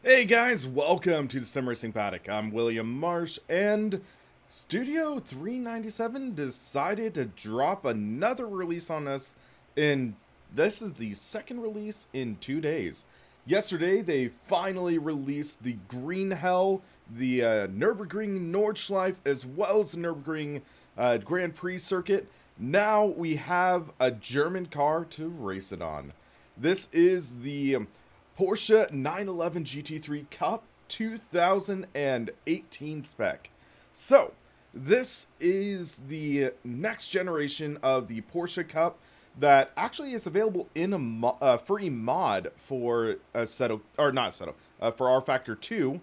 Hey guys, welcome to the SimRacingPaddock. I'm William Marsh, and Studio 397 decided to drop another release on us, and this is the second release in 2 days. Yesterday, they finally released the Green Hell, the Nurburgring Nordschleife, as well as the Nurburgring Grand Prix circuit. Now we have a German car to race it on. This is the Porsche 911 GT3 Cup 2018 spec. So, this is the next generation of the Porsche Cup that actually is available in a free mod for for rFactor 2.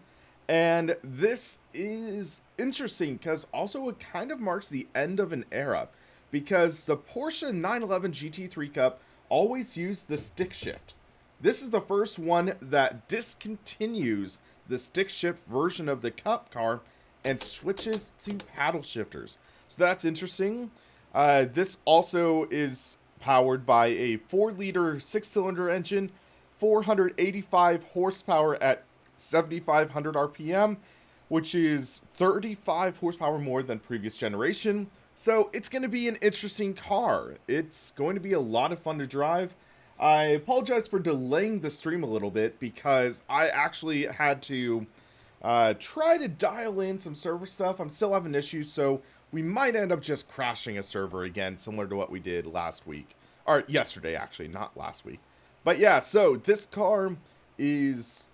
And this is interesting because also it kind of marks the end of an era, because the Porsche 911 GT3 Cup always used the stick shift. This is the first one that discontinues the stick shift version of the Cup car and switches to paddle shifters. So that's interesting. This also is powered by a 4-liter 6-cylinder engine, 485 horsepower at 7,500 RPM, which is 35 horsepower more than previous generation. So it's going to be an interesting car. It's going to be a lot of fun to drive. I apologize for delaying the stream a little bit because I actually had to try to dial in some server stuff. I'm still having issues, so we might end up just crashing a server again, similar to what we did last week. Or yesterday, actually, not last week. But yeah, so this car is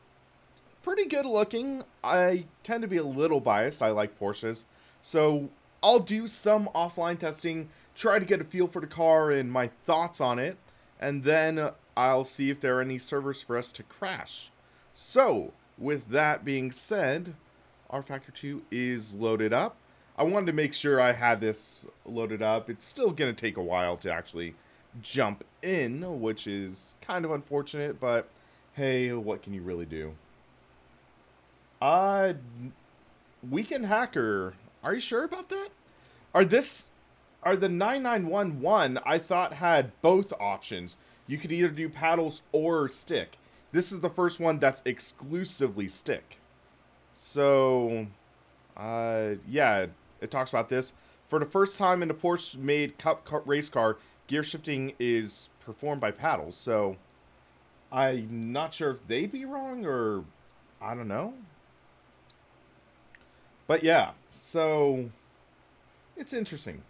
pretty good looking. I tend to be a little biased. I like Porsches. So I'll do some offline testing, try to get a feel for the car and my thoughts on it. And then I'll see if there are any servers for us to crash. So, with that being said, rFactor 2 is loaded up. I wanted to make sure I had this loaded up. It's still going to take a while to actually jump in, which is kind of unfortunate, but hey, what can you really do? Weekend Hacker, are you sure about that? Are the 9911, I thought, had both options. You could either do paddles or stick. This is the first one that's exclusively stick. So, yeah, it talks about this. For the first time in the Porsche-made Cup race car, gear shifting is performed by paddles. So I'm not sure if they'd be wrong or I don't know. But yeah, so it's interesting.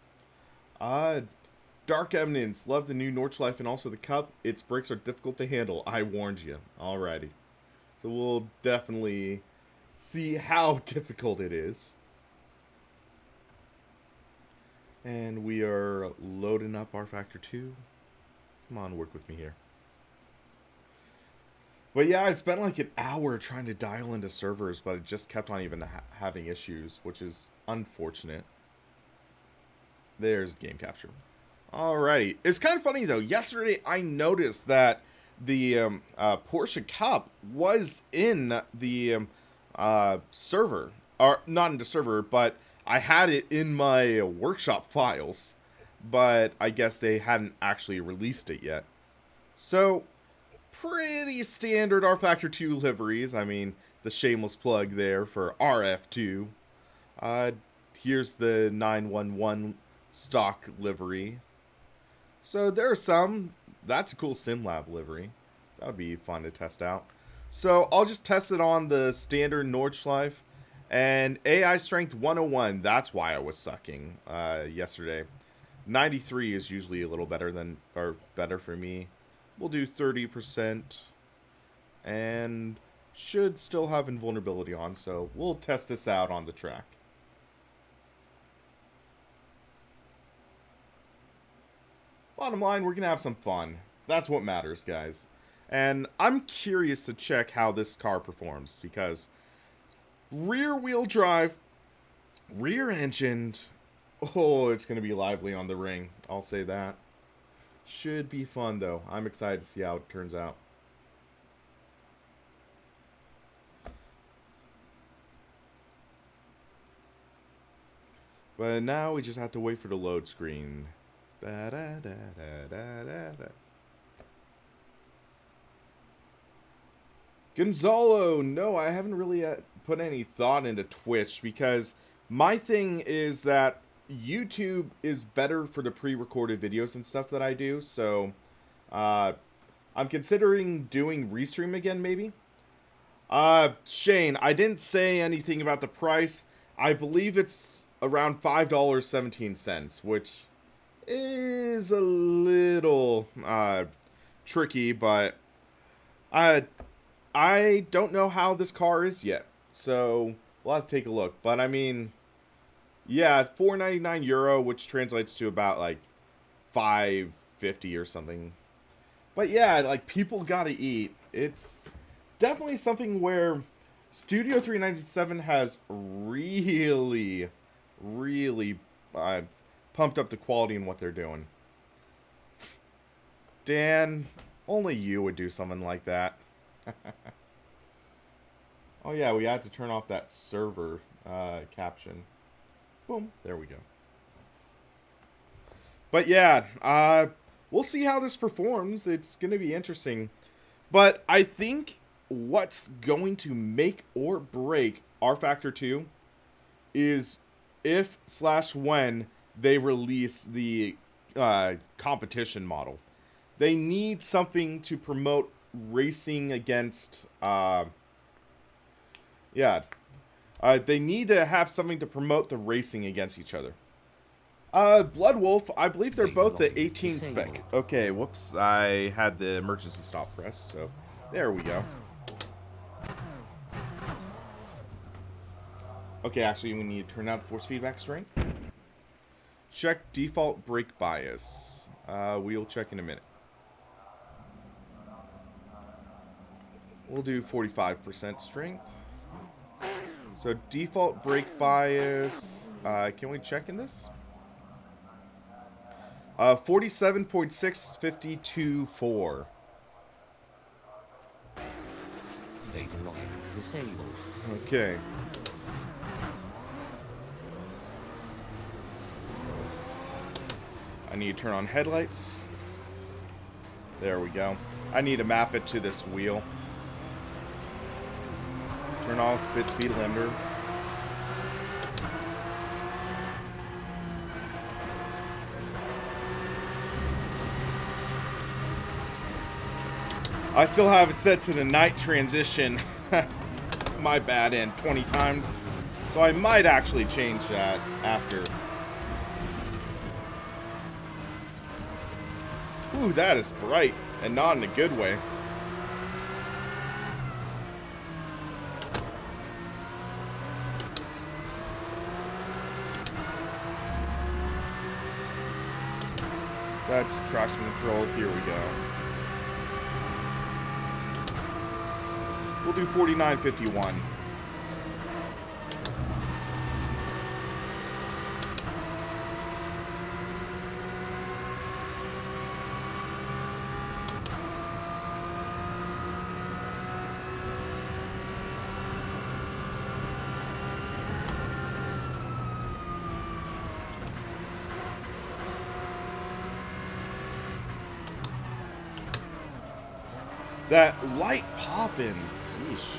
Dark Eminence, love the new Nordschleife and also the Cup. Its brakes are difficult to handle. I warned you. Alrighty. So we'll definitely see how difficult it is. And we are loading up rFactor 2. Come on, work with me here. But yeah, I spent like an hour trying to dial into servers, but it just kept on even having issues, which is unfortunate. There's game capture. Alrighty. It's kind of funny, though. Yesterday, I noticed that the Porsche Cup was in the server. Or, not in the server, but I had it in my workshop files. But I guess they hadn't actually released it yet. So, pretty standard rFactor 2 liveries. I mean, the shameless plug there for RF2. Here's the 911 stock livery. So there are some. That's a cool SimLab livery. That would be fun to test out. So I'll just test it on the standard Nordschleife. And AI strength 101. That's why I was sucking yesterday. 93 is usually a little better than, or better for me. We'll do 30%. And should still have invulnerability on. So we'll test this out on the track. Bottom line, we're going to have some fun. That's what matters, guys. And I'm curious to check how this car performs. Because rear-wheel drive, rear-engined, oh, it's going to be lively on the ring. I'll say that. Should be fun, though. I'm excited to see how it turns out. But now we just have to wait for the load screen. Gonzalo, no, I haven't really put any thought into Twitch because my thing is that YouTube is better for the pre-recorded videos and stuff that I do. So I'm considering doing Restream again, maybe. Shane, I didn't say anything about the price. I believe it's around $5.17, which is a little tricky, but I don't know how this car is yet, so we'll have to take a look. But I mean, yeah, it's €4.99, which translates to about like $5.50 or something. But yeah, like people gotta eat. It's definitely something where Studio 397 has really pumped up the quality in what they're doing. Dan, only you would do something like that. Oh yeah, we had to turn off that server caption. Boom, there we go. But yeah, we'll see how this performs. It's going to be interesting. But I think what's going to make or break rFactor 2 is if/when they release the competition model. They need something to promote racing against they need to have something to promote the racing against each other. Blood Wolf, I believe they're both the 18 spec. Okay, whoops, I had the emergency stop pressed, so there we go. Okay, actually we need to turn out the force feedback strength. Check default brake bias. We'll check in a minute. We'll do 45% strength. So default brake bias, can we check in this? 47.6524. Data line disabled. Okay. I need to turn on headlights. There we go. I need to map it to this wheel. Turn off bit speed limiter. I still have it set to the night transition. My bad, and 20 times. So I might actually change that after. Ooh, that is bright, and not in a good way. That's traction control. Here we go. We'll do 49.51. That light popping. Yeesh.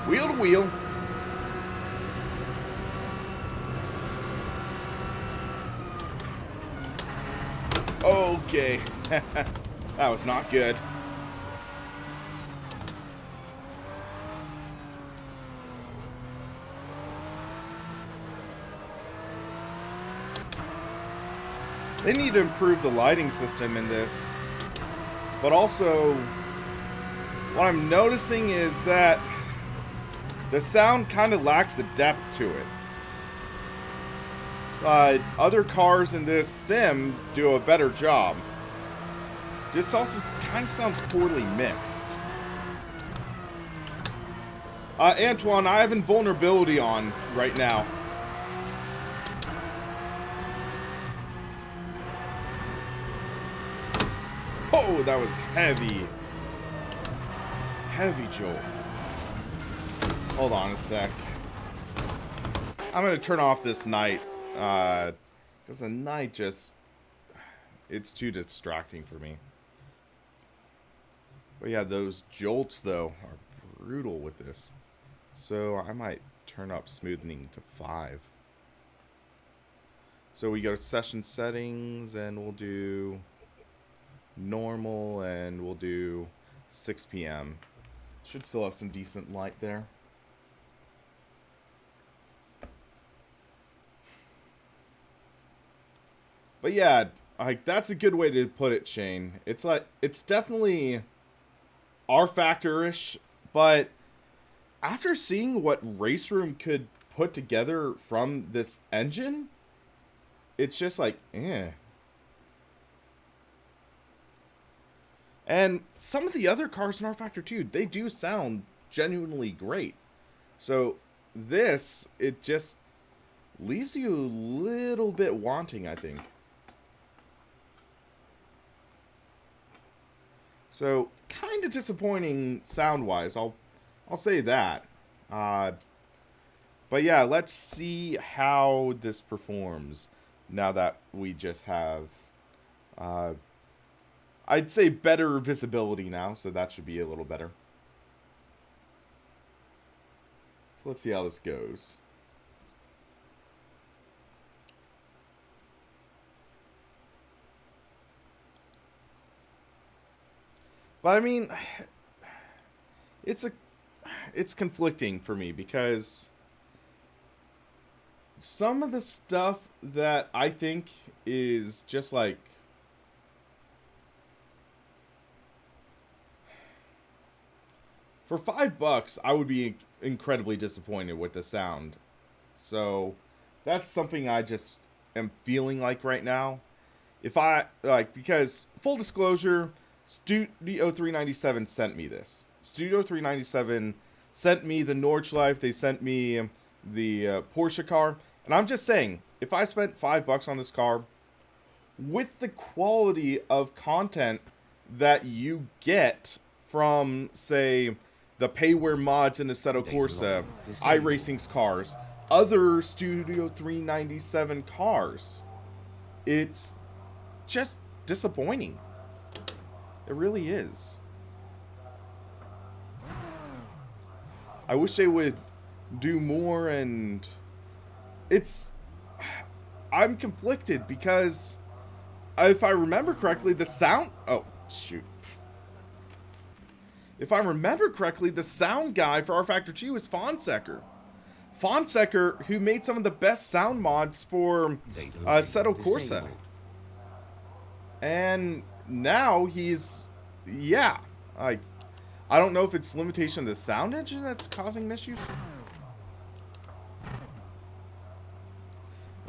Wheel to wheel. Okay. That was not good. They need to improve the lighting system in this. But also, what I'm noticing is that the sound kind of lacks the depth to it. Other cars in this sim do a better job. This also kind of sounds poorly mixed. Antoine, I have invulnerability on right now. Oh, that was heavy. Heavy jolt. Hold on a sec. I'm going to turn off this night. Because the night just... It's too distracting for me. But yeah, those jolts, though, are brutal with this. So I might turn up smoothing to 5. So we go to session settings, and we'll do normal, and we'll do 6 p.m. Should still have some decent light there. But yeah, like, that's a good way to put it, Shane. It's like, it's definitely rFactor-ish, but after seeing what Race Room could put together from this engine, it's just like, eh. And some of the other cars in rFactor 2, they do sound genuinely great. So this, it just leaves you a little bit wanting, I think. So kind of disappointing sound-wise. I'll say that. But yeah, let's see how this performs now that we just have, I'd say, better visibility now, so that should be a little better. So let's see how this goes. But I mean, it's conflicting for me because some of the stuff that I think is just like, for $5, I would be incredibly disappointed with the sound. So that's something I just am feeling like right now. If I, like, because full disclosure, Studio 397 sent me this. Studio 397 sent me the Nordschleife. They sent me the Porsche car. And I'm just saying, if I spent $5 on this car, with the quality of content that you get from, say, the Payware mods in Assetto Corsa, iRacing's cars, other Studio 397 cars, it's just disappointing. It really is. I wish they would do more and it's... I'm conflicted because if I remember correctly, the sound... Oh, shoot. If I remember correctly, the sound guy for rFactor 2 is Fonseca. Fonseca, who made some of the best sound mods for Assetto Corsa. And now he's... Yeah. I don't know if it's limitation of the sound engine that's causing issues.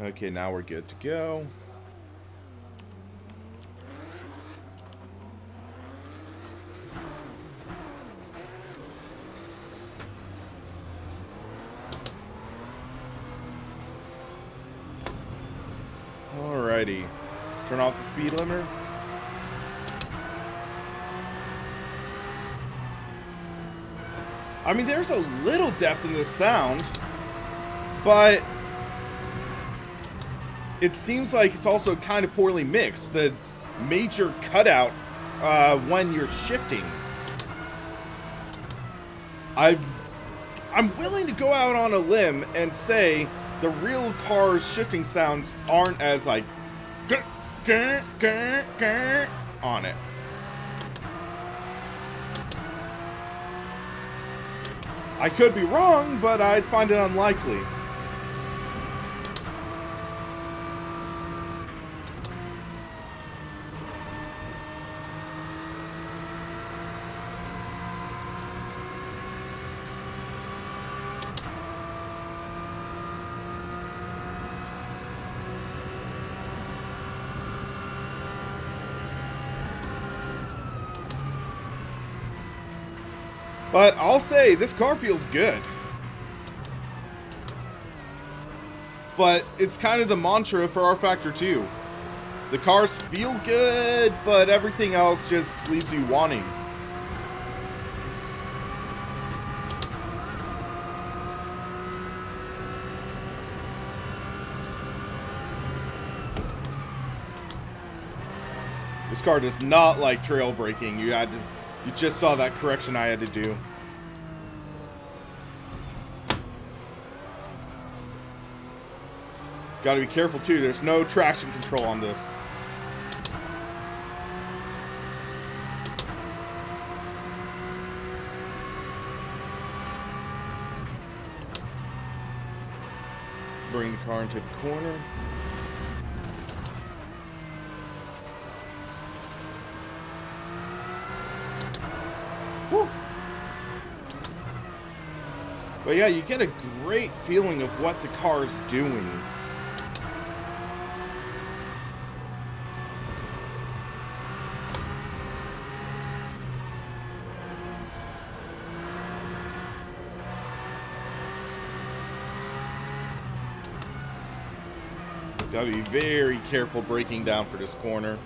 Okay, now we're good to go. Alrighty. Turn off the speed limiter. I mean, there's a little depth in this sound, but it seems like it's also kind of poorly mixed. The major cutout when you're shifting. I'm willing to go out on a limb and say the real car's shifting sounds aren't as like on it. I could be wrong, but I'd find it unlikely. But I'll say, this car feels good. But it's kind of the mantra for rFactor 2. The cars feel good, but everything else just leaves you wanting. This car does not like trail braking. You just saw that correction I had to do. Gotta be careful too, there's no traction control on this. Bring the car into the corner. Woo. But yeah, you get a great feeling of what the car's doing. Gotta be very careful braking down for this corner.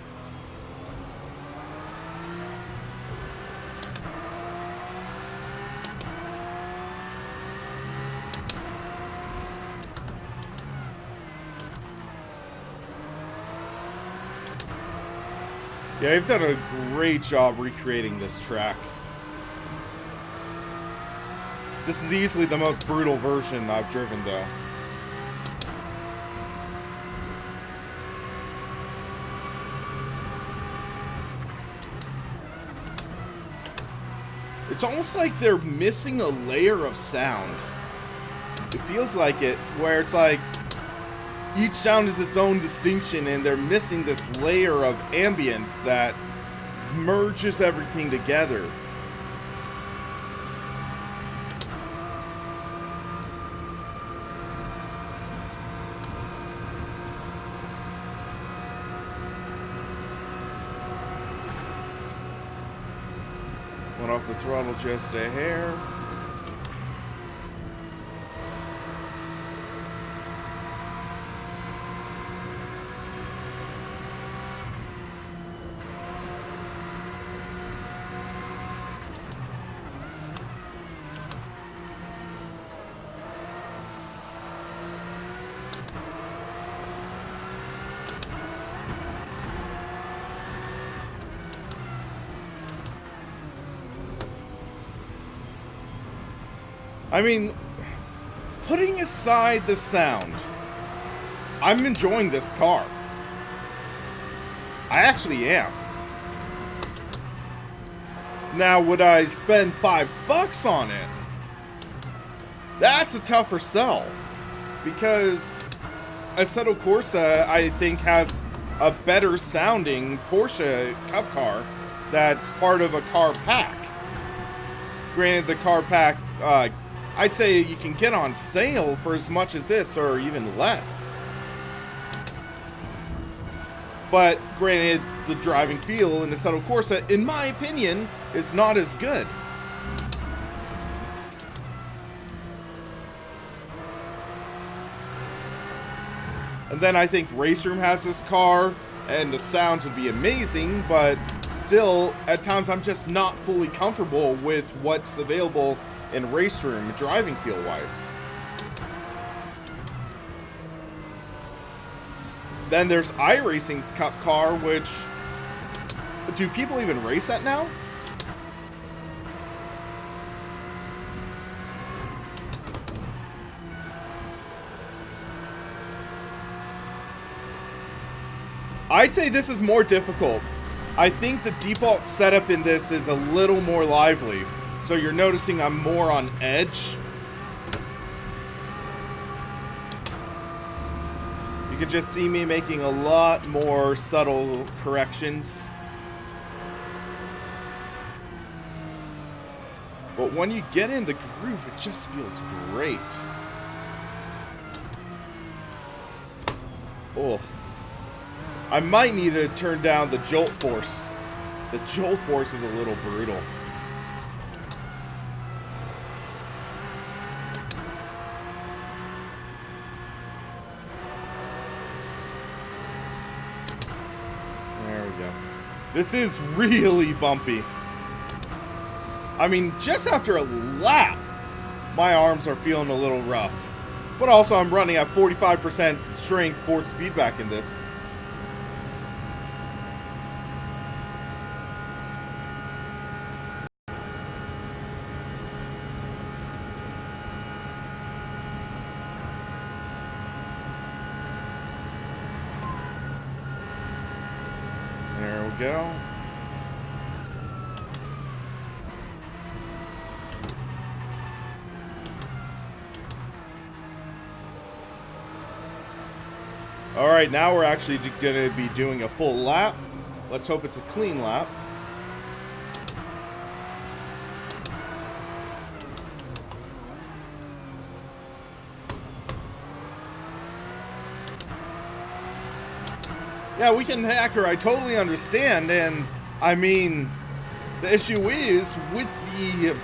Yeah, you've done a great job recreating this track. This is easily the most brutal version I've driven, though. It's almost like they're missing a layer of sound. It feels like it, where it's like each sound is its own distinction and they're missing this layer of ambience that merges everything together. Went off the throttle just a hair. I mean, putting aside the sound, I'm enjoying this car. I actually am. Now, would I spend $5 on it? That's a tougher sell. Because Assetto Corsa, I think, has a better sounding Porsche Cup car that's part of a car pack. Granted, the car pack, I'd say you can get on sale for as much as this, or even less. But granted, the driving feel in the Assetto Corsa, in my opinion, is not as good. And then I think Race Room has this car, and the sounds would be amazing, but still, at times I'm just not fully comfortable with what's available in Race Room, driving feel-wise. Then there's iRacing's Cup car, which... do people even race that now? I'd say this is more difficult. I think the default setup in this is a little more lively. So you're noticing I'm more on edge. You can just see me making a lot more subtle corrections. But when you get in the groove, it just feels great. Oh. I might need to turn down the jolt force. The jolt force is a little brutal. There we go. This is really bumpy. I mean, just after a lap, my arms are feeling a little rough. But also, I'm running at 45% strength force feedback in this. There we go. Alright, now we're actually going to be doing a full lap. Let's hope it's a clean lap. Yeah, we can hacker, I totally understand, and I mean, the issue is with the,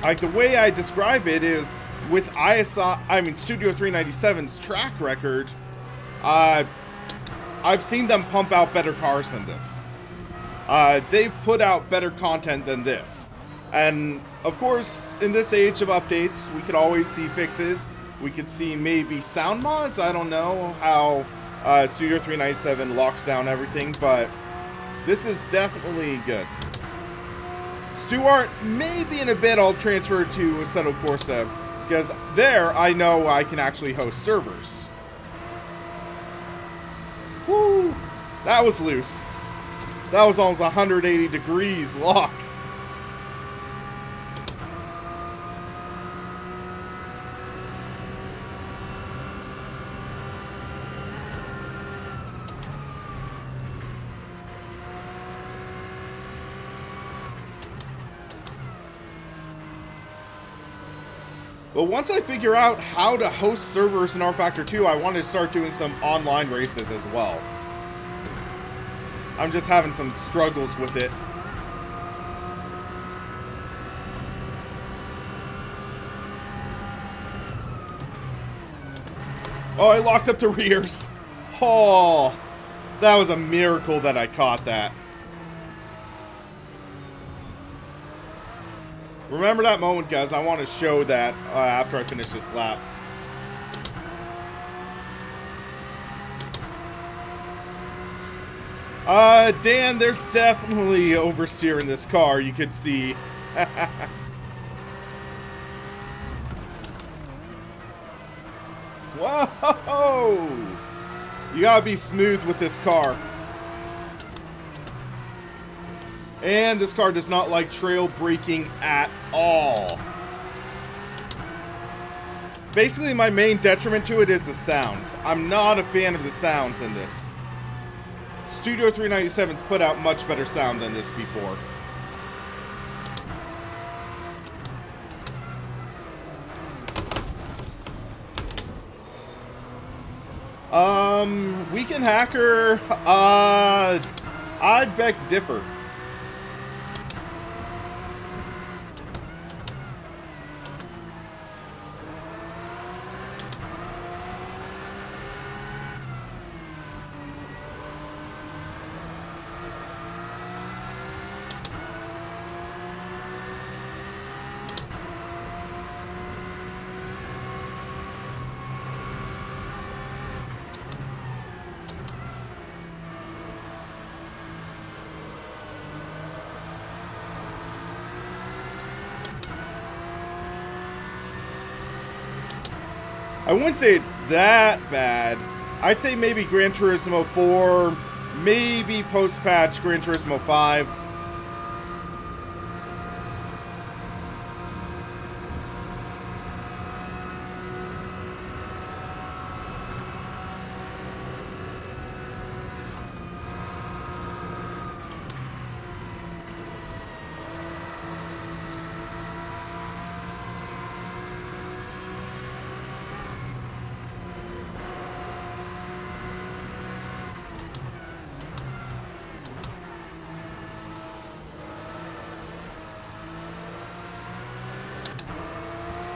like, the way I describe it is with Studio 397's track record, I've seen them pump out better cars than this. They've put out better content than this. And, of course, in this age of updates, we could always see fixes. We could see maybe sound mods. I don't know how Studio 397 locks down everything, but this is definitely good. Stuart, maybe in a bit I'll transfer to Assetto Corsa, because there I know I can actually host servers. Woo! That was loose. That was almost 180 degrees lock. But once I figure out how to host servers in rFactor 2, I want to start doing some online races as well. I'm just having some struggles with it. Oh, I locked up the rears. Oh, that was a miracle that I caught that. Remember that moment, guys. I want to show that after I finish this lap. Dan, there's definitely oversteer in this car, you could see. Whoa! You gotta be smooth with this car. And this car does not like trail braking at all. Basically, my main detriment to it is the sounds. I'm not a fan of the sounds in this. Studio 397's put out much better sound than this before. Weekend Hacker, I'd beg to differ. I wouldn't say it's that bad. I'd say maybe Gran Turismo 4, maybe post-patch Gran Turismo 5.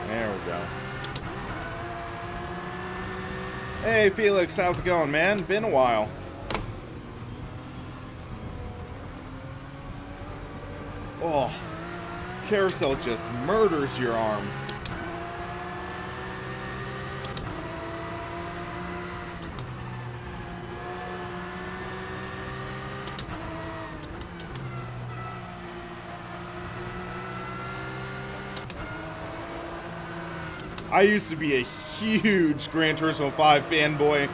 There we go. Hey Felix, how's it going, man? Been a while. Oh, carousel just murders your arm. I used to be a huge Gran Turismo 5 fanboy,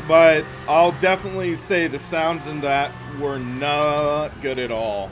but I'll definitely say the sounds in that were not good at all.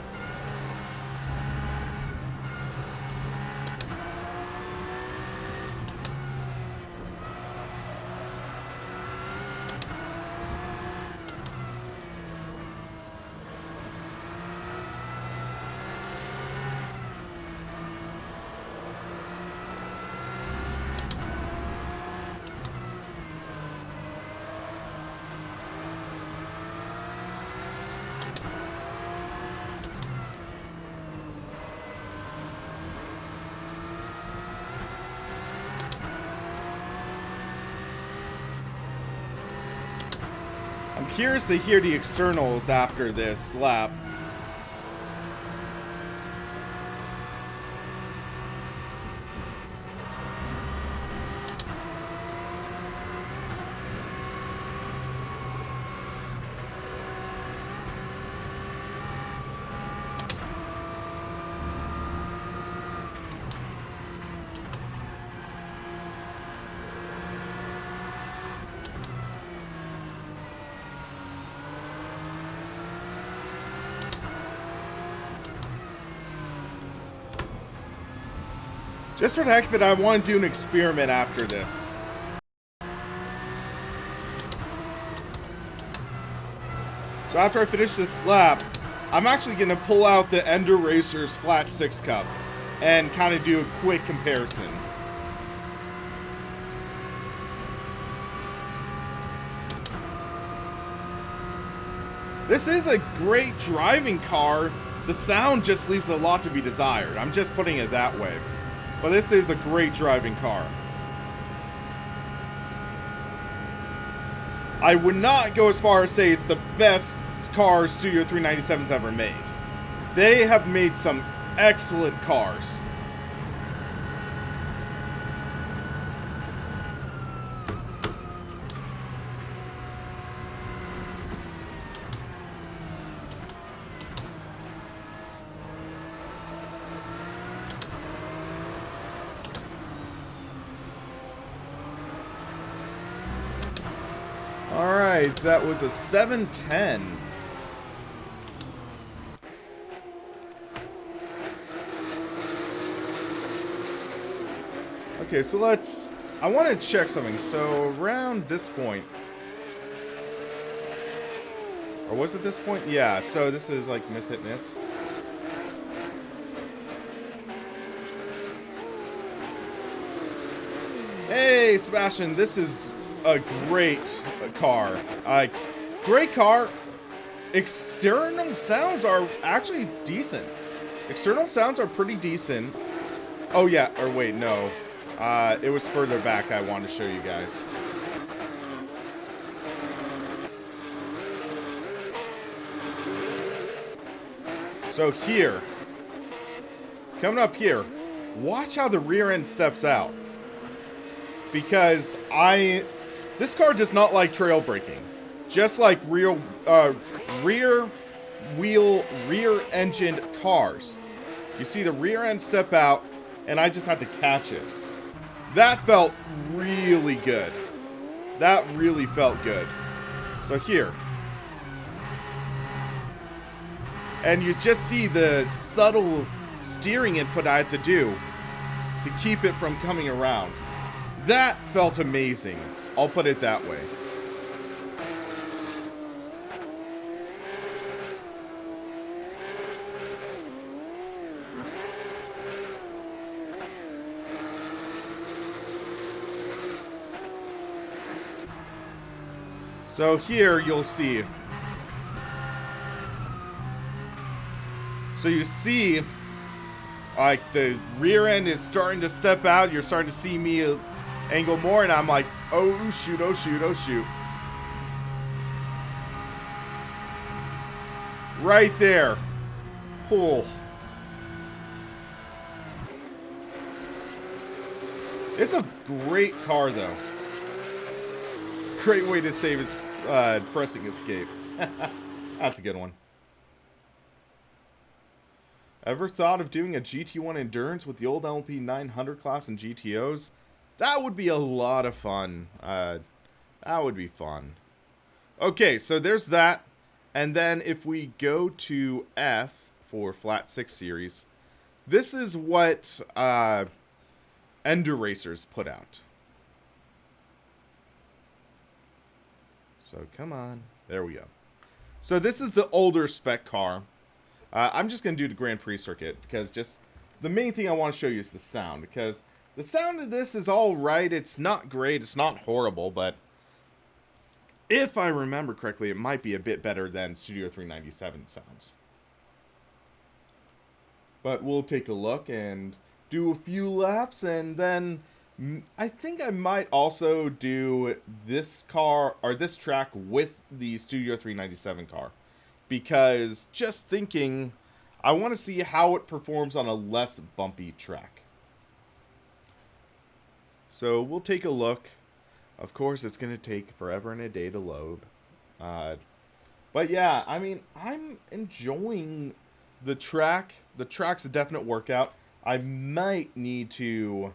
I'm curious to hear the externals after this lap. Just for the heck of it, I want to do an experiment after this. So after I finish this lap, I'm actually going to pull out the Ender Racers Flat 6 Cup and kind of do a quick comparison. This is a great driving car. The sound just leaves a lot to be desired. I'm just putting it that way. But this is a great driving car. I would not go as far as say it's the best car Studio 397's ever made. They have made some excellent cars. right, that was a 710. Okay, so I want to check something. So around this point, or was it this point? Yeah, so this is like miss, hit, miss. Hey, Sebastian, this is a great car. Great car. External sounds are actually decent. External sounds are pretty decent. Oh, yeah, or wait, no. It was further back I wanted to show you guys. So here, coming up here, watch how the rear end steps out. Because this car does not like trail braking. Just like rear wheel, rear engined cars. You see the rear end step out, and I just had to catch it. That felt really good. That really felt good. So here. And you just see the subtle steering input I had to do to keep it from coming around. That felt amazing. I'll put it that way. So here you'll see. So you see, like the rear end is starting to step out. You're starting to see me angle more, and I'm like, oh shoot, oh shoot, oh shoot. Right there. Pull. It's a great car, though. Great way to save its pressing escape. That's a good one. Ever thought of doing a GT1 endurance with the old LP 900 class and GTOs? That would be a lot of fun. That would be fun. Okay, so there's that. And then if we go to F for Flat 6 Series, this is what Ender Racers put out. So come on. There we go. So this is the older spec car. I'm just going to do the Grand Prix circuit because just the main thing I want to show you is the sound. Because the sound of this is all right. It's not great. It's not horrible. But if I remember correctly, it might be a bit better than Studio 397 sounds. But we'll take a look and do a few laps. And then I think I might also do this car or this track with the Studio 397 car. Because just thinking, I want to see how it performs on a less bumpy track. So we'll take a look. Of course, it's going to take forever and a day to load. But yeah, I mean, I'm enjoying the track. The track's a definite workout. I might need to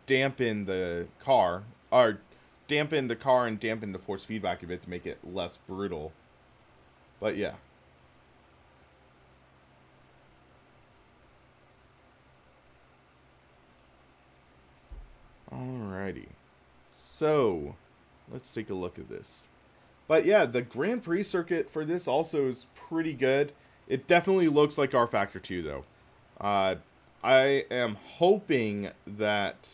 dampen the car. Or dampen the car and dampen the force feedback a bit to make it less brutal. But yeah. Alrighty. So, let's take a look at this. But yeah, the Grand Prix circuit for this also is pretty good. It definitely looks like rFactor 2 though. I am hoping that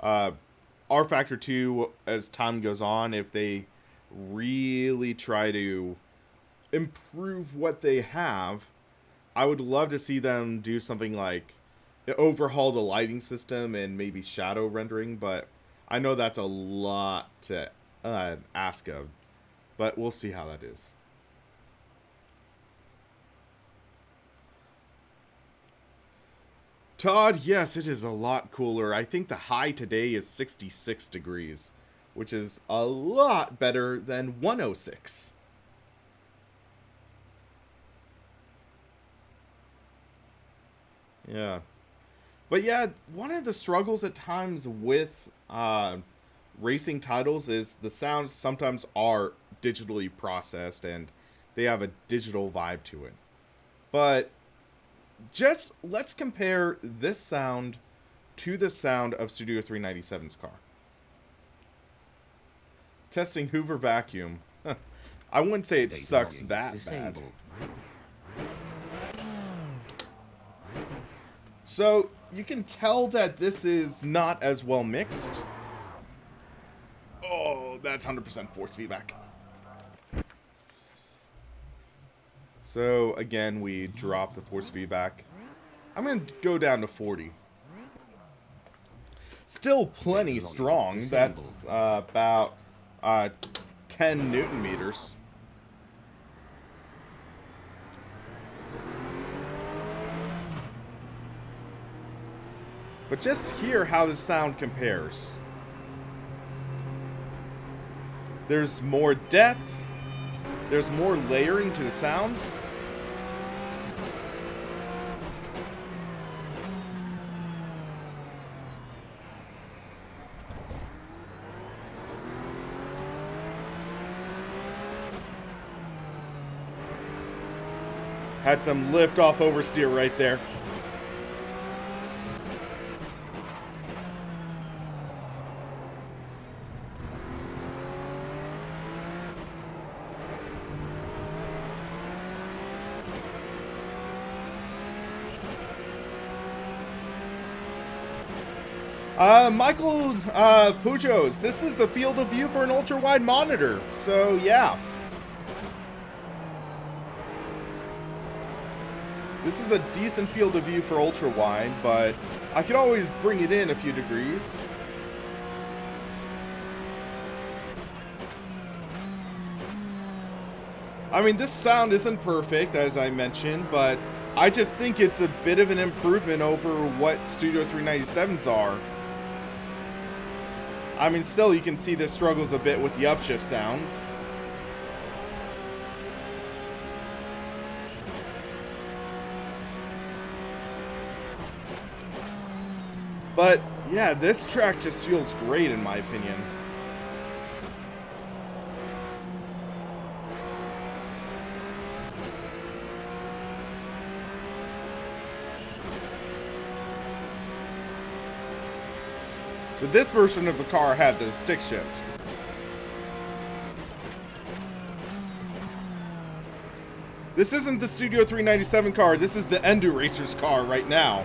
rFactor 2, as time goes on, if they really try to improve what they have, I would love to see them do something like overhaul the lighting system and maybe shadow rendering, but I know that's a lot to ask of, but we'll see how that is. Todd, yes, it is a lot cooler. I think the high today is 66 degrees, which is a lot better than 106. Yeah. But yeah, one of the struggles at times with racing titles is the sounds sometimes are digitally processed and they have a digital vibe to it. But just let's compare this sound to the sound of Studio 397's car. Testing Hoover vacuum. I wouldn't say it sucks that bad. So you can tell that this is not as well mixed. Oh, that's 100% force feedback. So again, we drop the force feedback. I'm going to go down to 40. Still plenty strong. That's about 10 Newton meters. But just hear how the sound compares. There's more depth. There's more layering to the sounds. Had some lift off oversteer right there. Michael Pujos, this is the field of view for an ultra-wide monitor. So, yeah. This is a decent field of view for ultra-wide, but I could always bring it in a few degrees. I mean, this sound isn't perfect, as I mentioned, but I just think it's a bit of an improvement over what Studio 397s are. I mean, still, you can see this struggles a bit with the upshift sounds. But, yeah, this track just feels great, in my opinion. So this version of the car had the stick shift. This isn't the Studio 397 car, this is the Enduracer's car right now.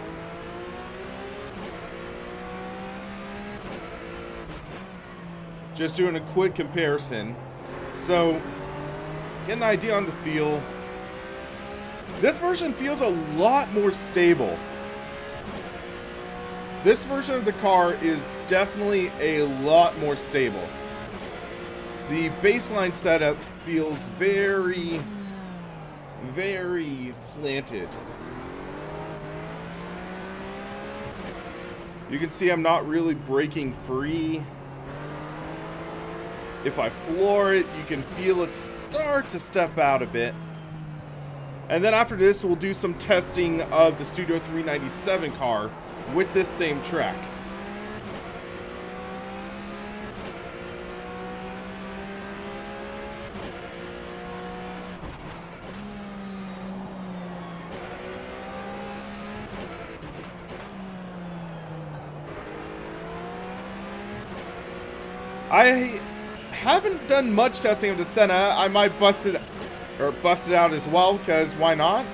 Just doing a quick comparison. So, get an idea on the feel. This version feels a lot more stable. This version of the car is definitely a lot more stable. The baseline setup feels very, very planted. You can see I'm not really breaking free. If I floor it, you can feel it start to step out a bit. And then after this, we'll do some testing of the Studio 397 car with this same track. I haven't done much testing of the Senna. I might bust it out as well, because why not?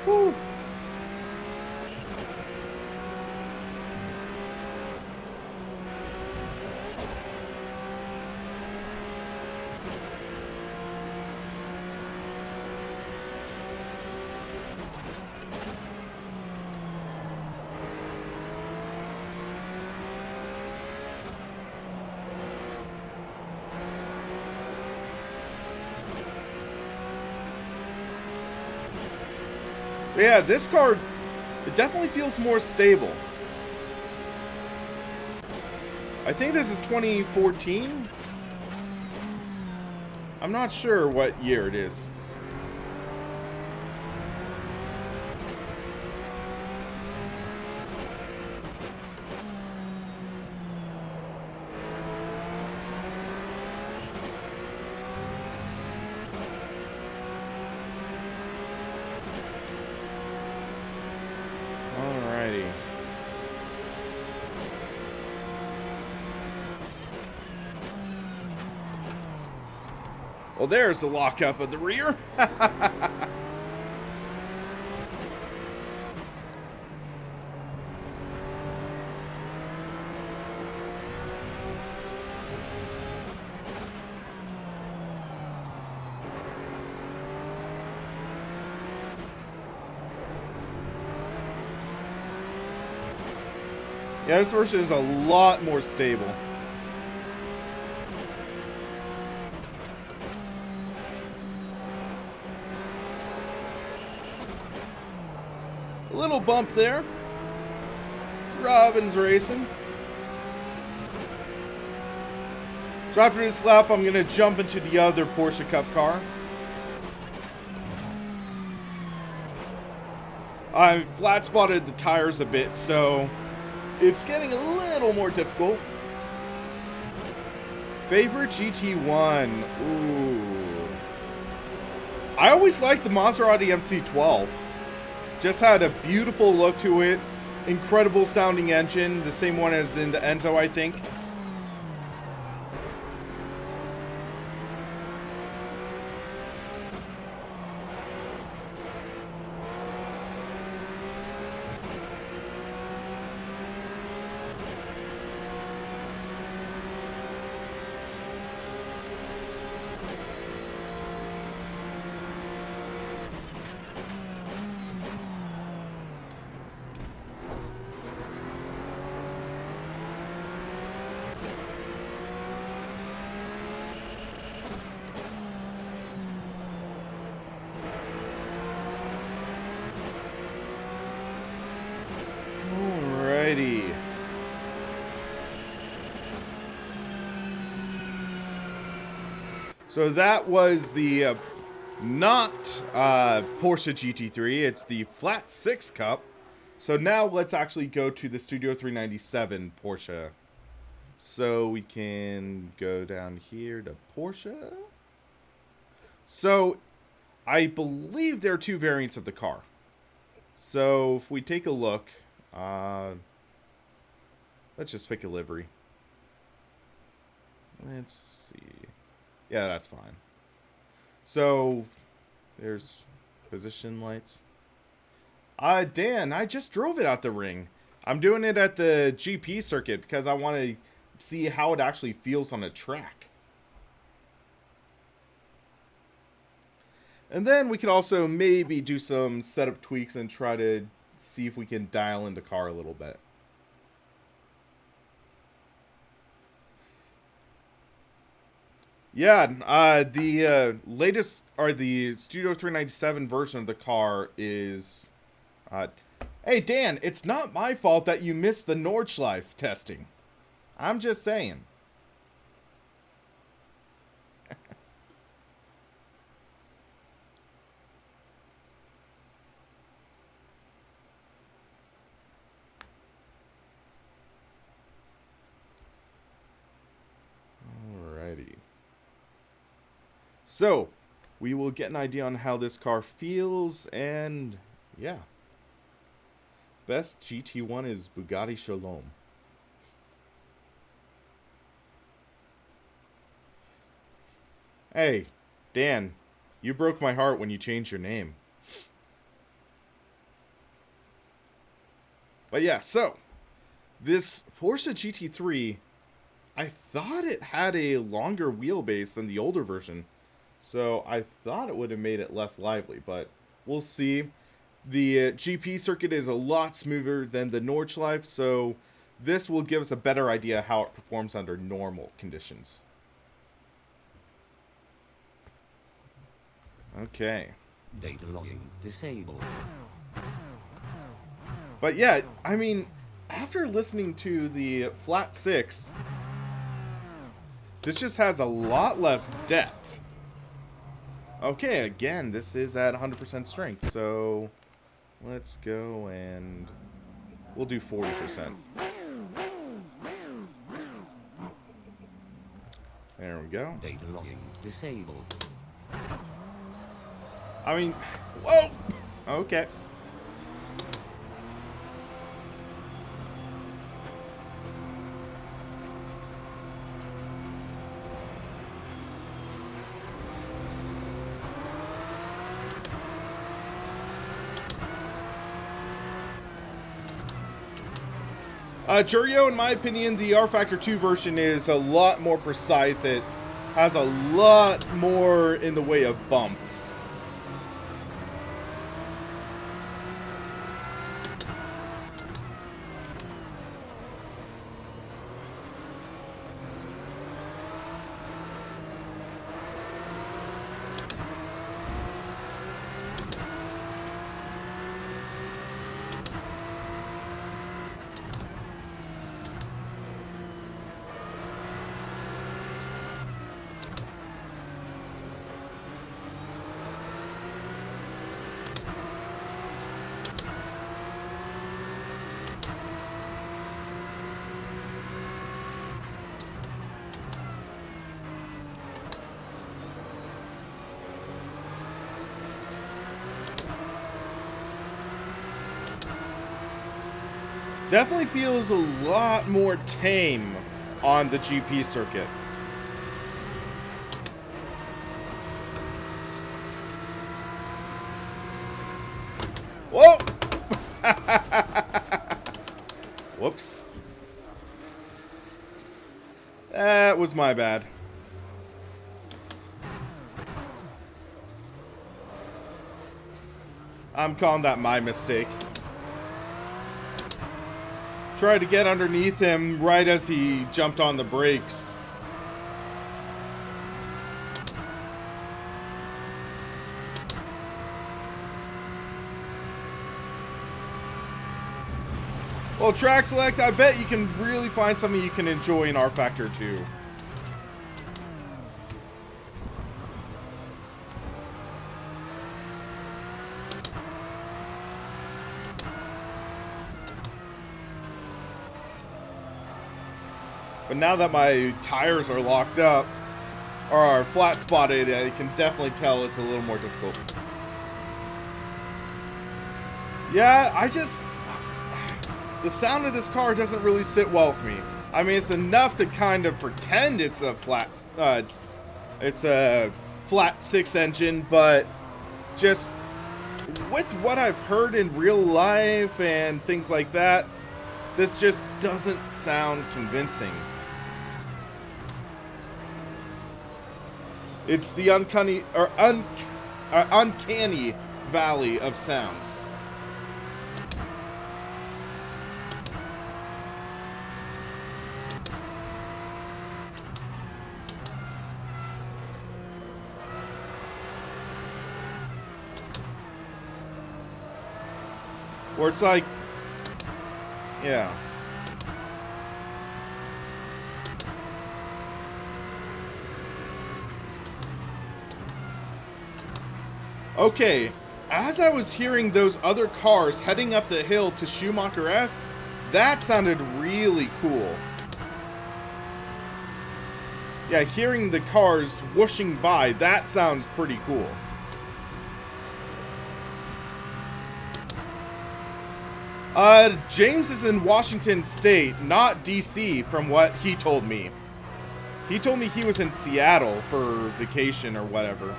Whew. So yeah, this car, it definitely feels more stable. I think this is 2014. I'm not sure what year it is. Well, there's the lockup at the rear. Yeah, this version is a lot more stable. A little bump there. Robin's racing. So after this lap, I'm going to jump into the other Porsche Cup car. I flat spotted the tires a bit, so it's getting a little more difficult. Favorite GT1. Ooh. I always liked the Maserati MC12. Just had a beautiful look to it. Incredible sounding engine. The same one as in the Enzo, I think. Alrighty. So that was the not Porsche GT3. It's the Flat 6 Cup. So now let's actually go to the Studio 397 Porsche. So we can go down here to Porsche. So I believe there are two variants of the car. So if we take a look, let's just pick a livery. Let's see. Yeah, that's fine. So there's position lights. Dan, I just drove it out the ring. I'm doing it at the GP circuit because I want to see how it actually feels on a track. And then we could also maybe do some setup tweaks and try to see if we can dial in the car a little bit. Yeah, the latest, or the Studio 397 version of the car is... hey, Dan, it's not my fault that you missed the Nordschleife testing. I'm just saying. Alrighty. So, we will get an idea on how this car feels, and yeah. Best GT1 is Bugatti Shalom. Hey, Dan, you broke my heart when you changed your name. But yeah, so, this Porsche GT3, I thought it had a longer wheelbase than the older version. So I thought it would have made it less lively, but we'll see. The GP circuit is a lot smoother than the Nordschleife, so this will give us a better idea how it performs under normal conditions. Okay. Data logging disabled. But yeah, I mean, after listening to the Flat 6, this just has a lot less depth. Okay, again, this is at 100% strength, so let's go and we'll do 40%. There we go. Data logging disabled. I mean, whoa! Okay. Jurio, in my opinion, the rFactor 2 version is a lot more precise. It has a lot more in the way of bumps. Definitely feels a lot more tame on the GP circuit. Whoa! Whoops. That was my bad. I'm calling that my mistake. Tried to get underneath him right as he jumped on the brakes. Well, track select, I bet you can really find something you can enjoy in rFactor 2. But now that my tires are locked up, or are flat spotted, I can definitely tell it's a little more difficult. Yeah, the sound of this car doesn't really sit well with me. I mean, it's enough to kind of pretend it's a flat, it's a flat 6 engine, but just with what I've heard in real life and things like that, this just doesn't sound convincing. It's the uncanny valley of sounds. Where it's like, yeah. Okay, as I was hearing those other cars heading up the hill to Schumacher S, that sounded really cool. Yeah, hearing the cars whooshing by, that sounds pretty cool. James is in Washington State, not DC, from what he told me. He told me he was in Seattle for vacation or whatever.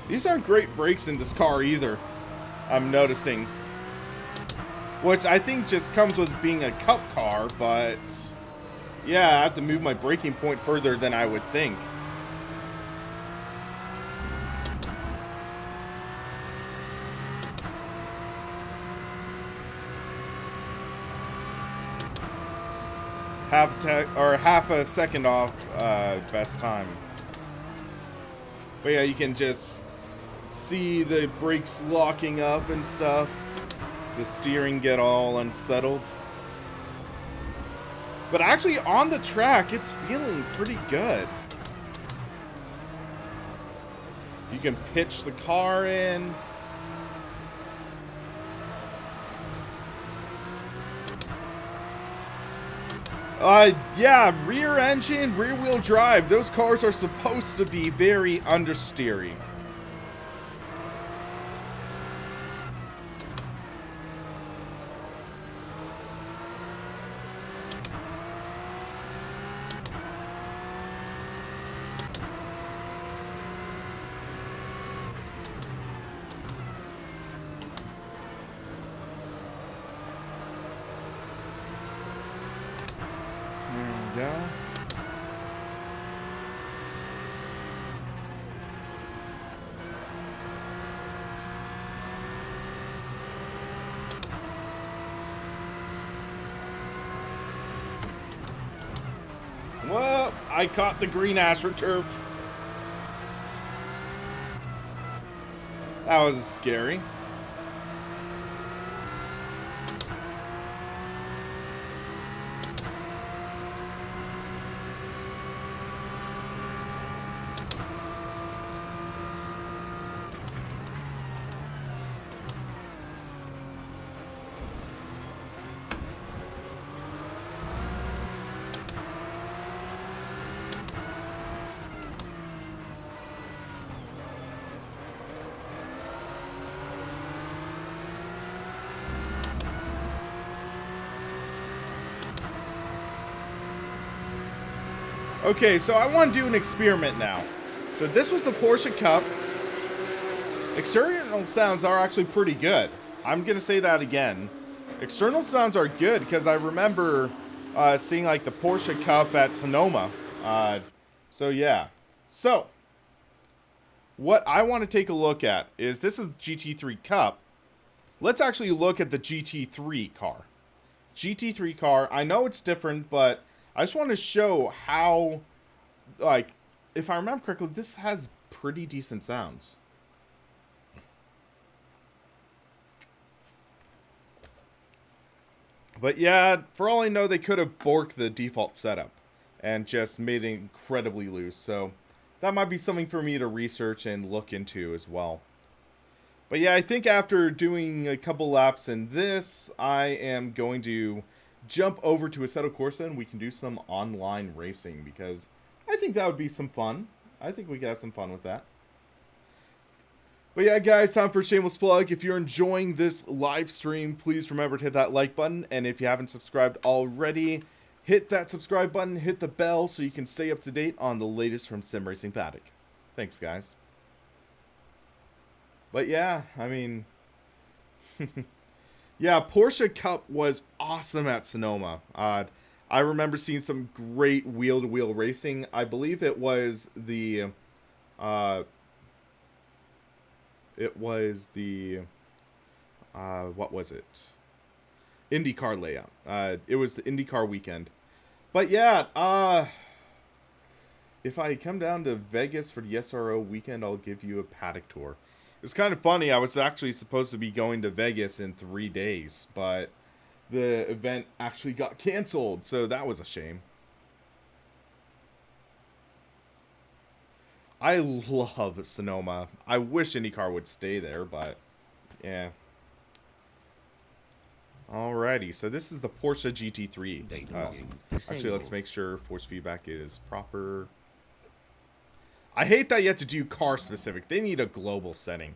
These aren't great brakes in this car either, I'm noticing. Which I think just comes with being a cup car, but yeah, I have to move my braking point further than I would think. Half a second off best time. But yeah, you can just see the brakes locking up and stuff. The steering get all unsettled. But actually on the track, it's feeling pretty good. You can pitch the car in. Yeah, rear engine, rear wheel drive. Those cars are supposed to be very understeery. go. Well, I caught the green AstroTurf. That was scary. Okay, so I want to do an experiment now. So this was the Porsche Cup. External sounds are actually pretty good. I'm going to say that again. External sounds are good because I remember seeing like the Porsche Cup at Sonoma. So yeah. So what I want to take a look at is this is GT3 Cup. Let's actually look at the GT3 car. GT3 car, I know it's different, but I just want to show how, like, if I remember correctly, this has pretty decent sounds. But yeah, for all I know, they could have borked the default setup and just made it incredibly loose. So that might be something for me to research and look into as well. But yeah, I think after doing a couple laps in this, I am going to jump over to Assetto Corsa and we can do some online racing because I think that would be some fun. I think we could have some fun with that. But yeah, guys, time for a shameless plug. If you're enjoying this live stream, please remember to hit that like button. And if you haven't subscribed already, hit that subscribe button, hit the bell so you can stay up to date on the latest from SimRacingPaddock. Thanks, guys. But yeah, I mean... yeah, Porsche Cup was awesome at Sonoma. I remember seeing some great wheel-to-wheel racing. I believe it was the... what was it? IndyCar layout. It was the IndyCar weekend. But yeah, if I come down to Vegas for the SRO weekend, I'll give you a paddock tour. It's kind of funny. I was actually supposed to be going to Vegas in 3 days, but the event actually got canceled, so that was a shame. I love Sonoma. I wish IndyCar would stay there, but yeah. Alrighty, so this is the Porsche GT3. Actually, let's make sure force feedback is proper. I hate that you have to do car specific. They need a global setting.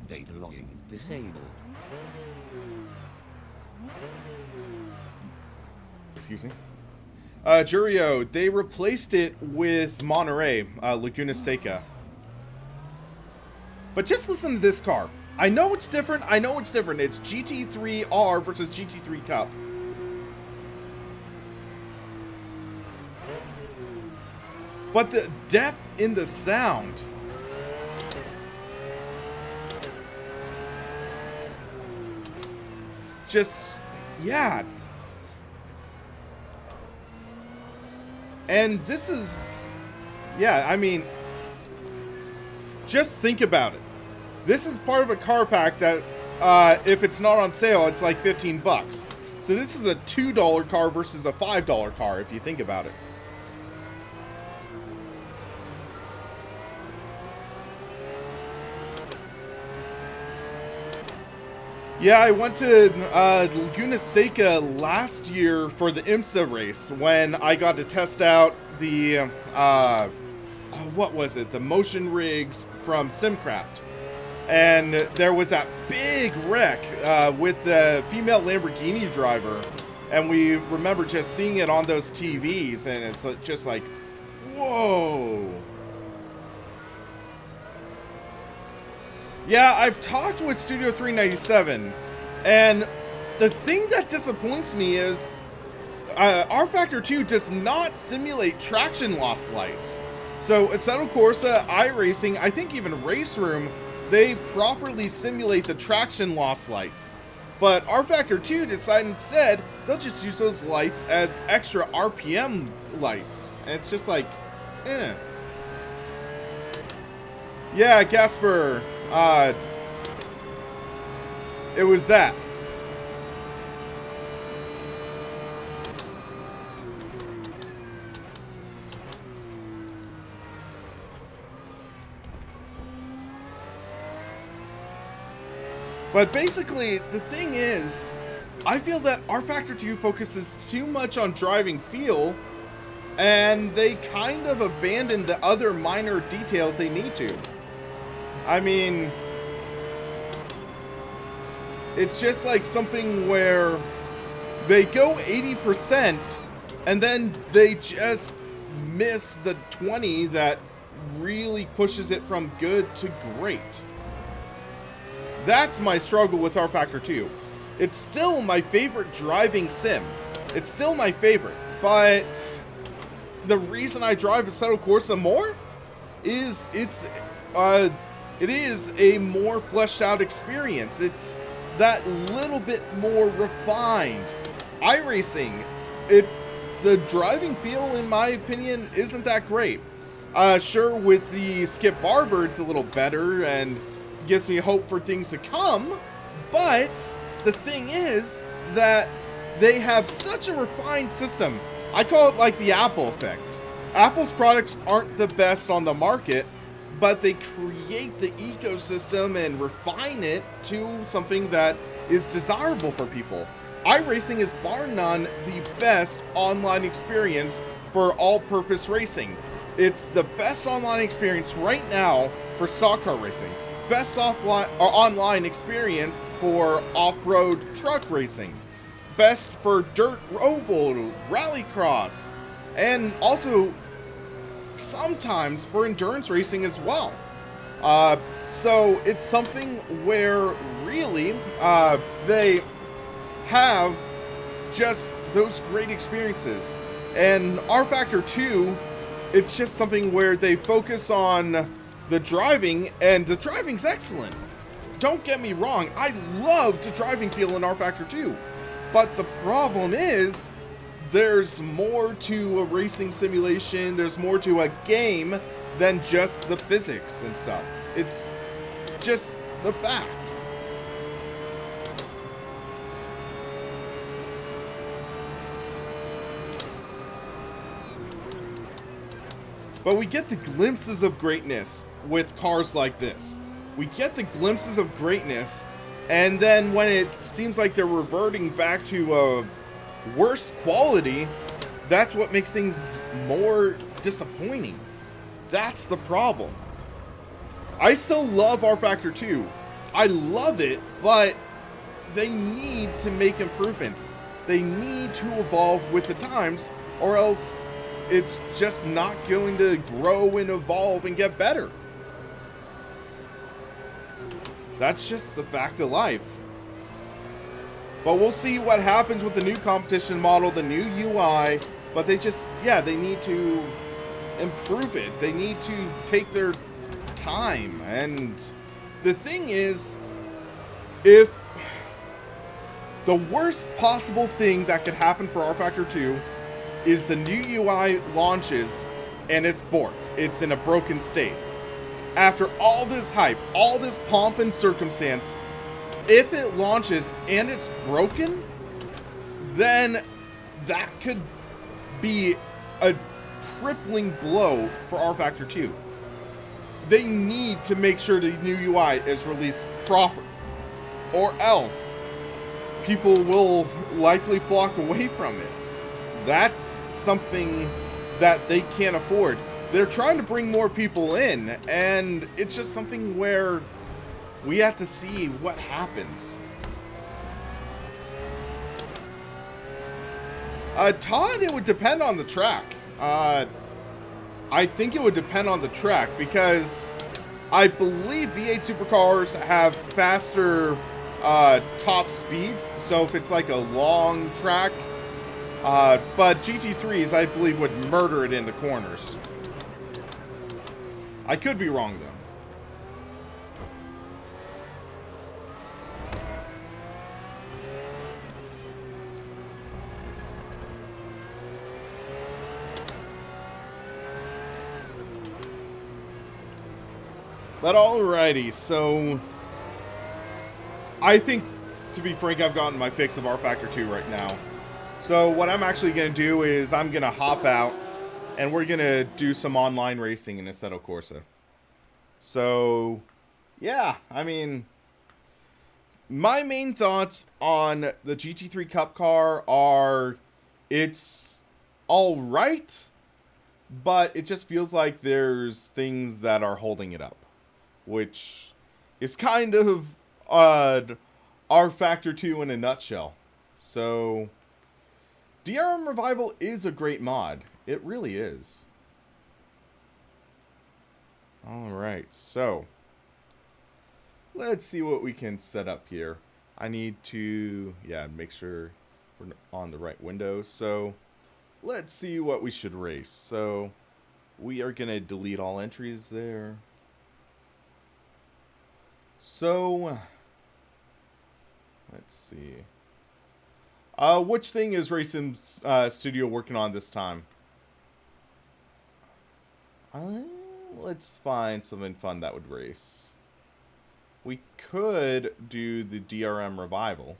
Data logging disabled. Excuse me. Jurio, they replaced it with Monterey, Laguna Seca. But just listen to this car. I know it's different. I know it's different. It's GT3R versus GT3 Cup. But the depth in the sound. Just, yeah. And this is, yeah, I mean, just think about it. This is part of a car pack that, if it's not on sale, it's like 15 bucks. So this is a $2 car versus a $5 car, if you think about it. Yeah, I went to Laguna Seca last year for the IMSA race when I got to test out the, what was it? The motion rigs from SimCraft. And there was that big wreck with the female Lamborghini driver. And we remember just seeing it on those TVs, and it's just like, whoa. Yeah, I've talked with Studio 397, and the thing that disappoints me is rFactor 2 does not simulate traction loss lights. So Assetto Corsa, iRacing, I think even Race Room, they properly simulate the traction loss lights. But rFactor 2 decided instead they'll just use those lights as extra RPM lights. And it's just like, eh. Yeah, Gasper, it was that. But basically, the thing is, I feel that rFactor 2 focuses too much on driving feel, and they kind of abandon the other minor details they need to. I mean, it's just like something where they go 80%, and then they just miss the 20 that really pushes it from good to great. That's my struggle with rFactor 2. It's still my favorite driving sim. It's still my favorite, but the reason I drive Assetto Corsa more is it is a more fleshed out experience. It's that little bit more refined. iRacing, the driving feel, in my opinion, isn't that great. Sure, with the Skip Barber, it's a little better and gives me hope for things to come, but the thing is that they have such a refined system. I call it like the Apple effect. Apple's products aren't the best on the market, but they create the ecosystem and refine it to something that is desirable for people. iRacing is bar none the best online experience for all-purpose racing. It's the best online experience right now for stock car racing. Best offline or online experience for off-road truck racing. Best for dirt oval, rallycross, and also sometimes for endurance racing as well. So it's something where really they have just those great experiences. And rFactor 2, it's just something where they focus on the driving, and the driving's excellent. Don't get me wrong, I love the driving feel in rFactor 2. But the problem is, there's more to a racing simulation, there's more to a game than just the physics and stuff. It's just the fact. But we get the glimpses of greatness with cars like this. We get the glimpses of greatness, and then when it seems like they're reverting back to worse quality, that's what makes things more disappointing. That's the problem. I still love rFactor 2. I love it, but they need to make improvements. They need to evolve with the times, or else it's just not going to grow and evolve and get better. That's just the fact of life. But we'll see what happens with the new competition model, the new UI. But they just, yeah, they need to improve it. They need to take their time. And the thing is, if the worst possible thing that could happen for rFactor 2 is the new UI launches and it's borked. It's in a broken state. After all this hype, all this pomp and circumstance, if it launches and it's broken, then that could be a crippling blow for rFactor 2. They need to make sure the new UI is released proper, or else people will likely flock away from it. That's something that they can't afford. They're trying to bring more people in, and it's just something where we have to see what happens. Todd, it would depend on the track. I think it would depend on the track, because I believe V8 supercars have faster top speeds. So if it's like a long track, But GT3s, I believe, would murder it in the corners. I could be wrong, though. But alrighty, so I think, to be frank, I've gotten my fix of rFactor 2 right now. So what I'm actually going to do is I'm going to hop out, and we're going to do some online racing in Assetto Corsa. So, yeah, I mean, my main thoughts on the GT3 Cup car are it's alright, but it just feels like there's things that are holding it up, which is kind of rFactor 2 in a nutshell. So, DRM Revival is a great mod. It really is. Alright, so let's see what we can set up here. I need to, make sure we're on the right window. So, let's see what we should race. So, we are going to delete all entries there. So, let's see. Which thing is Racing Studio working on this time? Let's find something fun that would race. We could do the DRM Revival,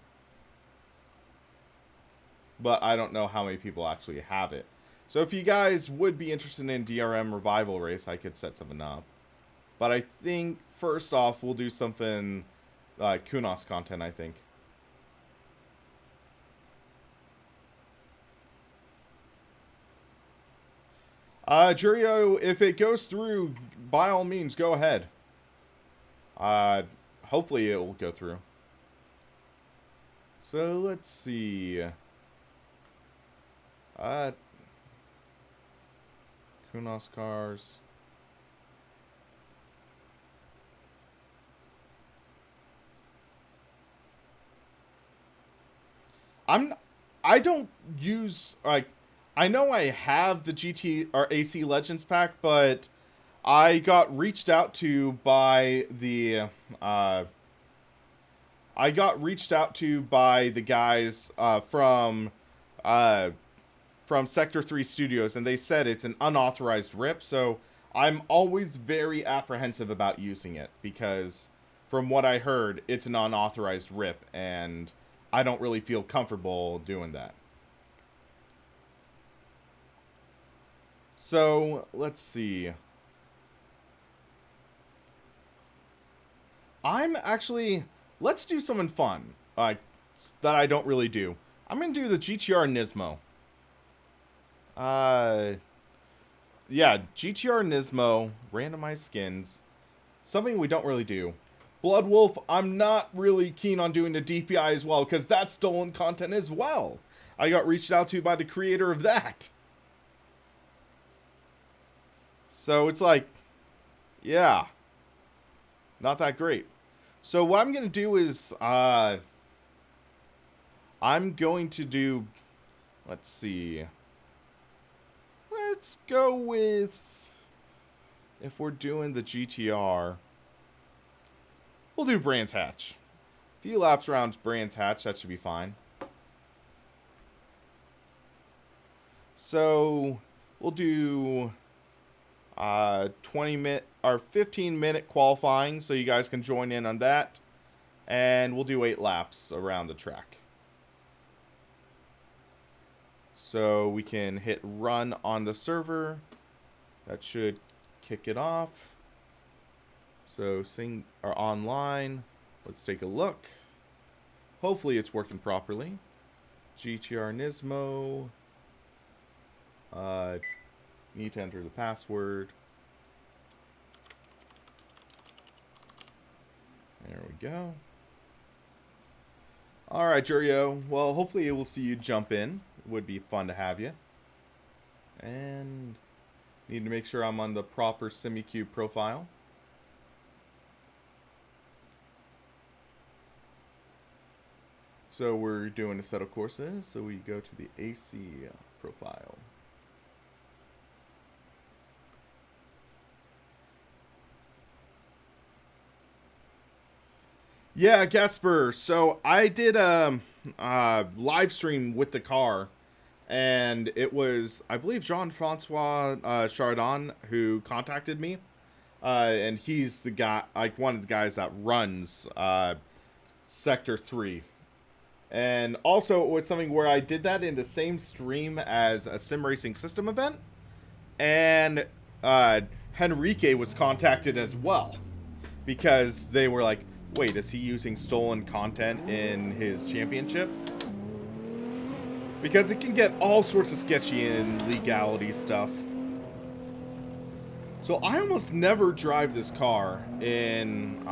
but I don't know how many people actually have it. So if you guys would be interested in DRM Revival race, I could set something up. But I think, first off, we'll do something Kunos content, I think. Jurio, if it goes through, by all means, go ahead. Hopefully it will go through. So, let's see. Kunos cars. I don't use, like, I know I have the GT or AC Legends pack, but I got reached out to by the guys from Sector 3 Studios, and they said it's an unauthorized rip, so I'm always very apprehensive about using it, because from what I heard, it's an unauthorized rip, and I don't really feel comfortable doing that. So, let's see. Let's do something fun, that I don't really do. I'm going to do the GTR Nismo. GTR Nismo, randomized skins, something we don't really do. Blood Wolf, I'm not really keen on doing the DPI as well, because that's stolen content as well. I got reached out to by the creator of that. So it's like, yeah, not that great. So what I'm going to do is, I'm going to do, let's see. Let's go with, if we're doing the GTR, we'll do Brands Hatch. A few laps around Brands Hatch, that should be fine. So, we'll do 20-minute or 15-minute qualifying, so you guys can join in on that. And we'll do 8 laps around the track. So we can hit run on the server. That should kick it off. So online. Let's take a look. Hopefully it's working properly. GTR Nismo. Need to enter the password. There we go. Alright, Jurio. Well, hopefully we'll see you jump in. It would be fun to have you. And need to make sure I'm on the proper SimiCube profile. So we're doing Assetto Corsa, so we go to the AC profile. Yeah, Gasper. So I did a live stream with the car, and it was, I believe, Jean-Francois Chardon who contacted me, and he's the guy, like one of the guys that runs Sector 3. And also, it was something where I did that in the same stream as a sim racing system event, and Henrique was contacted as well, because they were like, wait, is he using stolen content in his championship? Because it can get all sorts of sketchy and legality stuff. So I almost never drive this car in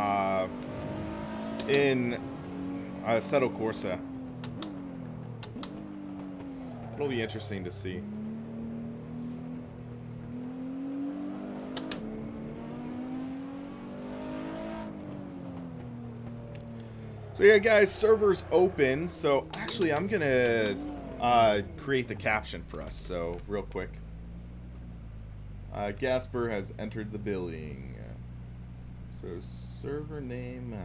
Assetto Corsa. It'll be interesting to see. So yeah, guys, server's open. So actually, I'm gonna create the caption for us. So real quick, Gasper has entered the building. So server name,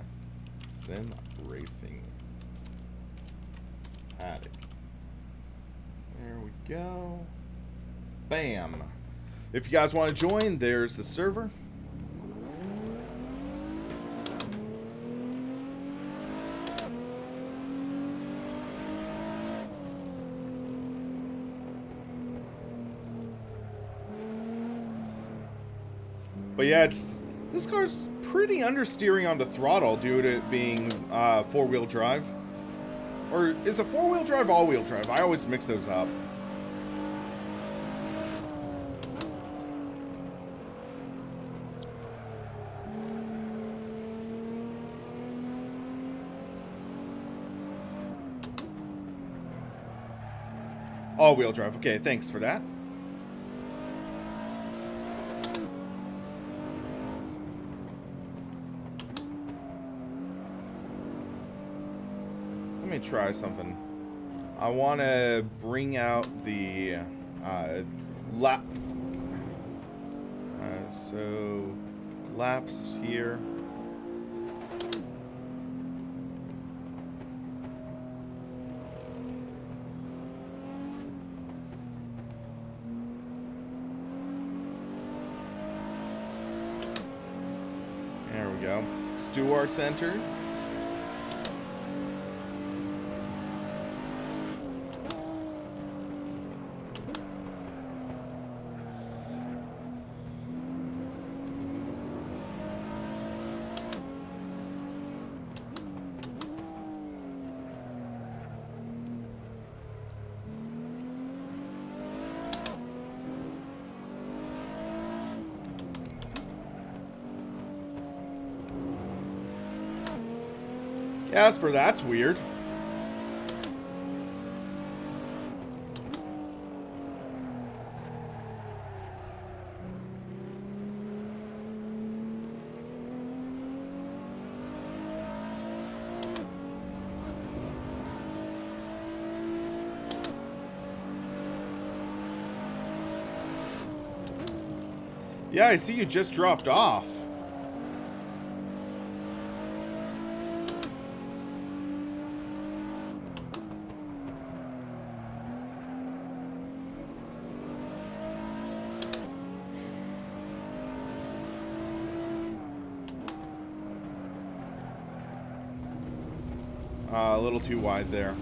SimRacingPaddock. There we go. Bam. If you guys want to join, there's the server. But yeah, this car's pretty understeering on the throttle due to it being four-wheel drive. Or is it four-wheel drive, all-wheel drive? I always mix those up. All-wheel drive. Okay, thanks for that. Let me try something. I want to bring out the lap. So laps here. There we go. Stewart's entered. Casper, that's weird. Yeah, I see you just dropped off. A little too wide there.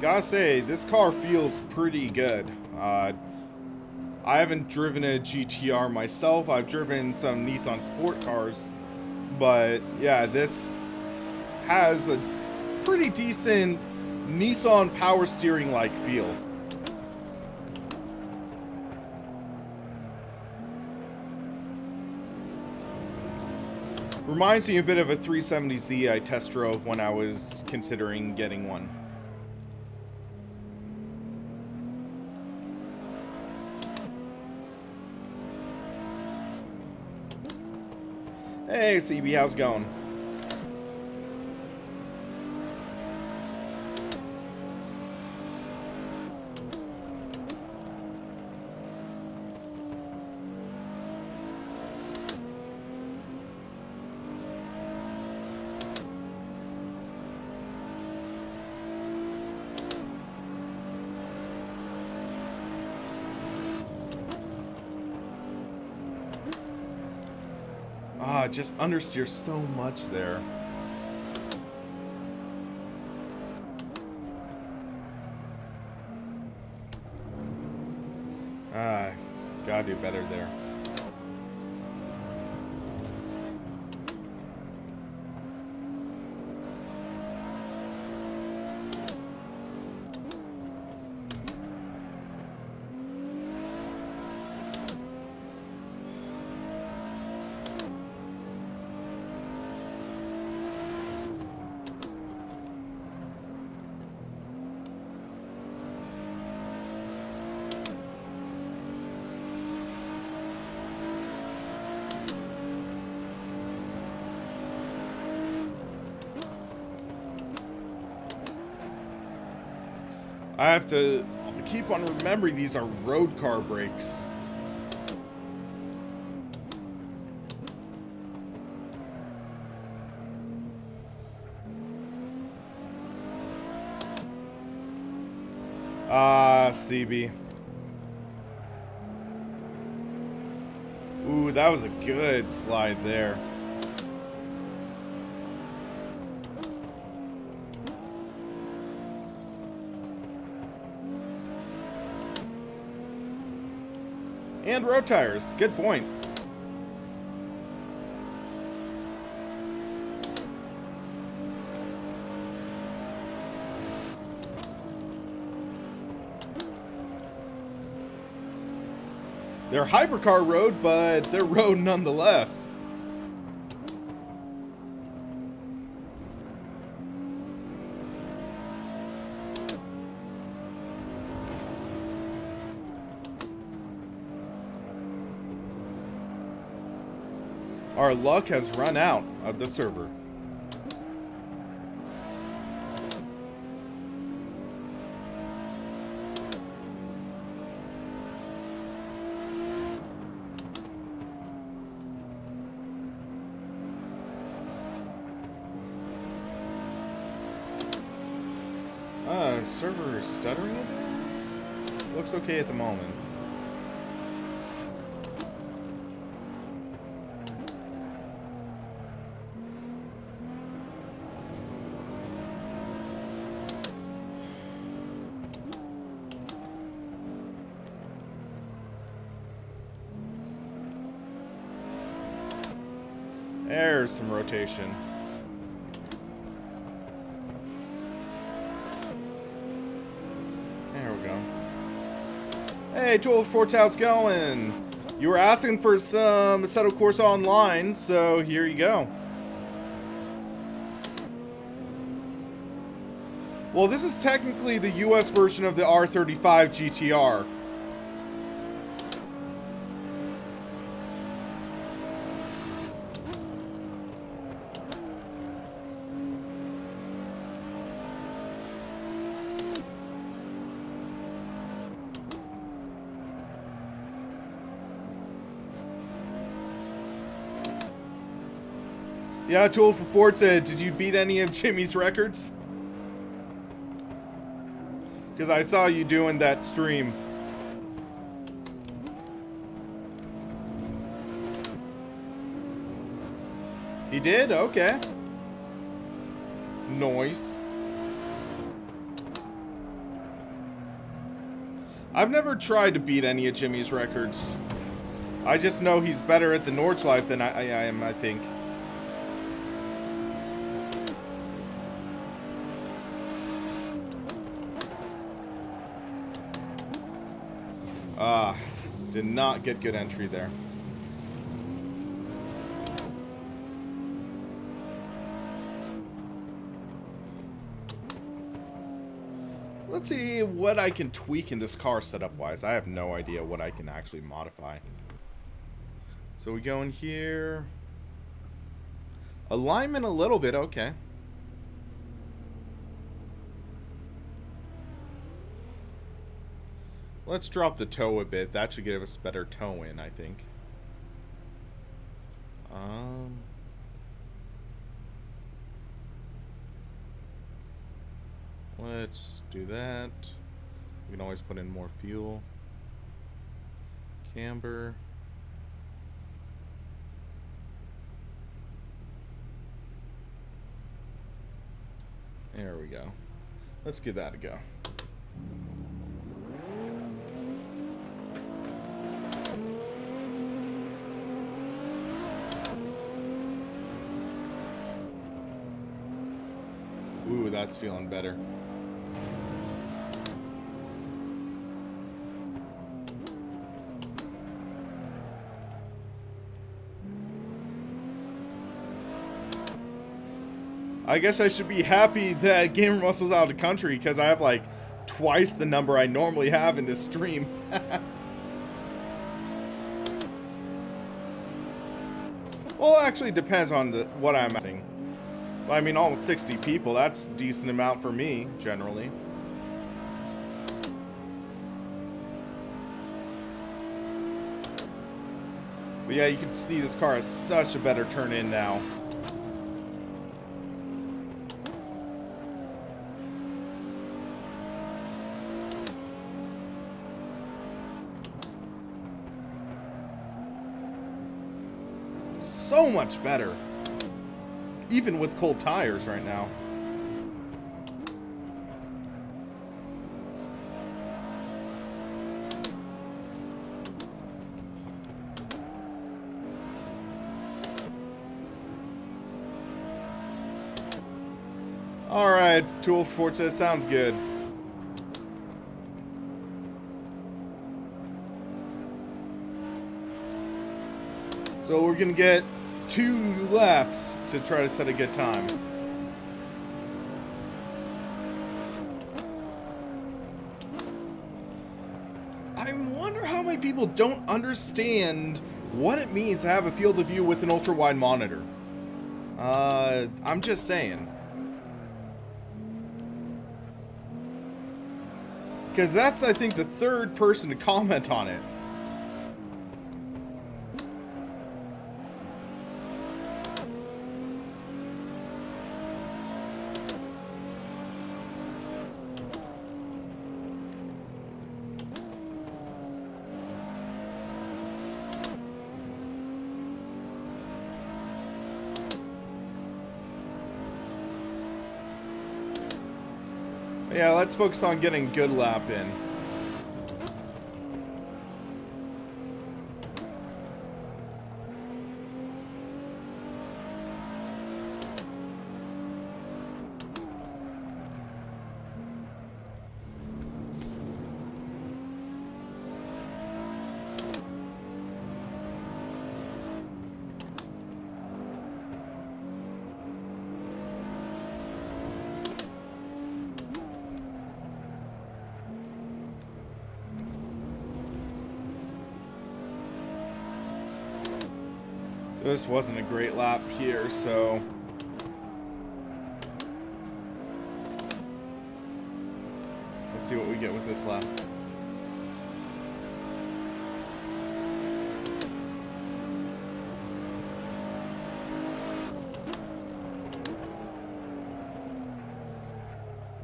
Gotta say, this car feels pretty good. I haven't driven a GTR myself. I've driven some Nissan sport cars. But yeah, this has a pretty decent Nissan power steering-like feel. Reminds me a bit of a 370Z I test drove when I was considering getting one. Hey, CB, how's it going? Ah, just understeer so much there. Ah, gotta do better there. I have to keep on remembering these are road car brakes. Ah, CB. Ooh, that was a good slide there. And road tires. Good point. They're hypercar road, but they're road nonetheless. Our luck has run out of the server. Server is stuttering a bit? Looks okay at the moment. There's some rotation. There we go. Hey, Joel Forte, how's it going? You were asking for some Assetto Corsa online, so here you go. Well, this is technically the US version of the R35 GTR. Yeah, Tool for Forza, did you beat any of Jimmy's records? Because I saw you doing that stream. He did? Okay. Nice. I've never tried to beat any of Jimmy's records. I just know he's better at the Nordschleife than I am, I think. Ah, did not get good entry there. Let's see what I can tweak in this car setup-wise. I have no idea what I can actually modify. So we go in here. Alignment a little bit, okay. Let's drop the toe a bit. That should give us better toe in, I think. Let's do that. We can always put in more fuel. Camber. There we go. Let's give that a go. Ooh, that's feeling better. I guess I should be happy that Gamer Muscle's out of the country, because I have like twice the number I normally have in this stream. Well, it actually depends on what I'm asking. I mean, almost 60 people, that's a decent amount for me, generally. But yeah, you can see this car has such a better turn-in now. So much better. Even with cold tires right now. Alright, Tool Forza, sounds good. So we're gonna get 2 laps to try to set a good time. I wonder how many people don't understand what it means to have a field of view with an ultra-wide monitor. I'm just saying. Because that's, I think, the 3rd person to comment on it. Yeah, let's focus on getting good lap in. This wasn't a great lap here, so let's see what we get with this last.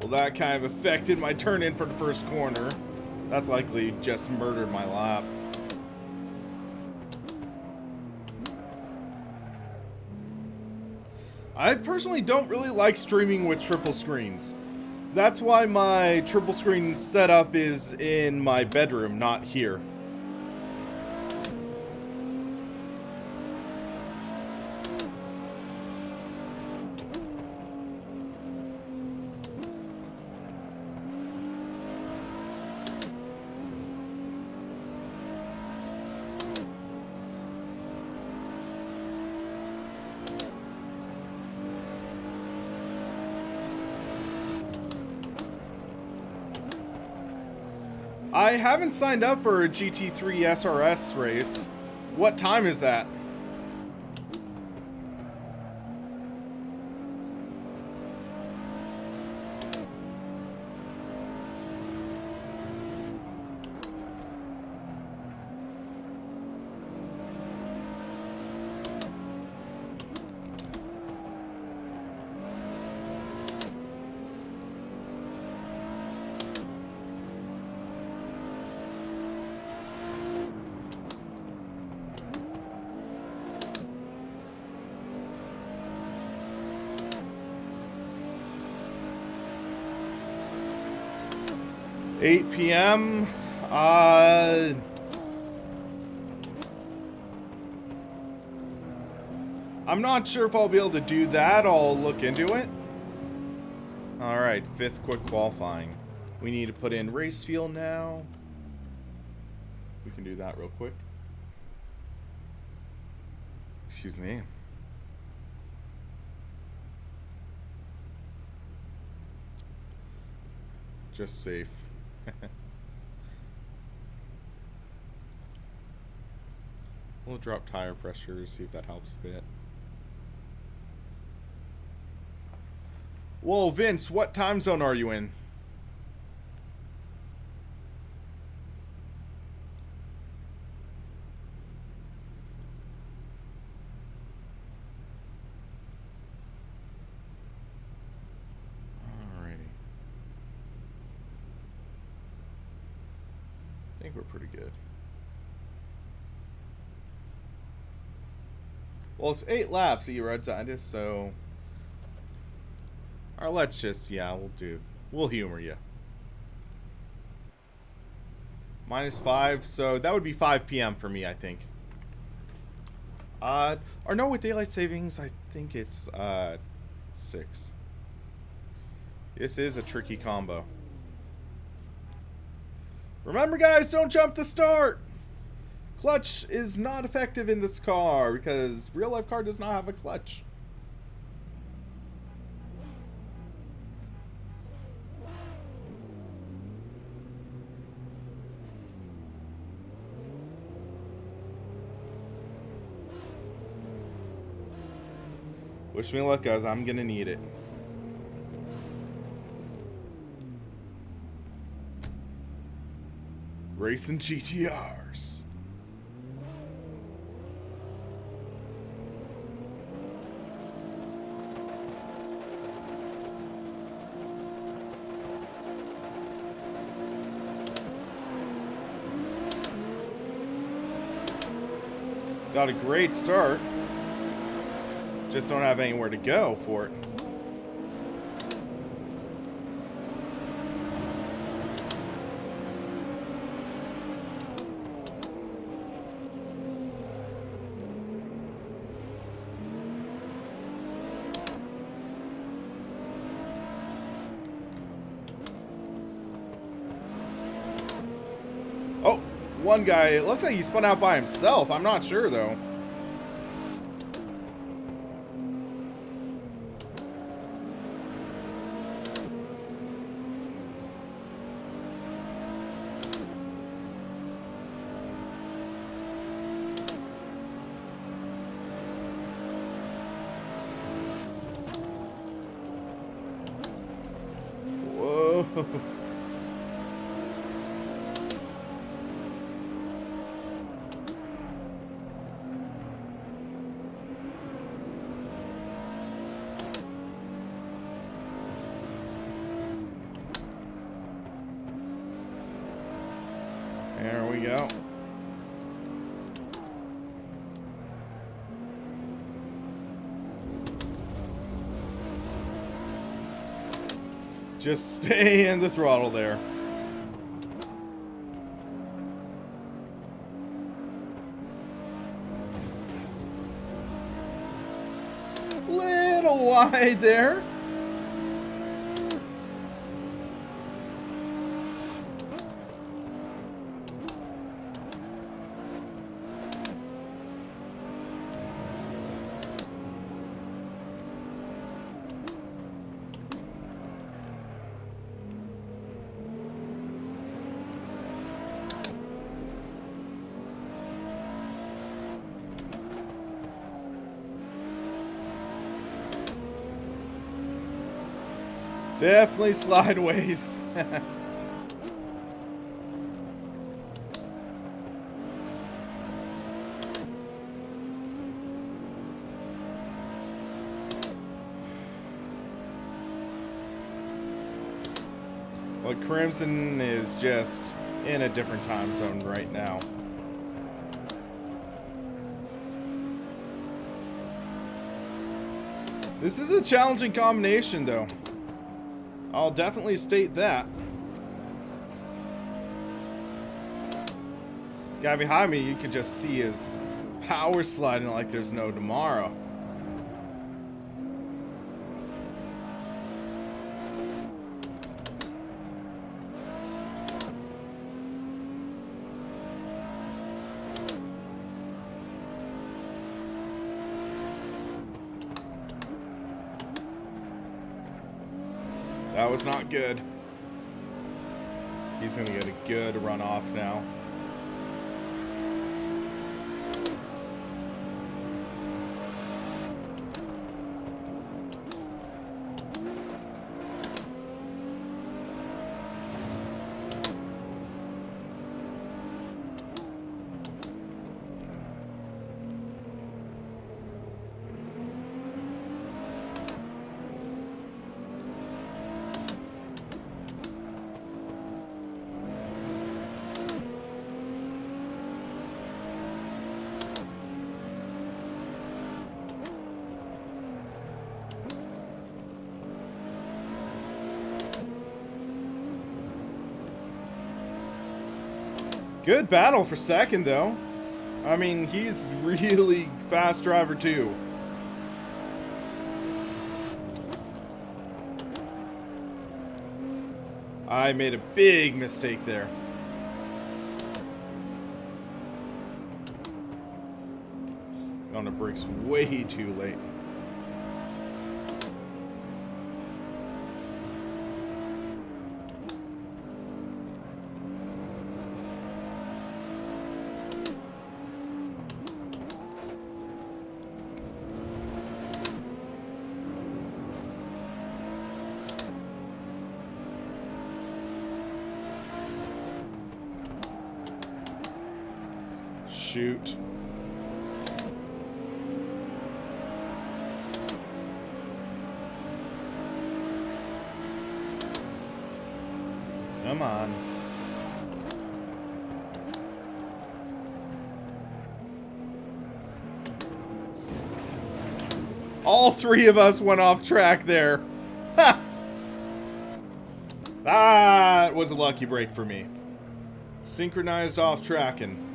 Well, that kind of affected my turn in for the first corner. That's likely just murdered my lap. I personally don't really like streaming with triple screens. That's why my triple screen setup is in my bedroom, not here. I haven't signed up for a GT3 SRS race. What time is that? 8 p.m. I'm not sure if I'll be able to do that. I'll look into it. Alright, 5th quick qualifying. We need to put in race fuel now. We can do that real quick. Excuse me. Just safe. We'll drop tire pressure, see if that helps a bit. Whoa, Vince, what time zone are you in? Alrighty. I think we're pretty good. Well, it's 8 laps at your Redsidus, so... Or let's just, yeah, we'll humor you. -5, so that would be 5 p.m. for me, I think. Or no, with daylight savings, I think it's 6. This is a tricky combo. Remember, guys, don't jump the start! Clutch is not effective in this car because real life car does not have a clutch. Wish me luck, guys. I'm gonna need it. Racing GTRs. Got a great start. Just don't have anywhere to go for it. Oh, one guy, it looks like he spun out by himself. I'm not sure, though. Whoa. There we go. Just stay in the throttle there. Little wide there. Definitely slideways. Well, Crimson is just in a different time zone right now. This is a challenging combination, though. I'll definitely state that. Guy behind me, you could just see his power sliding like there's no tomorrow. That was not good. He's gonna get a good runoff now. Good battle for second, though. I mean, he's really fast driver, too. I made a big mistake there. On the brakes way too late. Shoot. Come on. All three of us went off track there. Ha! That was a lucky break for me. Synchronized off tracking.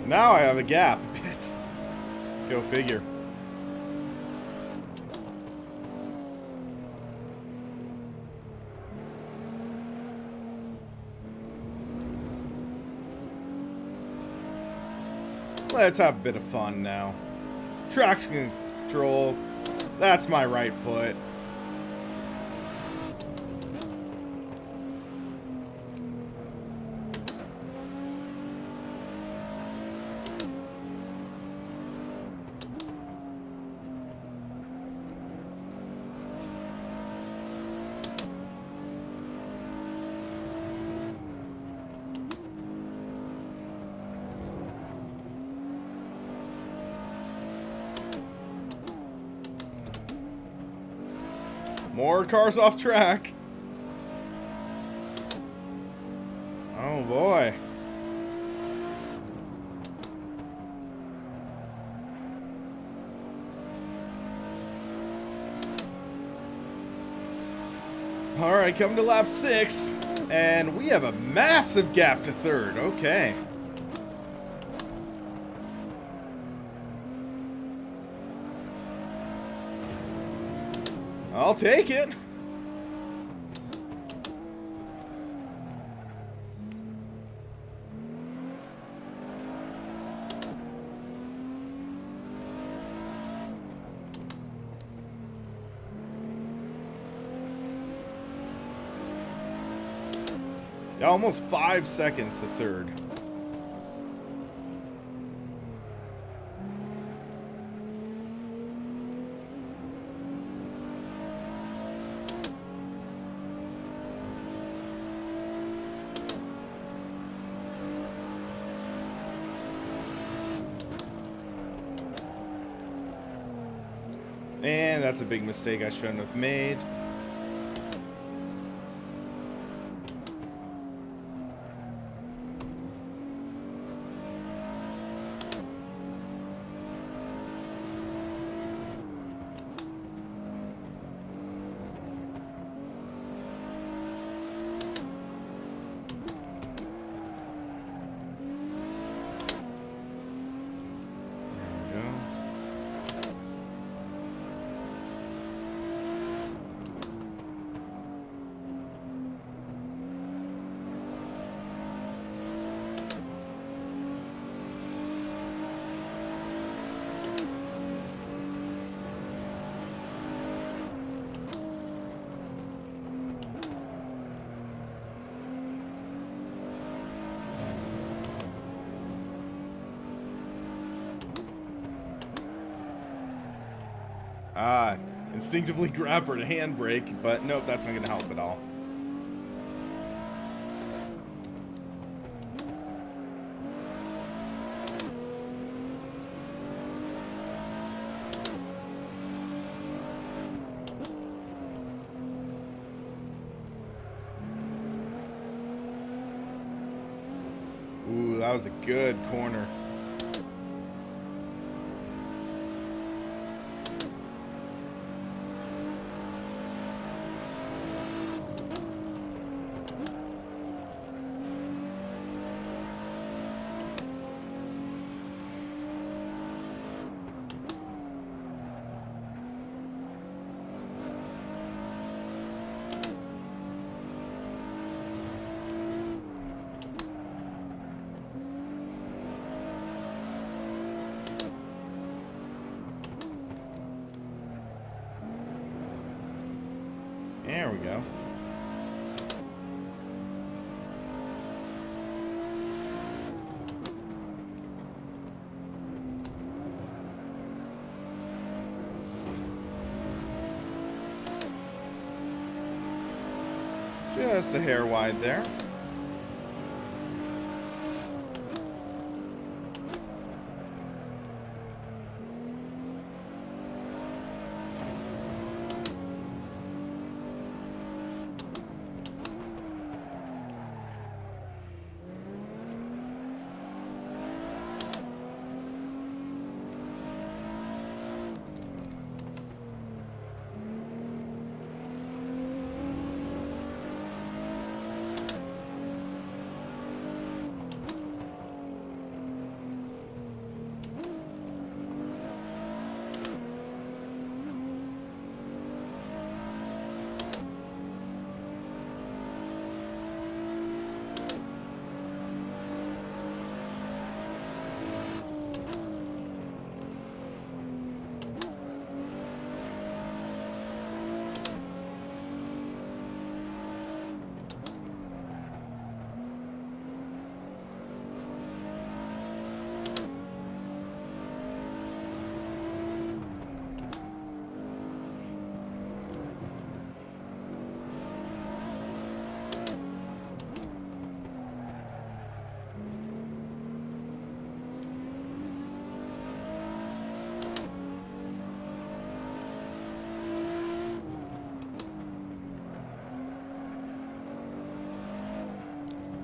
Now I have a gap a bit. Go figure. Let's have a bit of fun now. Traction control. That's my right foot. More cars off track. Oh boy. All right, coming to lap 6, and we have a massive gap to third. Okay. I'll take it. Yeah, almost 5 seconds to third. And that's a big mistake I shouldn't have made. Instinctively grab for the handbrake, but nope, that's not going to help at all. Ooh, that was a good corner. There we go. Just a hair wide there.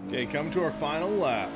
Okay, come to our final lap.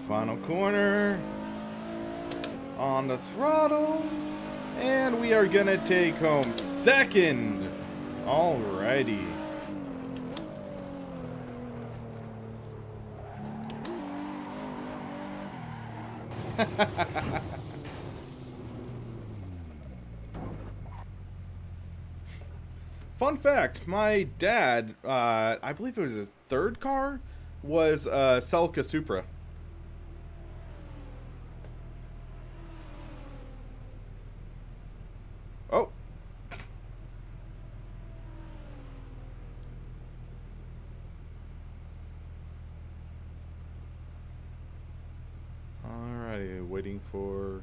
Final corner on the throttle, and we are gonna take home second. Alrighty. Fun fact, my dad, I believe it was his third car, was a Celica Supra. waiting for...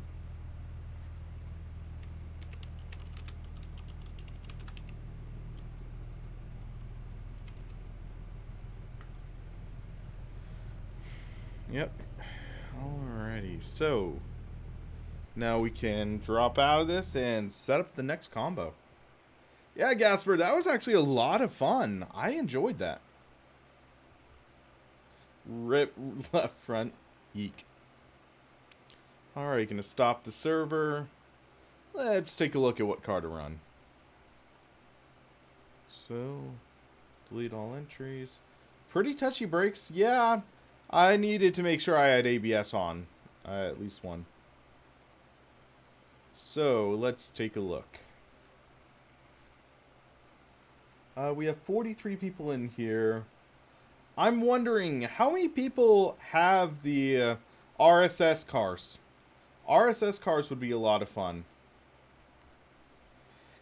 Yep. Alrighty, so now we can drop out of this and set up the next combo. Yeah, Gasper, that was actually a lot of fun. I enjoyed that. Rip left front. Eek. Alright, gonna stop the server. Let's take a look at what car to run. So, delete all entries. Pretty touchy brakes. Yeah, I needed to make sure I had ABS on. At least one. So, let's take a look. We have 43 people in here. I'm wondering, how many people have the RSS cars? RSS cars would be a lot of fun.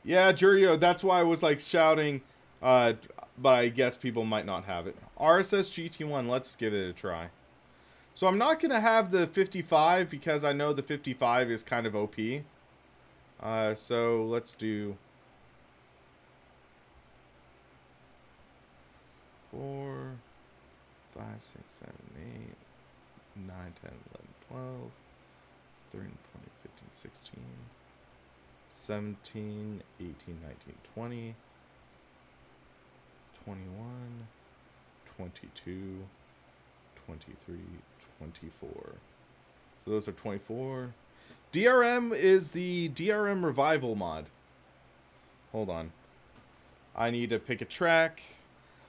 Yeah, Jurio, that's why I was like shouting, but I guess people might not have it. RSS GT1, let's give it a try. So I'm not going to have the 55 because I know the 55 is kind of OP. So let's do 4, 5, 6, 7, 8, 9, 10, 11, 12, 13, 14, 15, 16, 17, 18, 19, 20, 21, 22, 23, 24. So those are 24. DRM is the DRM Revival mod. Hold on. I need to pick a track.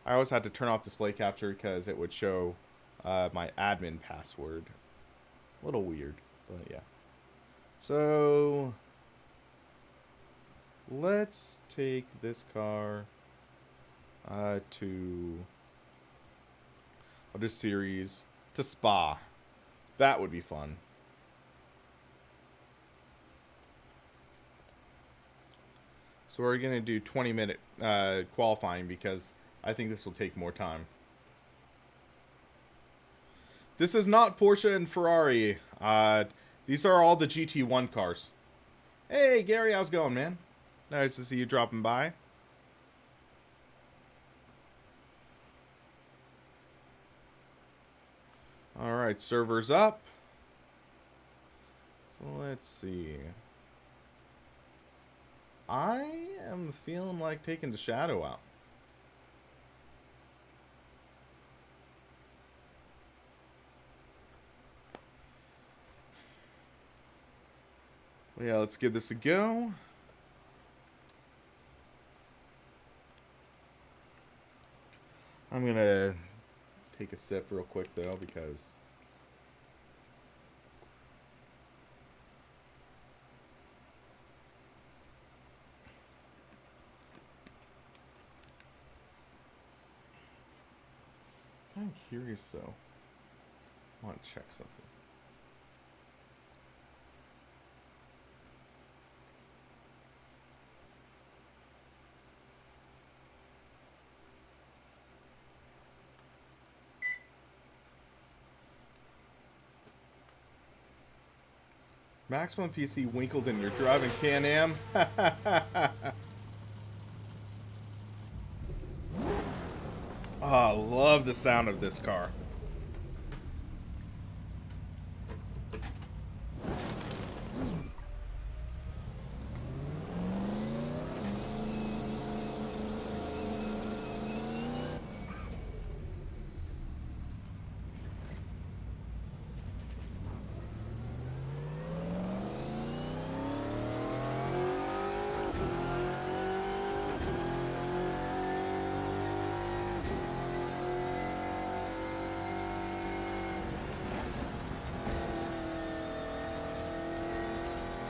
I always had to turn off display capture because it would show my admin password. A little weird, but yeah. So let's take this car to other series to Spa. That would be fun. So we're gonna do 20-minute qualifying because I think this will take more time. This is not Porsche and Ferrari. These are all the GT1 cars. Hey, Gary, how's it going, man? Nice to see you dropping by. Alright, server's up. So let's see. I am feeling like taking the shadow out. Well, yeah, let's give this a go. I'm gonna take a sip real quick though because I'm curious though. I want to check something. Maximum PC Winkleton, you're driving Can-Am? Oh, love the sound of this car.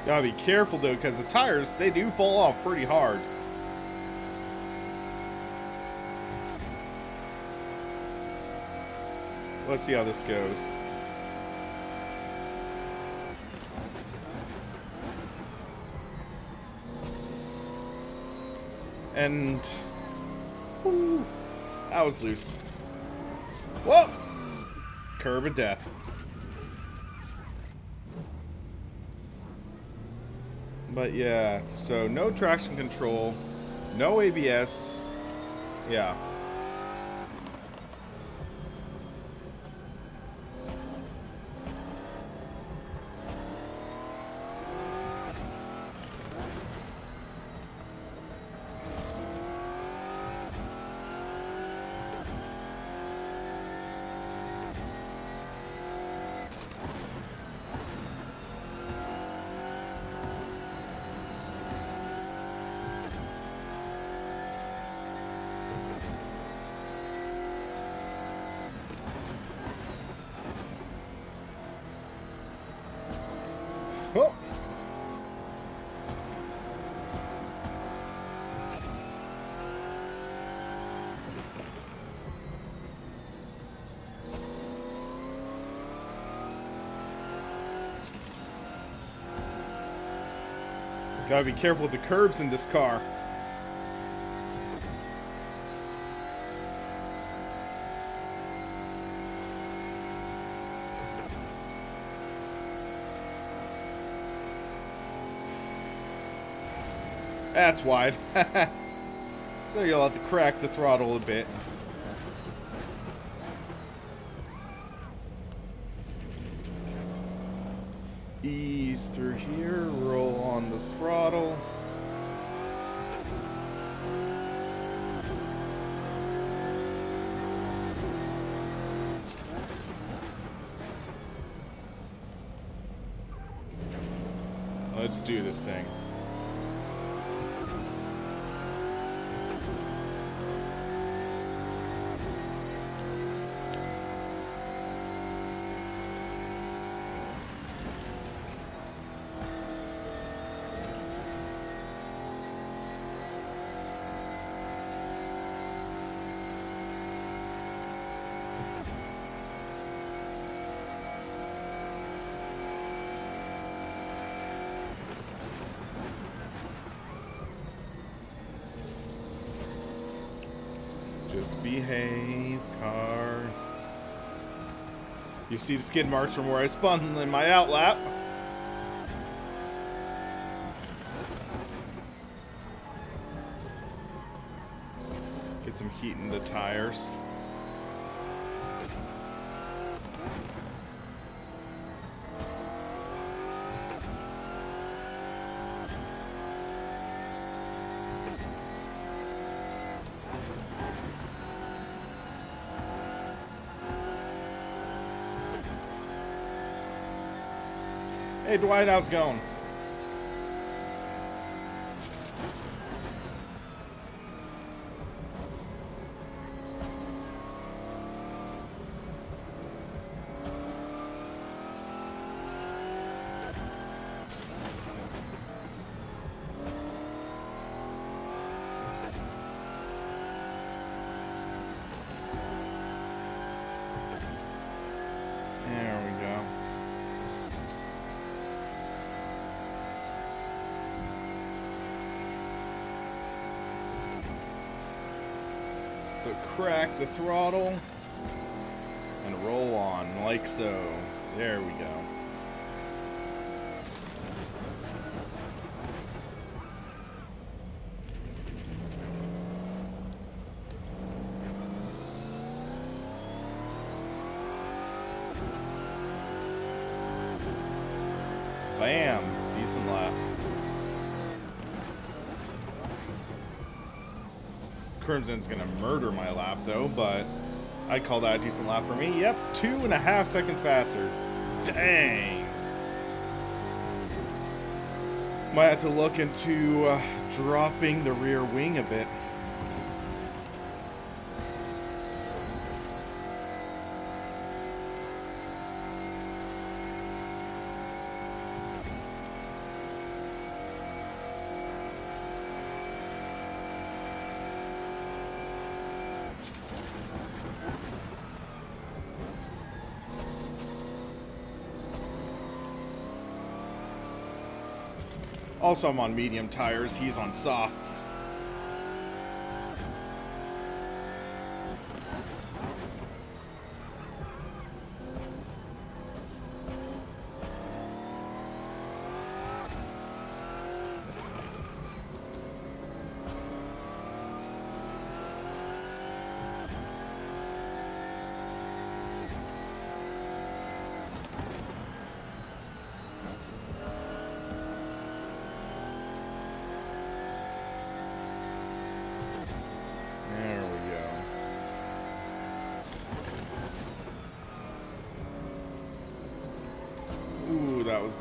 Gotta be careful though, because the tires, they do fall off pretty hard. Let's see how this goes. And whoo, that was loose. Whoa! Curb of death. But yeah, so no traction control, no ABS. Yeah. Oh. Gotta be careful with the curbs in this car. That's wide. So you'll have to crack the throttle a bit. Ease through here, roll on the throttle. Let's do this thing. Just behave, car. You see the skid marks from where I spun in my outlap. Get some heat in the tires. Hey Dwight, how's it going? There we go. So crack the throttle and roll on like so. There we go. Bam! Decent lap. Crimson's gonna murder my lap though, but I'd call that a decent lap for me. Yep, 2.5 seconds faster. Dang! Might have to look into dropping the rear wing a bit. Also, I'm on medium tires. He's on softs.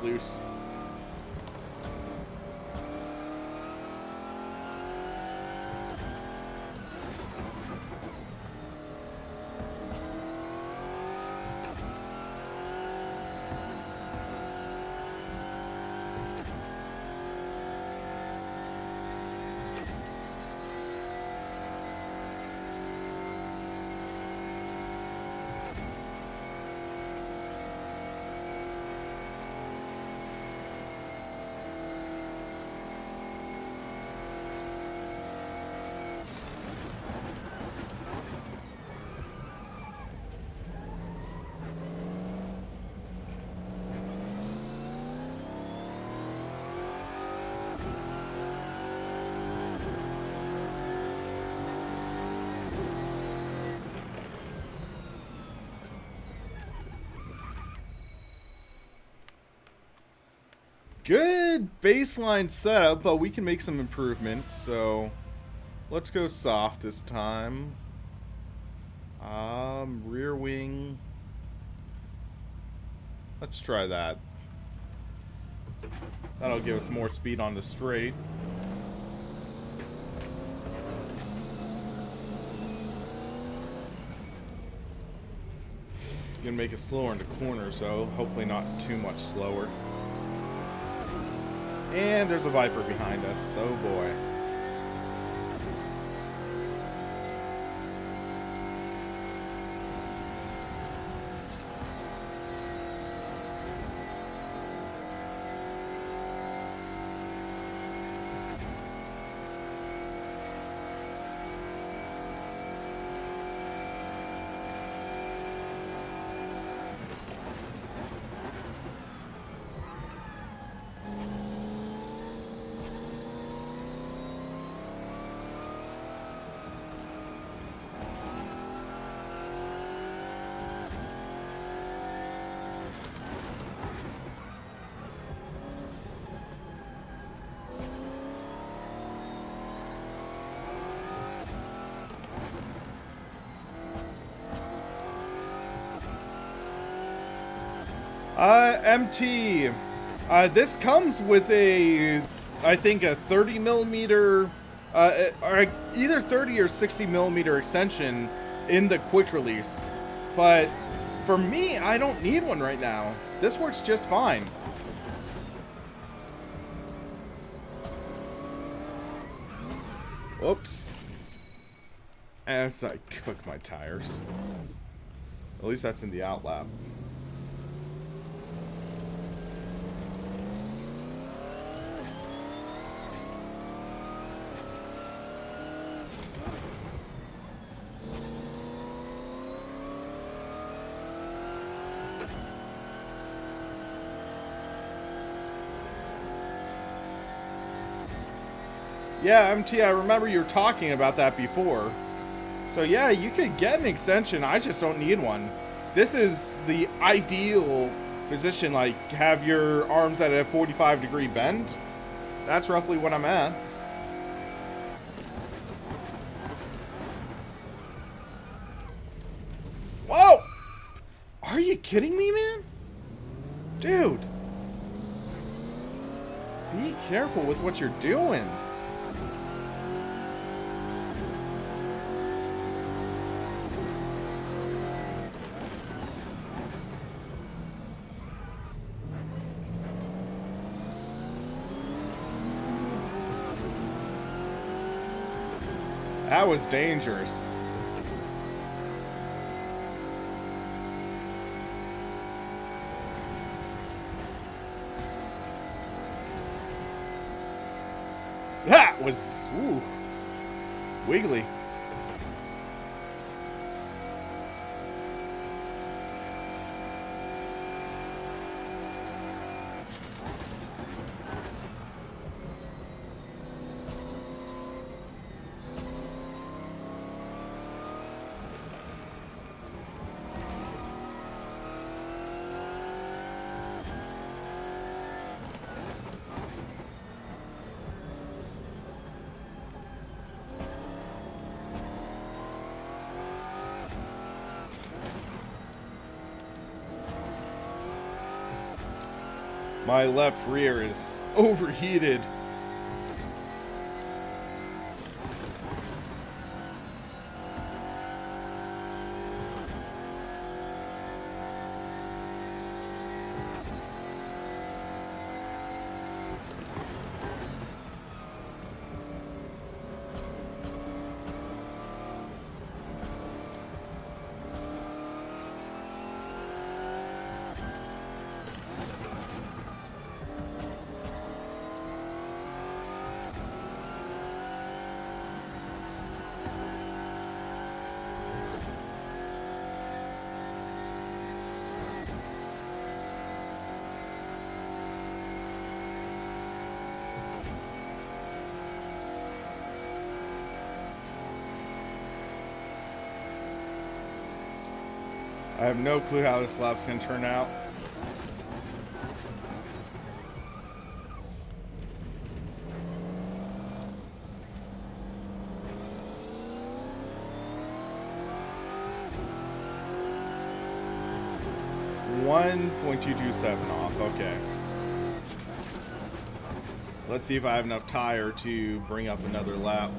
loose. Good baseline setup, but we can make some improvements, so let's go soft this time. Rear wing. Let's try that. That'll give us more speed on the straight. Gonna make it slower in the corner, so hopefully not too much slower. And there's a Viper behind us. Oh boy. MT. This comes with a, I think, a 30 millimeter, or either 30 or 60 millimeter extension in the quick release. But for me, I don't need one right now. This works just fine. Whoops. As I cook my tires. At least that's in the outlap. Yeah, MT, I remember you were talking about that before. So yeah, you could get an extension, I just don't need one. This is the ideal position, like have your arms at a 45-degree bend. That's roughly what I'm at. Whoa! Are you kidding me, man? Dude. Be careful with what you're doing. That was dangerous. That was, ooh, wiggly. My left rear is overheated. I have no clue how this lap's going to turn out. .227 off. Okay. Let's see if I have enough tire to bring up another lap.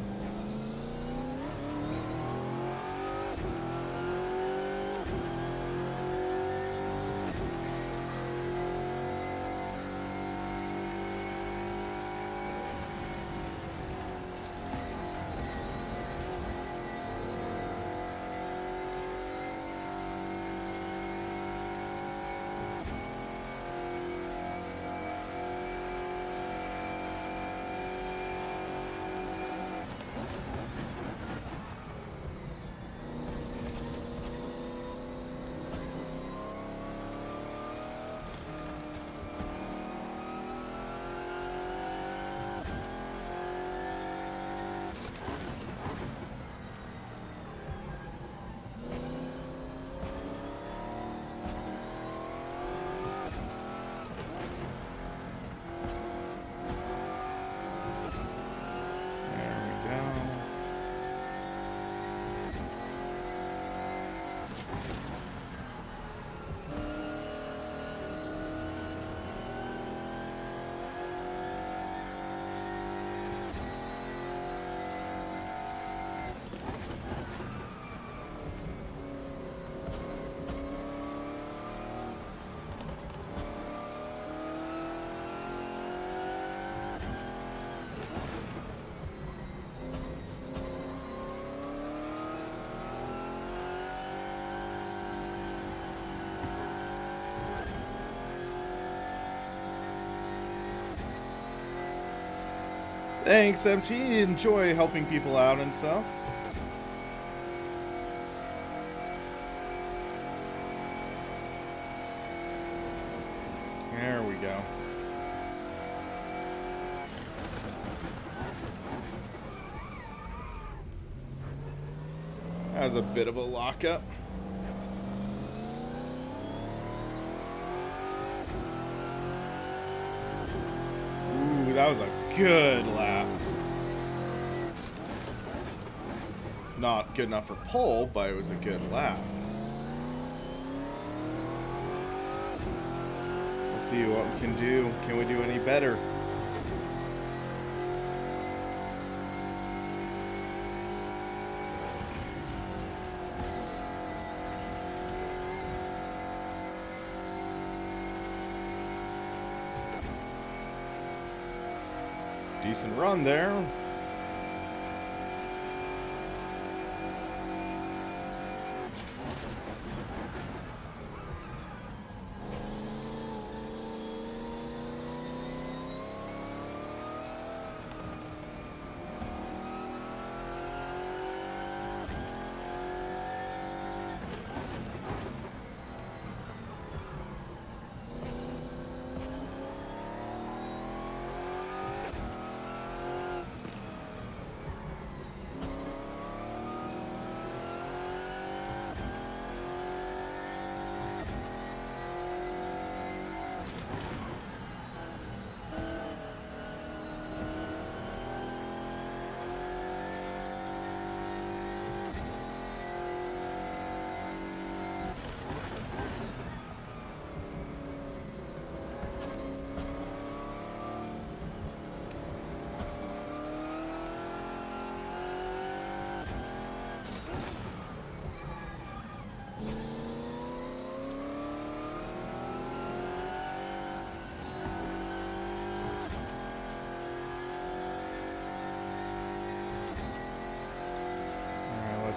Thanks, MT. Enjoy helping people out and stuff. There we go. That was a bit of a lockup. Ooh, that was a good lap. Not good enough for pole, but it was a good lap. Let's see what we can do. Can we do any better? Decent run there.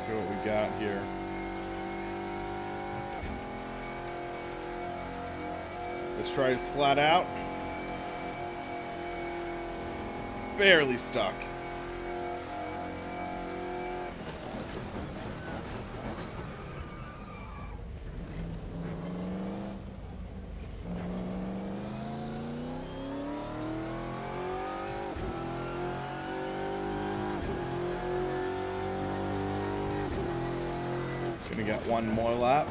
see what we got here. Let's try this flat out. Barely stuck. Gonna get one more lap.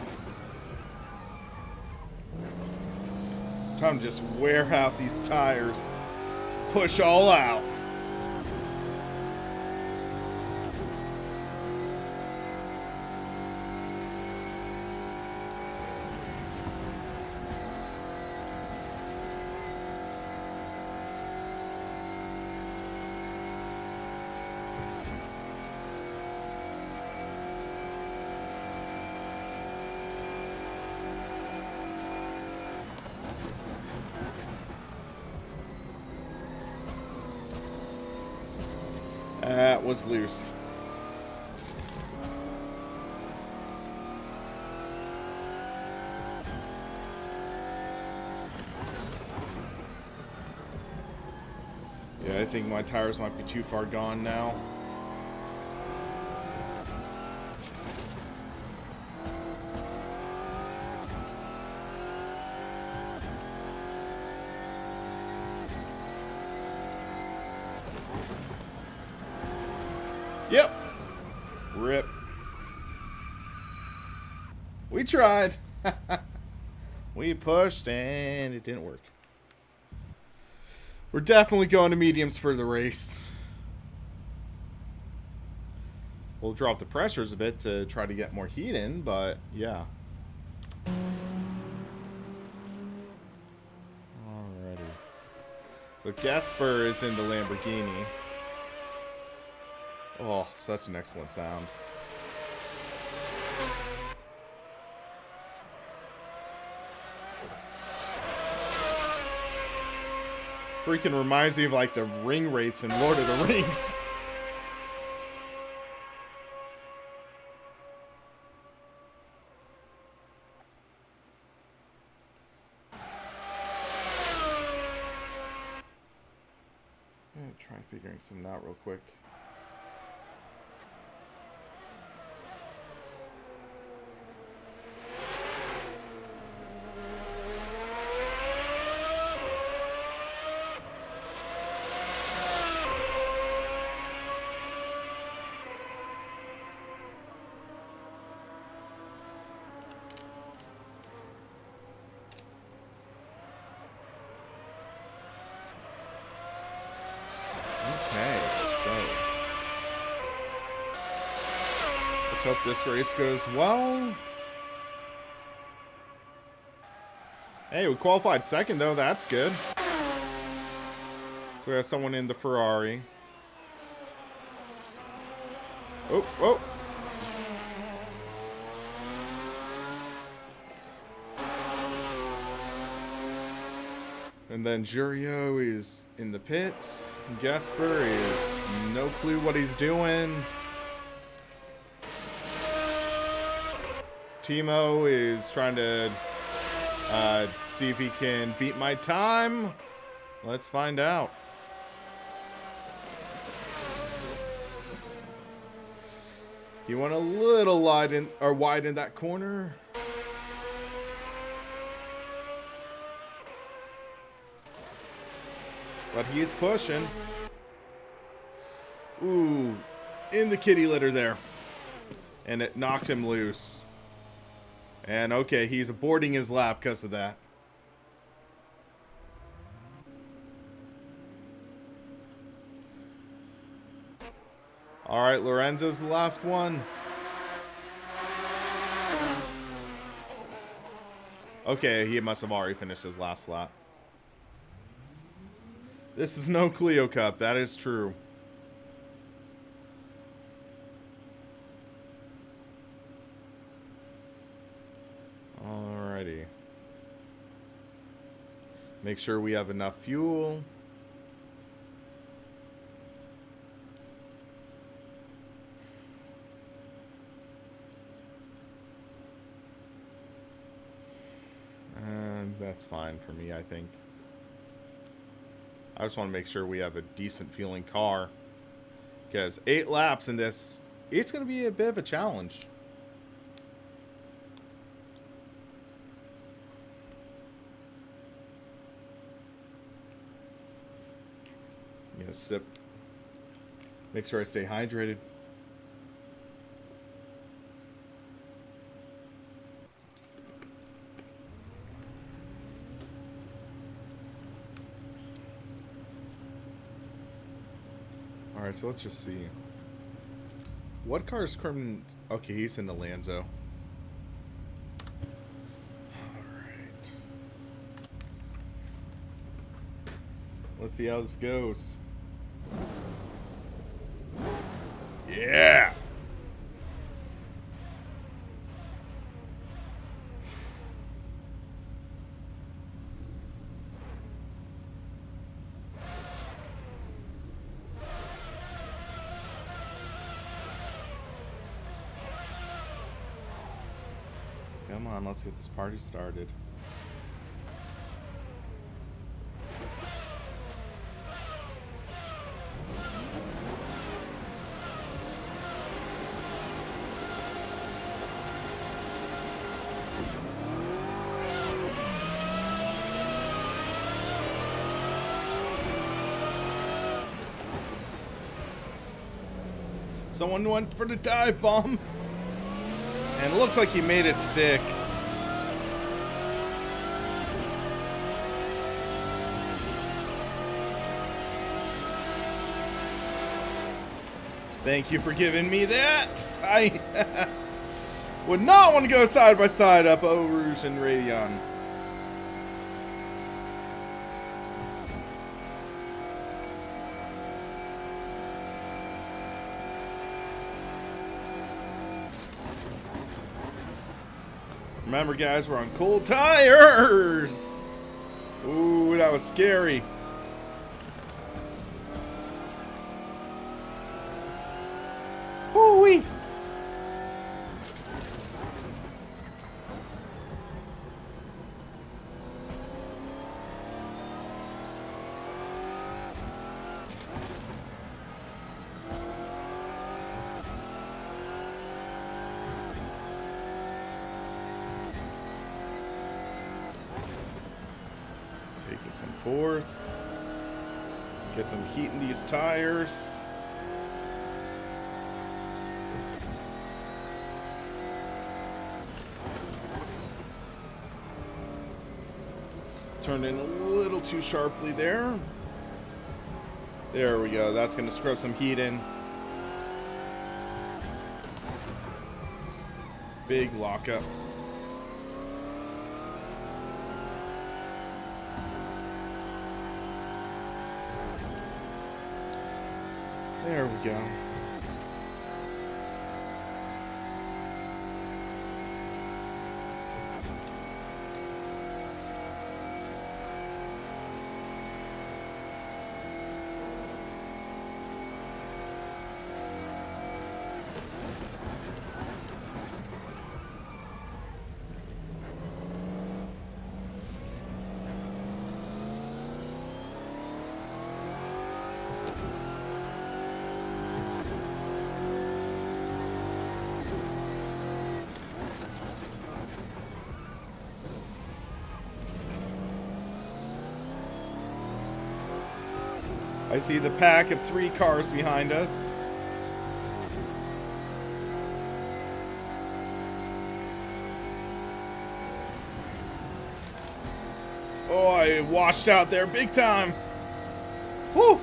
Time to just wear out these tires. Push all out. That was loose. Yeah, I think my tires might be too far gone now. Yep. Rip. We tried. We pushed and it didn't work. We're definitely going to mediums for the race. We'll drop the pressures a bit to try to get more heat in, but yeah. Alrighty. So Gasper is in the Lamborghini. Oh, such an excellent sound. Freaking reminds me of like the ring rates in Lord of the Rings. I'm gonna try figuring something out real quick. Hope this race goes well. Hey, we qualified second though. That's good. So we have someone in the Ferrari. Oh, oh. And then Jurio is in the pits. Gasper is no clue what he's doing. Timo is trying to see if he can beat my time. Let's find out. He went a little wide in that corner. But he's pushing. Ooh, in the kitty litter there. And it knocked him loose. And okay, he's aborting his lap because of that. Alright, Lorenzo's the last one. Okay, he must have already finished his last lap. This is no Clio Cup, that is true. Alrighty. Make sure we have enough fuel. That's fine for me, I think. I just want to make sure we have a decent feeling car. Because 8 laps in this, it's going to be a bit of a challenge. I'm going to sip. Make sure I stay hydrated. Alright, so let's just see. What car is Crimson? Okay, he's in the Lanzo. Alright. Let's see how this goes. Yeah! Come on, let's get this party started. Someone went for the dive bomb. And it looks like he made it stick. Thank you for giving me that. I would not want to go side by side up Eau Rouge and Radeon. Remember, guys, we're on cold tires. Ooh, that was scary. Woo-wee. Take this in fourth. Get some heat in these tires. Turned in a little too sharply there. There we go. That's going to scrub some heat in. Big lockup. There we go. I see the pack of 3 cars behind us. Oh, I washed out there big time. Whew.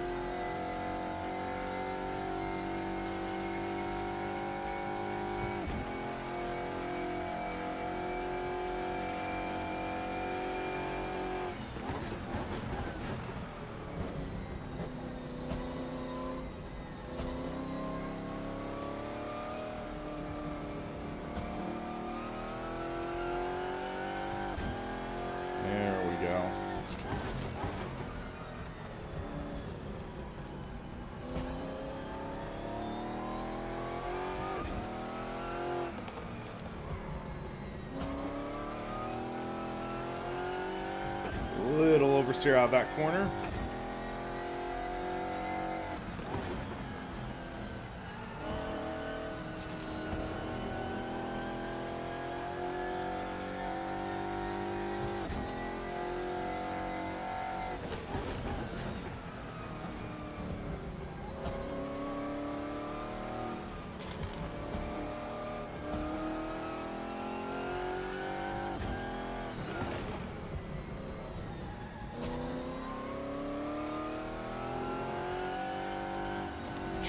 oversteer out of that corner.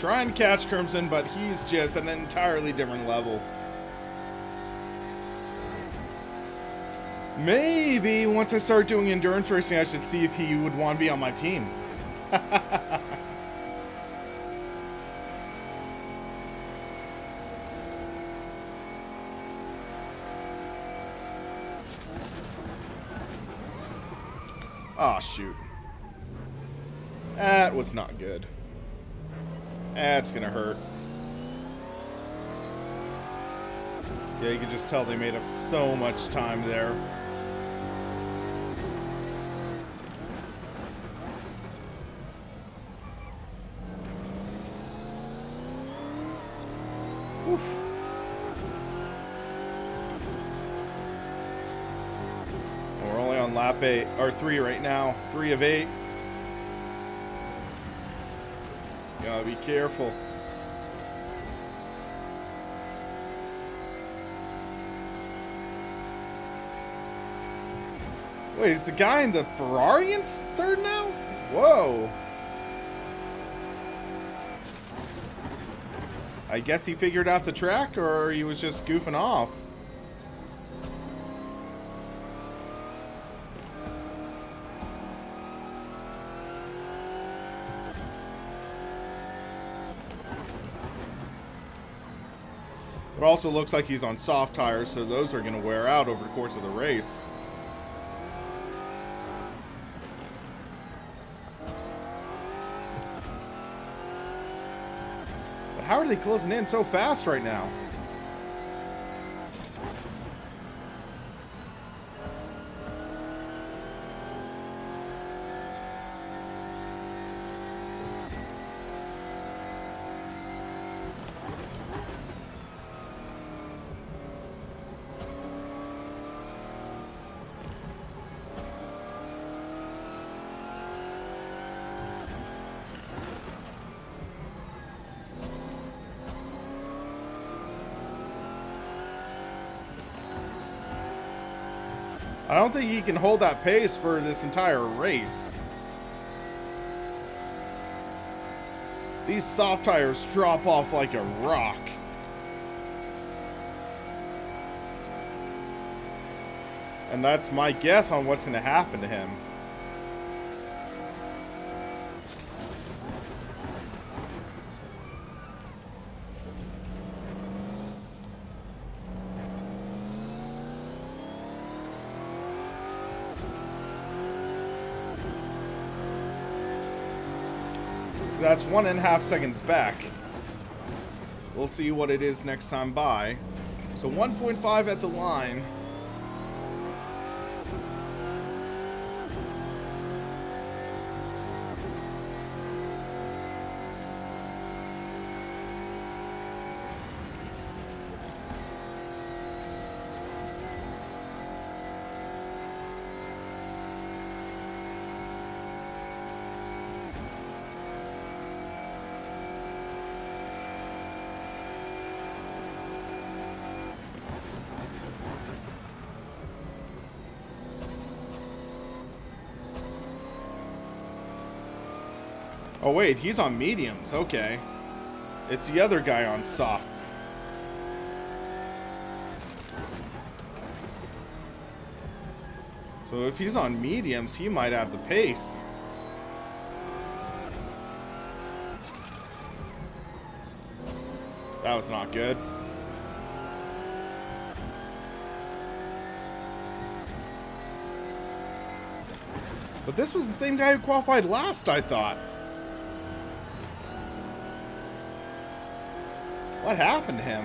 Trying to catch Crimson, but he's just at an entirely different level. Maybe once I start doing endurance racing, I should see if he would want to be on my team. Oh, shoot. That was not good. That's gonna hurt. Yeah, you can just tell they made up so much time there. Oof. We're only on lap 8 or 3 right now. 3 of 8. Gotta be careful. Wait, is the guy in the Ferrari in third now? Whoa. I guess he figured out the track, or he was just goofing off. It also looks like he's on soft tires, so those are going to wear out over the course of the race. But how are they closing in so fast right now? I don't think he can hold that pace for this entire race. These soft tires drop off like a rock. And that's my guess on what's going to happen to him. That's 1.5 seconds back. We'll see what it is next time by. So 1.5 at the line. Oh wait, he's on mediums, okay. It's the other guy on softs. So if he's on mediums, he might have the pace. That was not good. But this was the same guy who qualified last, I thought. What happened to him?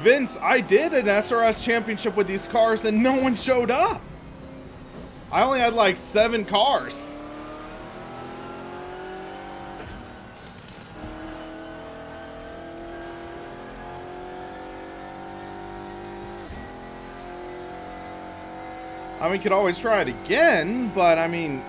Vince, I did an SRS championship with these cars and no one showed up. I only had like 7 cars. I mean, we could always try it again, but I mean...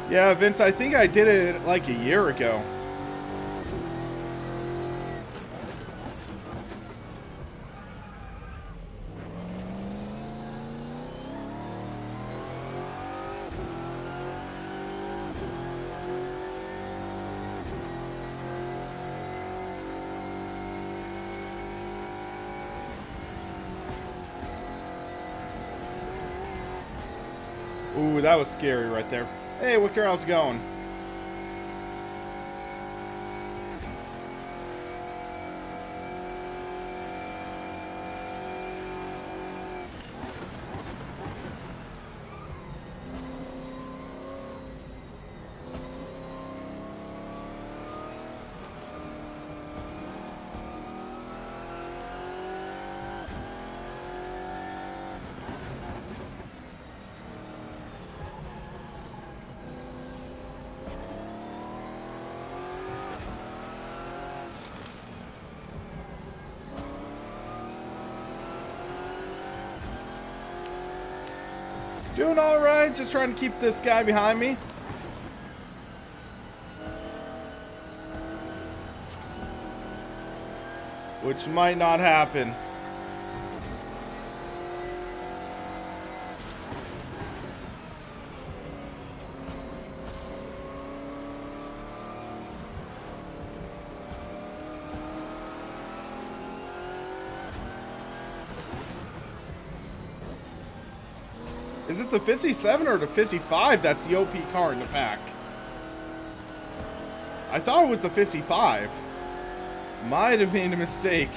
Yeah, Vince, I think I did it like a year ago. Ooh, that was scary right there. Hey, Victor, how's it going? Doing alright, just trying to keep this guy behind me. Which might not happen. Is it the 57 or the 55 that's the OP car in the pack? I thought it was the 55. Might have made a mistake.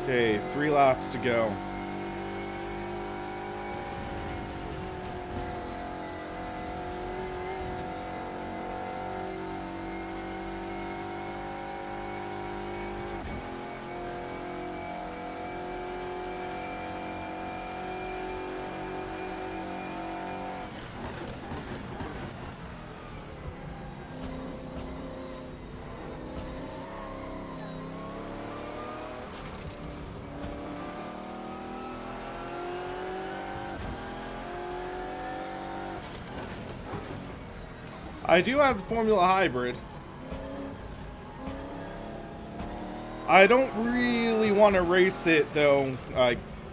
Okay, 3 laps to go. I do have the Formula Hybrid. I don't really want to race it though,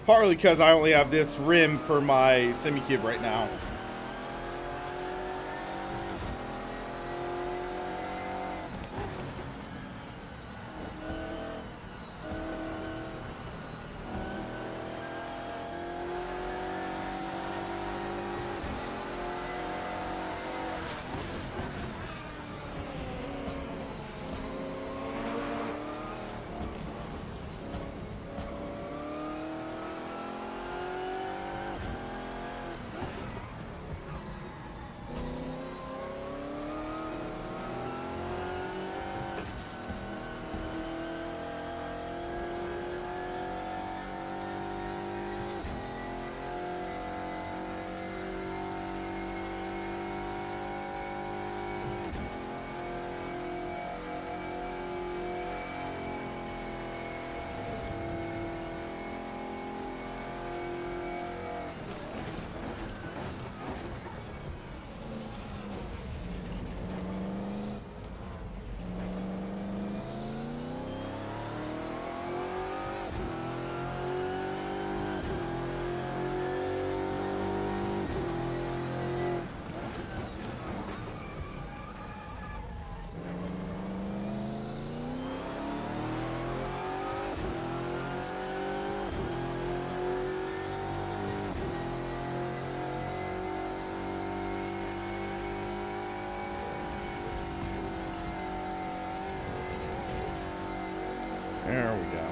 partly because I only have this rim for my Semi-Cube right now. There we go.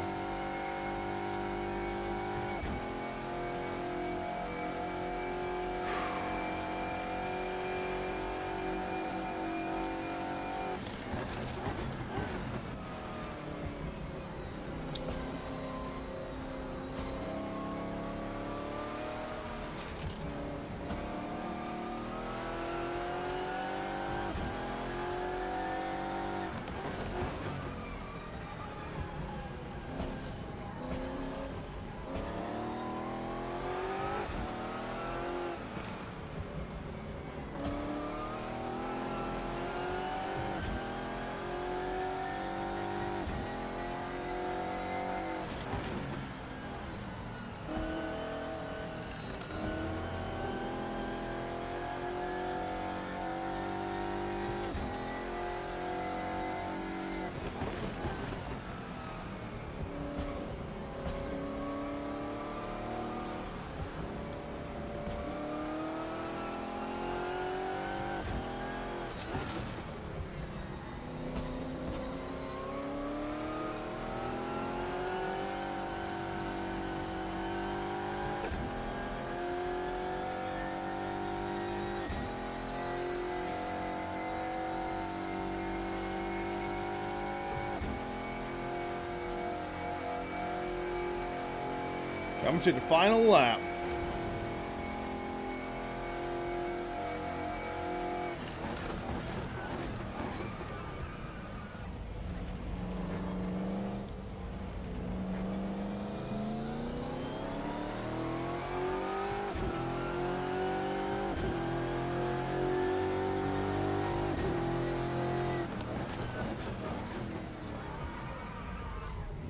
Coming to the final lap.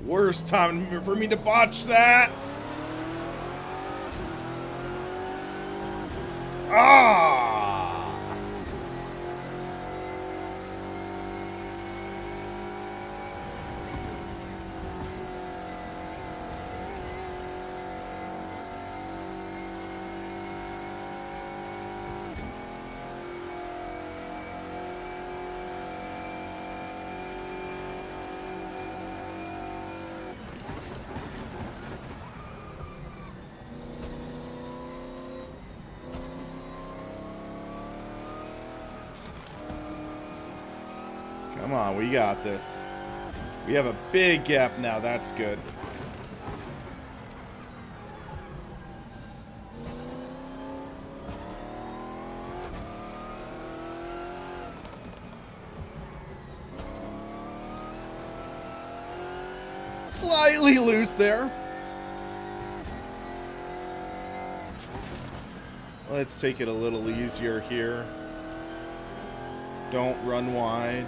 Worst time for me to botch that. Ah! Come on, we got this. We have a big gap now. That's good. Slightly loose there. Let's take it a little easier here. Don't run wide.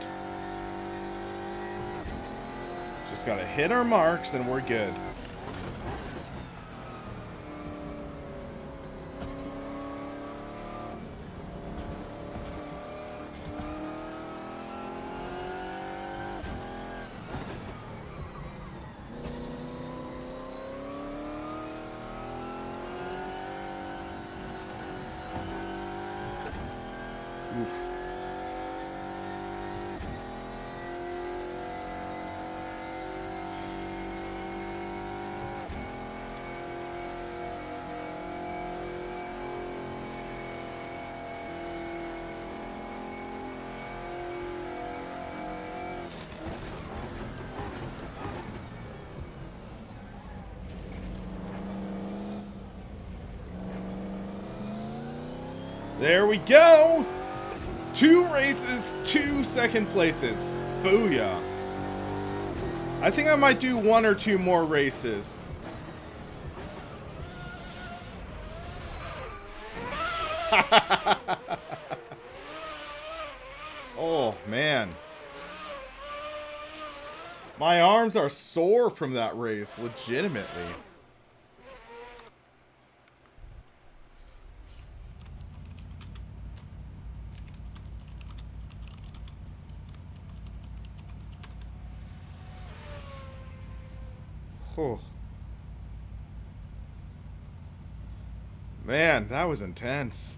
Just gotta hit our marks and we're good. Oof. There we go! 2 races, 2 second places. Booyah. I think I might do 1 or 2 more races. Oh, man. My arms are sore from that race, legitimately. Oh. Man, that was intense.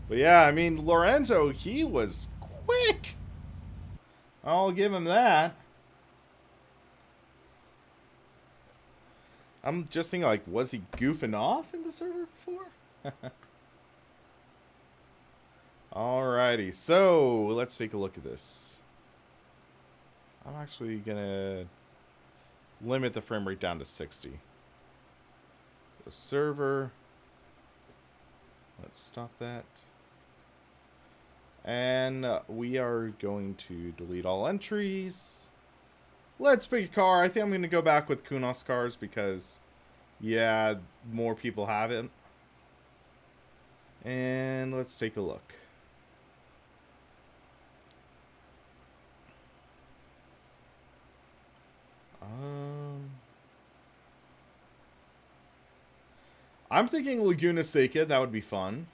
But yeah, I mean, Lorenzo, he was quick. quick. I'll give him that. I'm just thinking, like, was he goofing off in the server before? Alrighty, so let's take a look at this. I'm actually gonna limit the frame rate down to 60. So server. Let's stop that. And we are going to delete all entries. Let's pick a car. I think I'm going to go back with Kunos cars because, yeah, more people have it. And let's take a look. I'm thinking Laguna Seca. That would be fun.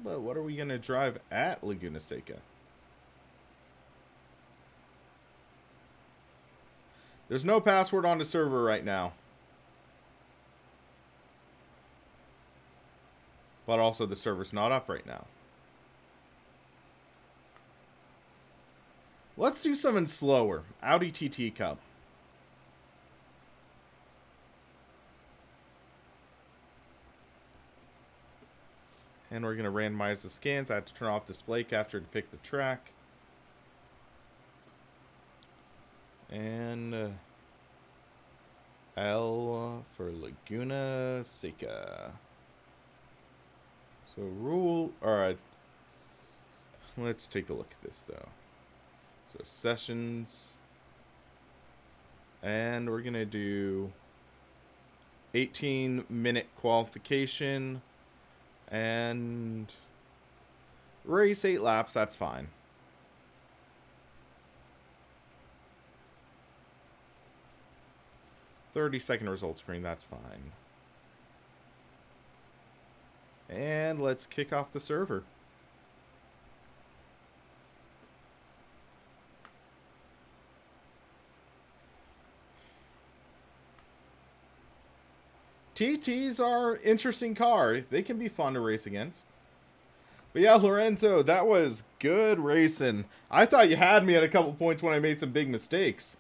But what are we going to drive at Laguna Seca? There's no password on the server right now. But also the server's not up right now. Let's do something slower. Audi TT Cup. And we're going to randomize the scans. I have to turn off display capture to pick the track. And L for Laguna Seca. So rule, alright. Let's take a look at this though. So sessions. And we're going to do 18-minute qualification. And race 8 laps, that's fine. "30-second result screen, that's fine. And let's kick off the server. TTs are interesting car. They can be fun to race against. But yeah, Lorenzo, that was good racing. I thought you had me at a couple points when I made some big mistakes.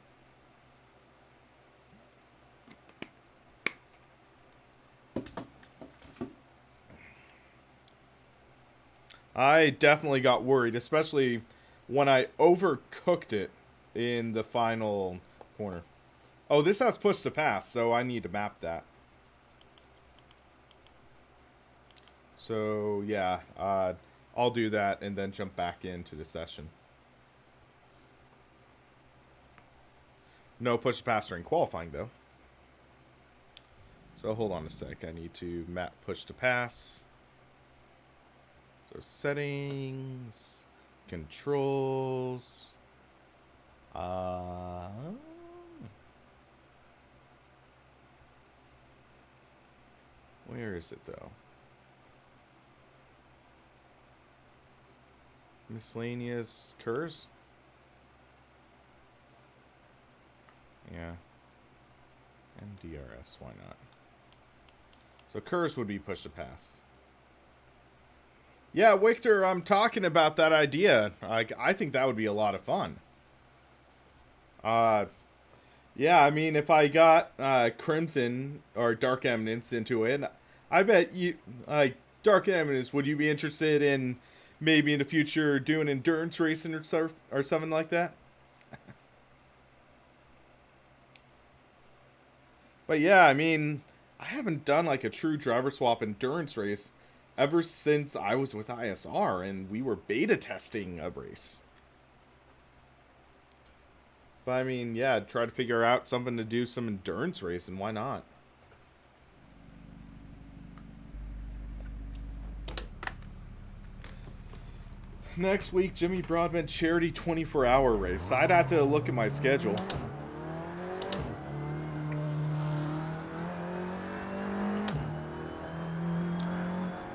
I definitely got worried, especially when I overcooked it in the final corner. Oh, this has push to pass, so I need to map that. So, yeah, I'll do that and then jump back into the session. No push to pass during qualifying, though. So, hold on a sec. I need to map push to pass. So, settings, controls. Where is it, though? Miscellaneous curs? Yeah. And DRS, why not? So curs would be push to pass. Yeah, Victor, I'm talking about that idea. I think that would be a lot of fun. Yeah, I mean, if I got Crimson or Dark Eminence into it, I bet you, Dark Eminence, would you be interested in maybe in the future doing endurance racing or something like that? But yeah, I mean, I haven't done like a true driver swap endurance race ever since I was with ISR and we were beta testing a race. But I mean, yeah, try to figure out something to do some endurance racing. Why not? Next week, Jimmy Broadbent charity 24-hour race. I'd have to look at my schedule.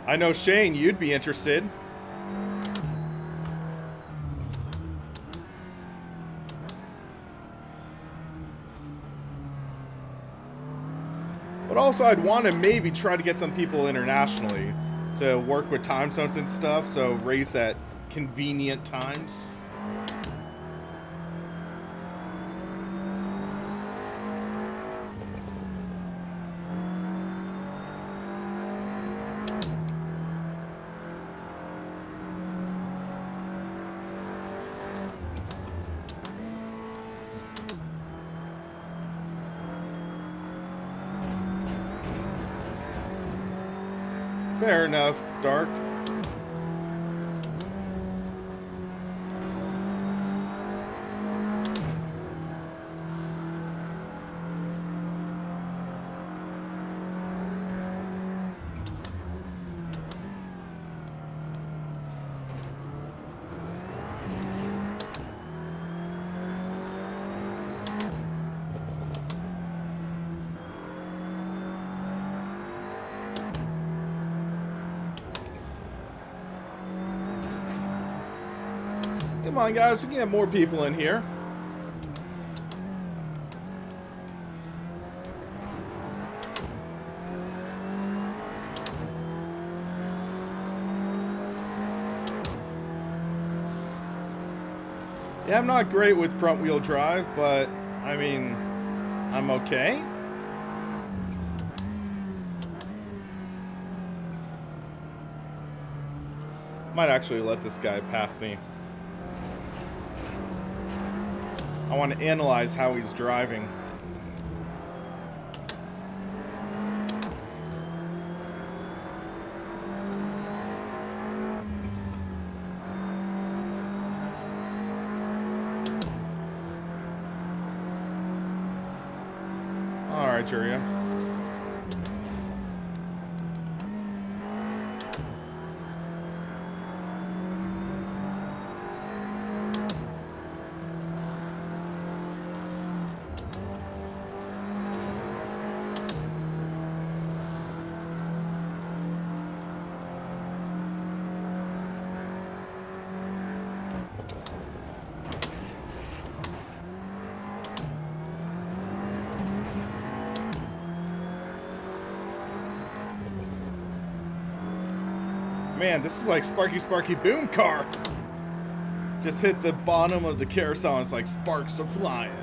I know, Shane, you'd be interested. But also, I'd want to maybe try to get some people internationally to work with time zones and stuff, so race at convenient times. Fair enough, Dark. Come on, guys, we can get more people in here. Yeah, I'm not great with front-wheel drive, but, I mean, I'm okay. Might actually let this guy pass me. I want to analyze how he's driving. All right, Juria. Man, this is like Sparky Boom Car. Just hit the bottom of the carousel and it's like sparks are flying.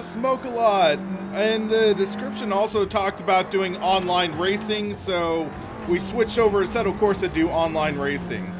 Smoke a lot. And the description also talked about doing online racing, so we switched over to Assetto Corsa to do online racing.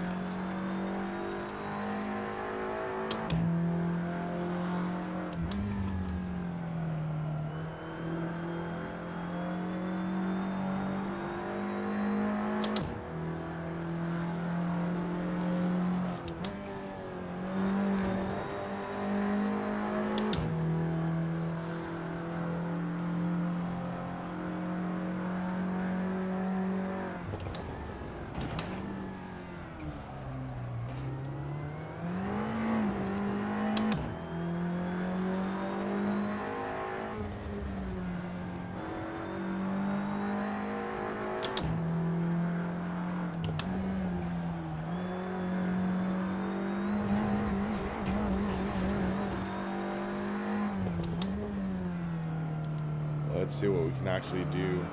Let's see what we can actually do.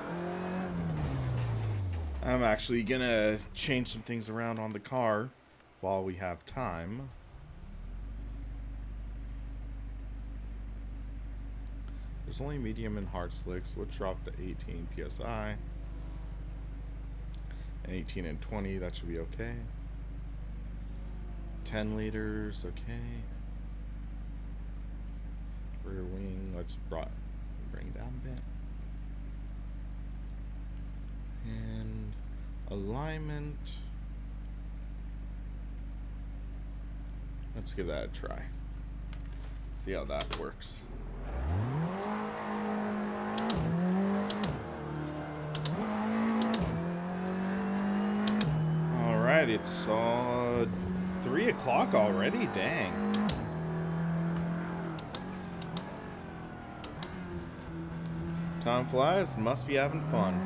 I'm actually gonna change some things around on the car while we have time. There's only medium and hard slicks, which drop to 18 psi. And 18 and 20, that should be okay. 10 liters, okay. Rear wing, let's bring it down a bit. And alignment. Let's give that a try. See how that works. Alright, it's 3 o'clock already? Dang. Time flies, must be having fun.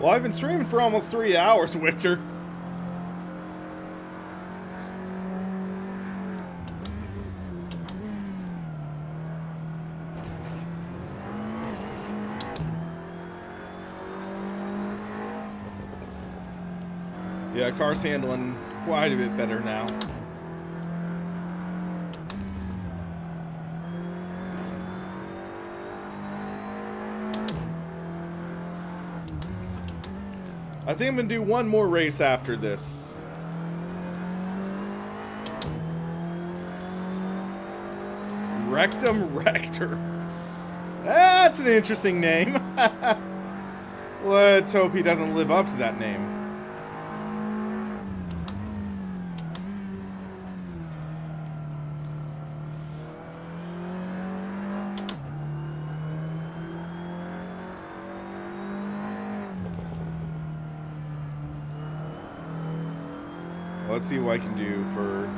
Well, I've been streaming for almost 3 hours, Victor. Yeah, car's handling quite a bit better now. I think I'm going to do one more race after this. Rectum Rector. That's an interesting name. Let's hope he doesn't live up to that name. Let's see what I can do for...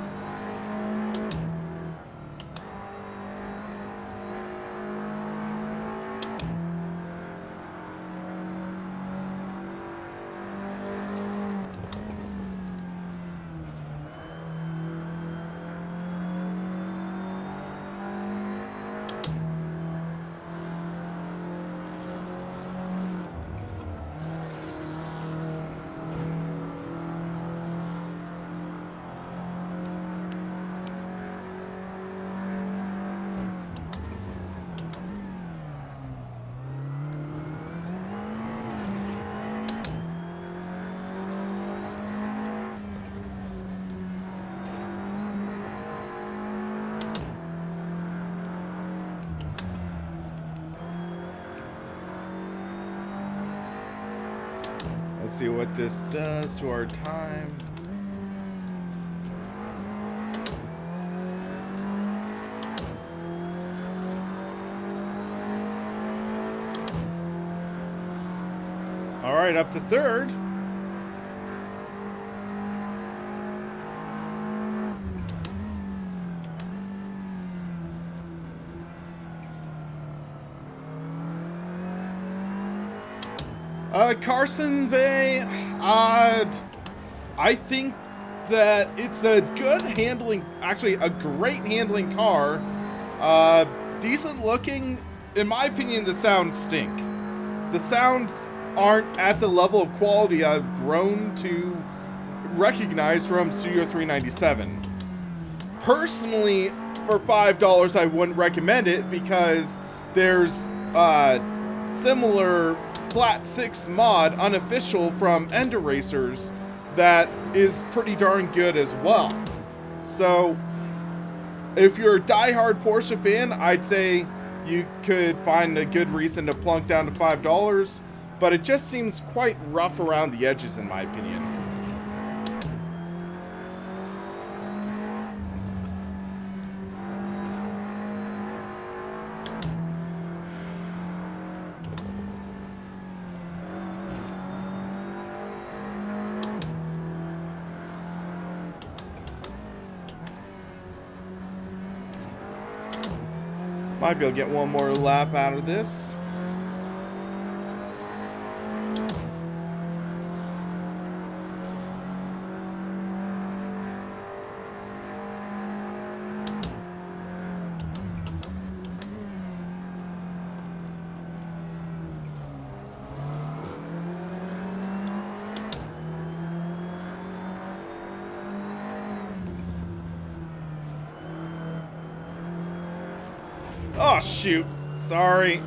Let's see what this does to our time. All right, up to third. Carson Bay, I think that it's a good handling, actually a great handling car. Decent looking. In my opinion, the sounds stink. The sounds aren't at the level of quality I've grown to recognize from Studio 397. Personally, for $5, I wouldn't recommend it because there's similar Flat 6 mod, unofficial, from Ender Racers that is pretty darn good as well. So, if you're a diehard Porsche fan, I'd say you could find a good reason to plunk down to $5, but it just seems quite rough around the edges in my opinion. Might be able to get one more lap out of this. Oh, shoot. Sorry.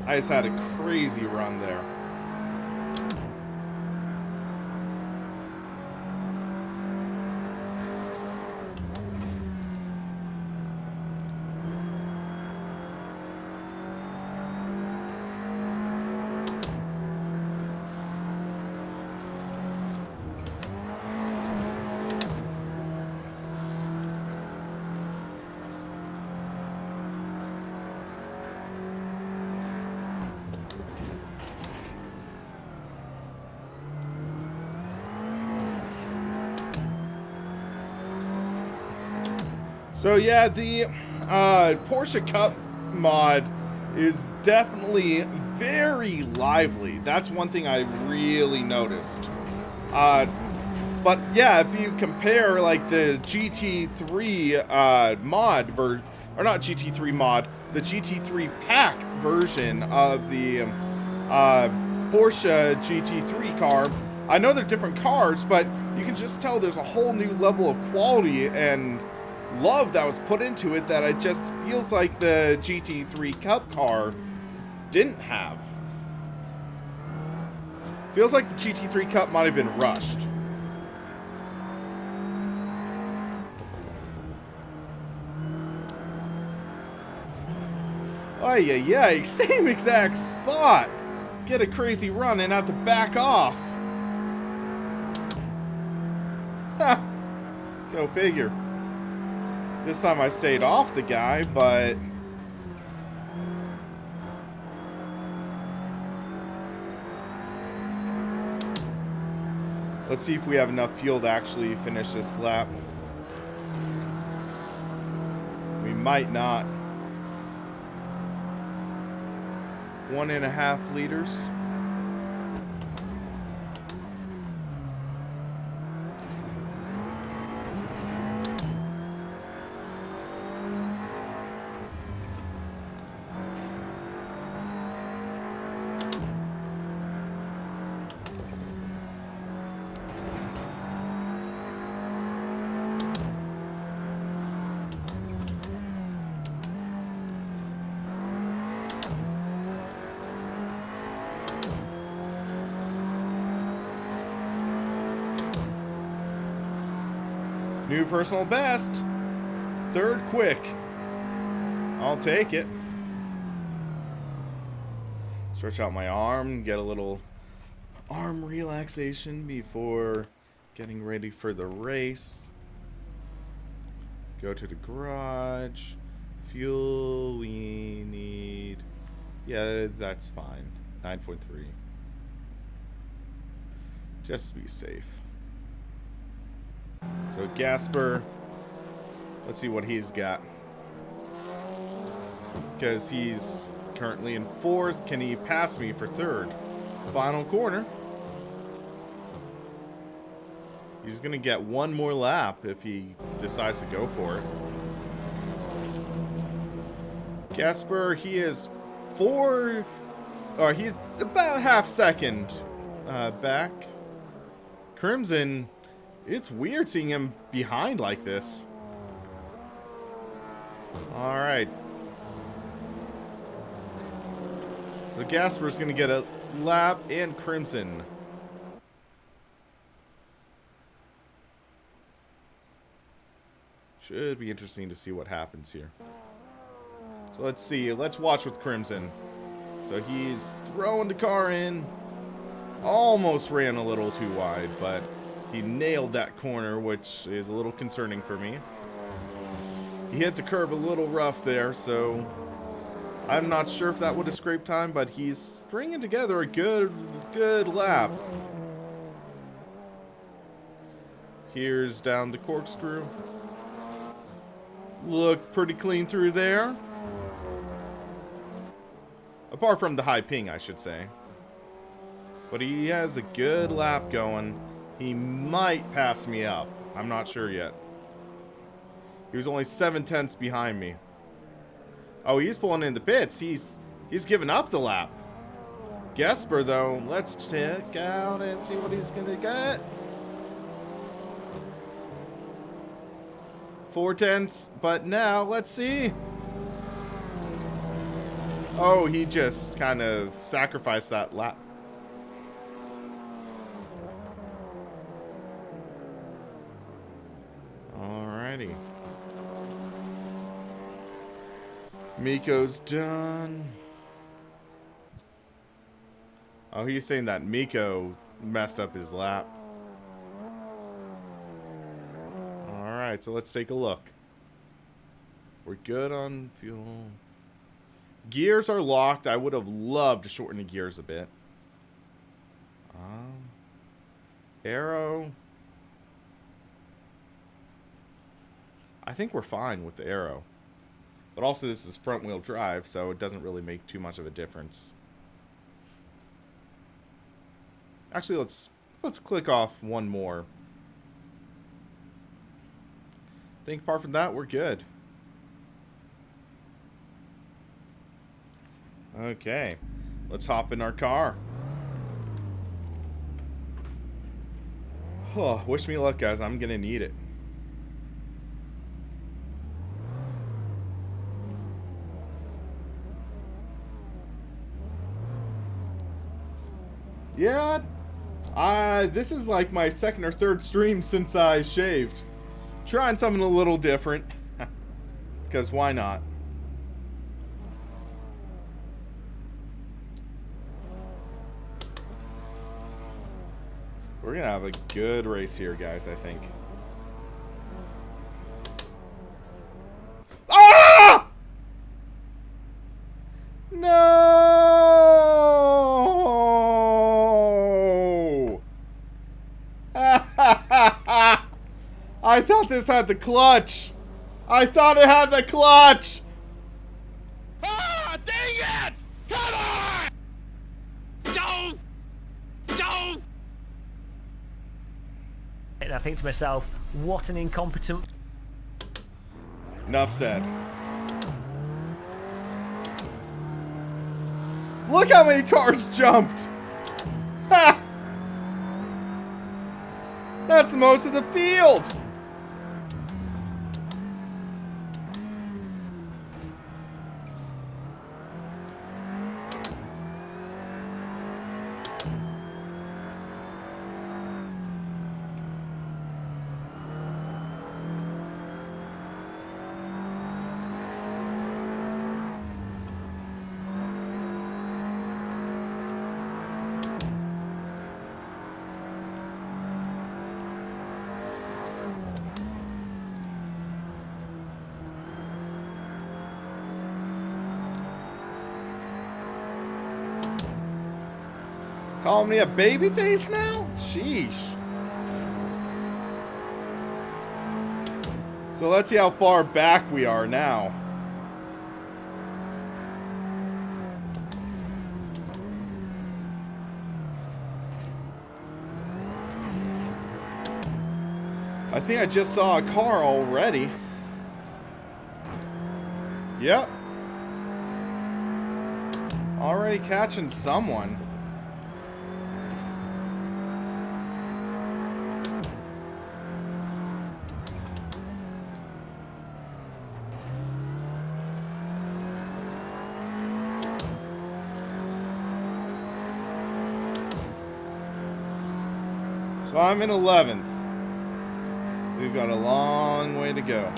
I just had a crazy run there. So yeah, the Porsche Cup mod is definitely very lively. That's one thing I really noticed. But yeah, if you compare like the GT3 mod or not GT3 mod, the GT3 pack version of the Porsche GT3 car, I know they're different cars, but you can just tell there's a whole new level of quality and love that was put into it that it just feels like the GT3 Cup car didn't have. Feels like the GT3 Cup might have been rushed. Oh yeah, same exact spot. Get a crazy run and have to back off. Ha! Go figure. This time I stayed off the guy, but let's see if we have enough fuel to actually finish this lap. We might not. 1.5 liters. New personal best. Third quick. I'll take it. Stretch out my arm, get a little arm relaxation before getting ready for the race. Go to the garage. Fuel we need. Yeah, that's fine. 9.3. Just to be safe. So Gasper, let's see what he's got. Because he's currently in 4th. Can he pass me for 3rd? Final corner. He's going to get one more lap if he decides to go for it. Gasper, he is he's about half second back. Crimson, it's weird seeing him behind like this. All right. So Gasper's going to get a lap, and Crimson. Should be interesting to see what happens here. So let's see. Let's watch with Crimson. So he's throwing the car in. Almost ran a little too wide, but he nailed that corner, which is a little concerning for me. He hit the curb a little rough there, so I'm not sure if that would have scraped time, but he's stringing together a good lap. Here's down the corkscrew. Look pretty clean through there. Apart from the high ping, I should say. But he has a good lap going. He might pass me up. I'm not sure yet. He was only 7/10 behind me. Oh, he's pulling in the pits. He's giving up the lap. Gesper, though, let's check out and see what he's going to get. 4/10, but now, let's see. Oh, he just kind of sacrificed that lap. Alrighty. Miko's done. Oh, he's saying that Miko messed up his lap. Alright, so let's take a look. We're good on fuel. Gears are locked. I would have loved to shorten the gears a bit. Aero. I think we're fine with the aero. But also this is front wheel drive, so it doesn't really make too much of a difference. Actually, let's click off one more. I think apart from that, we're good. Okay, let's hop in our car. Oh, wish me luck, guys. I'm gonna need it. Yeah, this is like my second or third stream since I shaved. Trying something a little different. Because why not? We're going to have a good race here, guys, I think. Ah! No! I thought this had the clutch. I thought it had the clutch. Ah, dang it! Come on! No! No! And I think to myself, what an incompetent... Enough said. Look how many cars jumped! Ha! That's most of the field! Calling me a baby face now? Sheesh. So let's see how far back we are now. I think I just saw a car already. Yep. Already catching someone. So I'm in 11th. We've got a long way to go.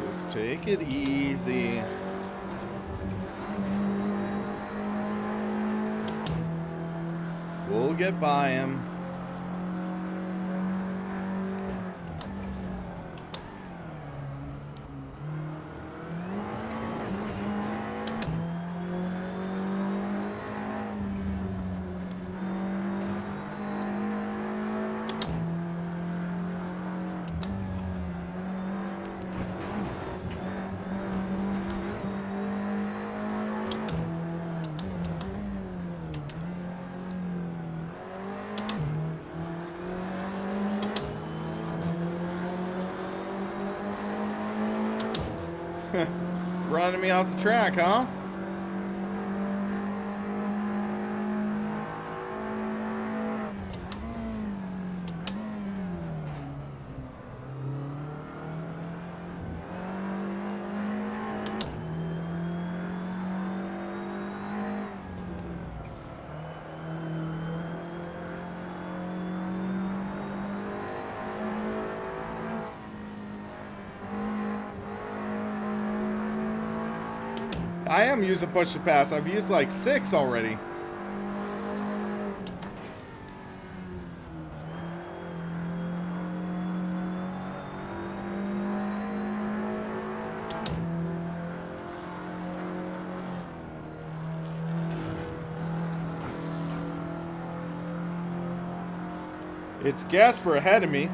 Just take it easy. We'll get by him. Running me off the track, huh? I am using push to pass. I've used like 6 already. It's Gasper ahead of me.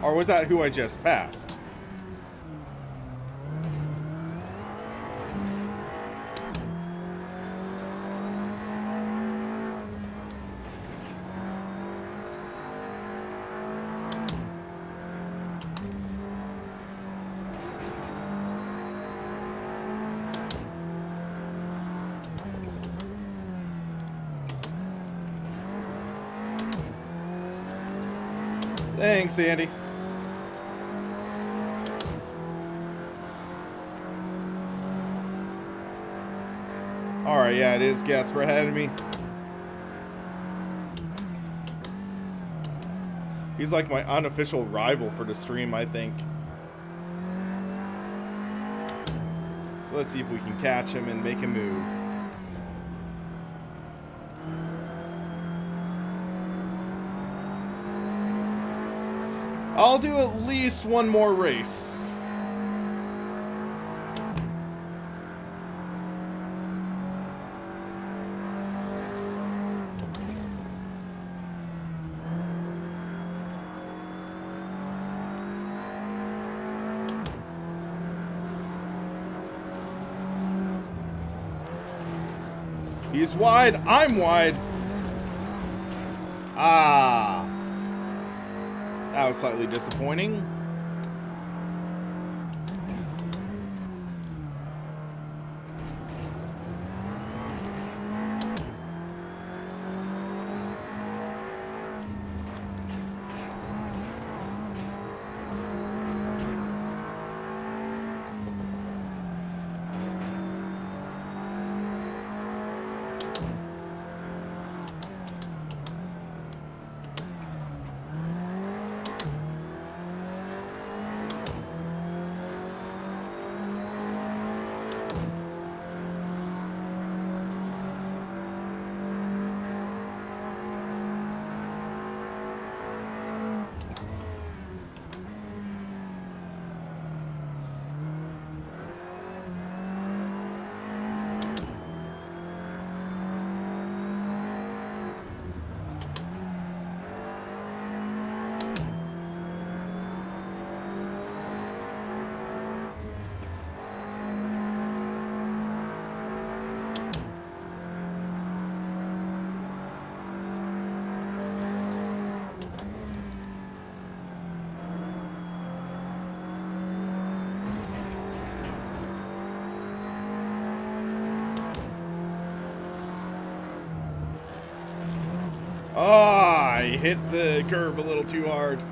Or was that who I just passed? Thanks, Andy. Alright, yeah, it is Gasper ahead of me. He's like my unofficial rival for the stream, I think. So let's see if we can catch him and make a move. I'll do at least one more race. He's wide. I'm wide. Ah. That was slightly disappointing. Oh, I hit the curb a little too hard.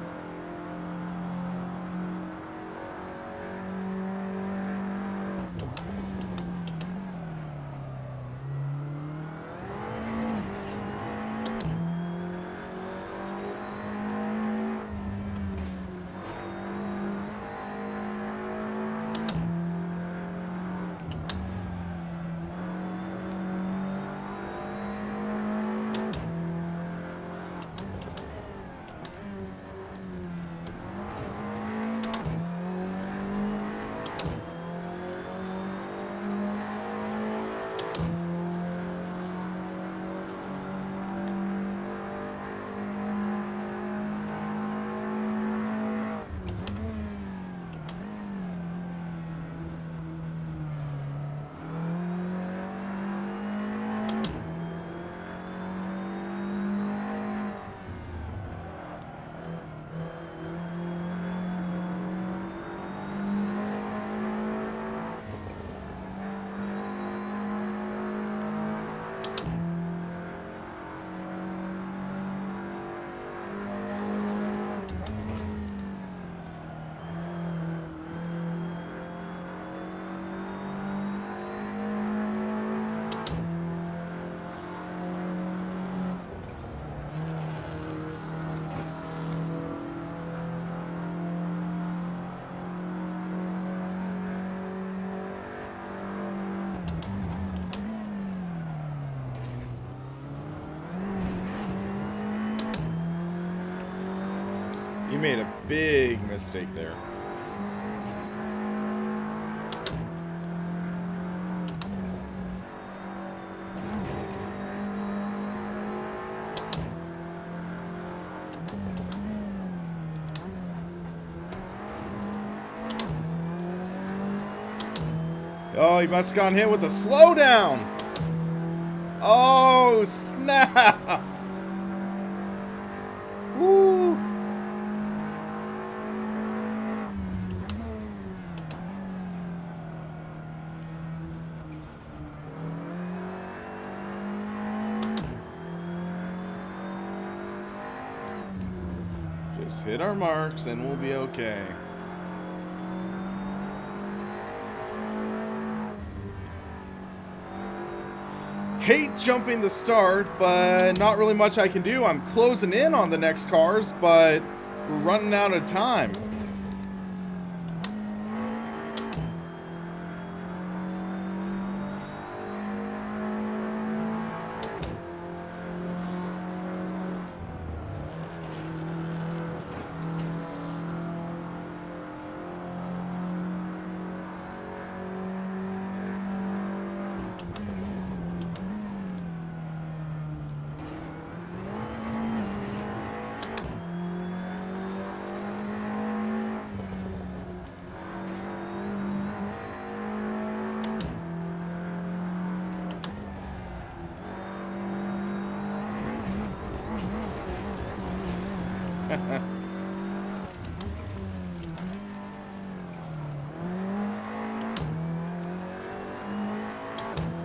You made a big mistake there. Oh, he must have gone hit with a slowdown. Oh, snap. Woo. Just hit our marks and we'll be okay. Hate jumping the start, but not really much I can do. I'm closing in on the next cars, but we're running out of time.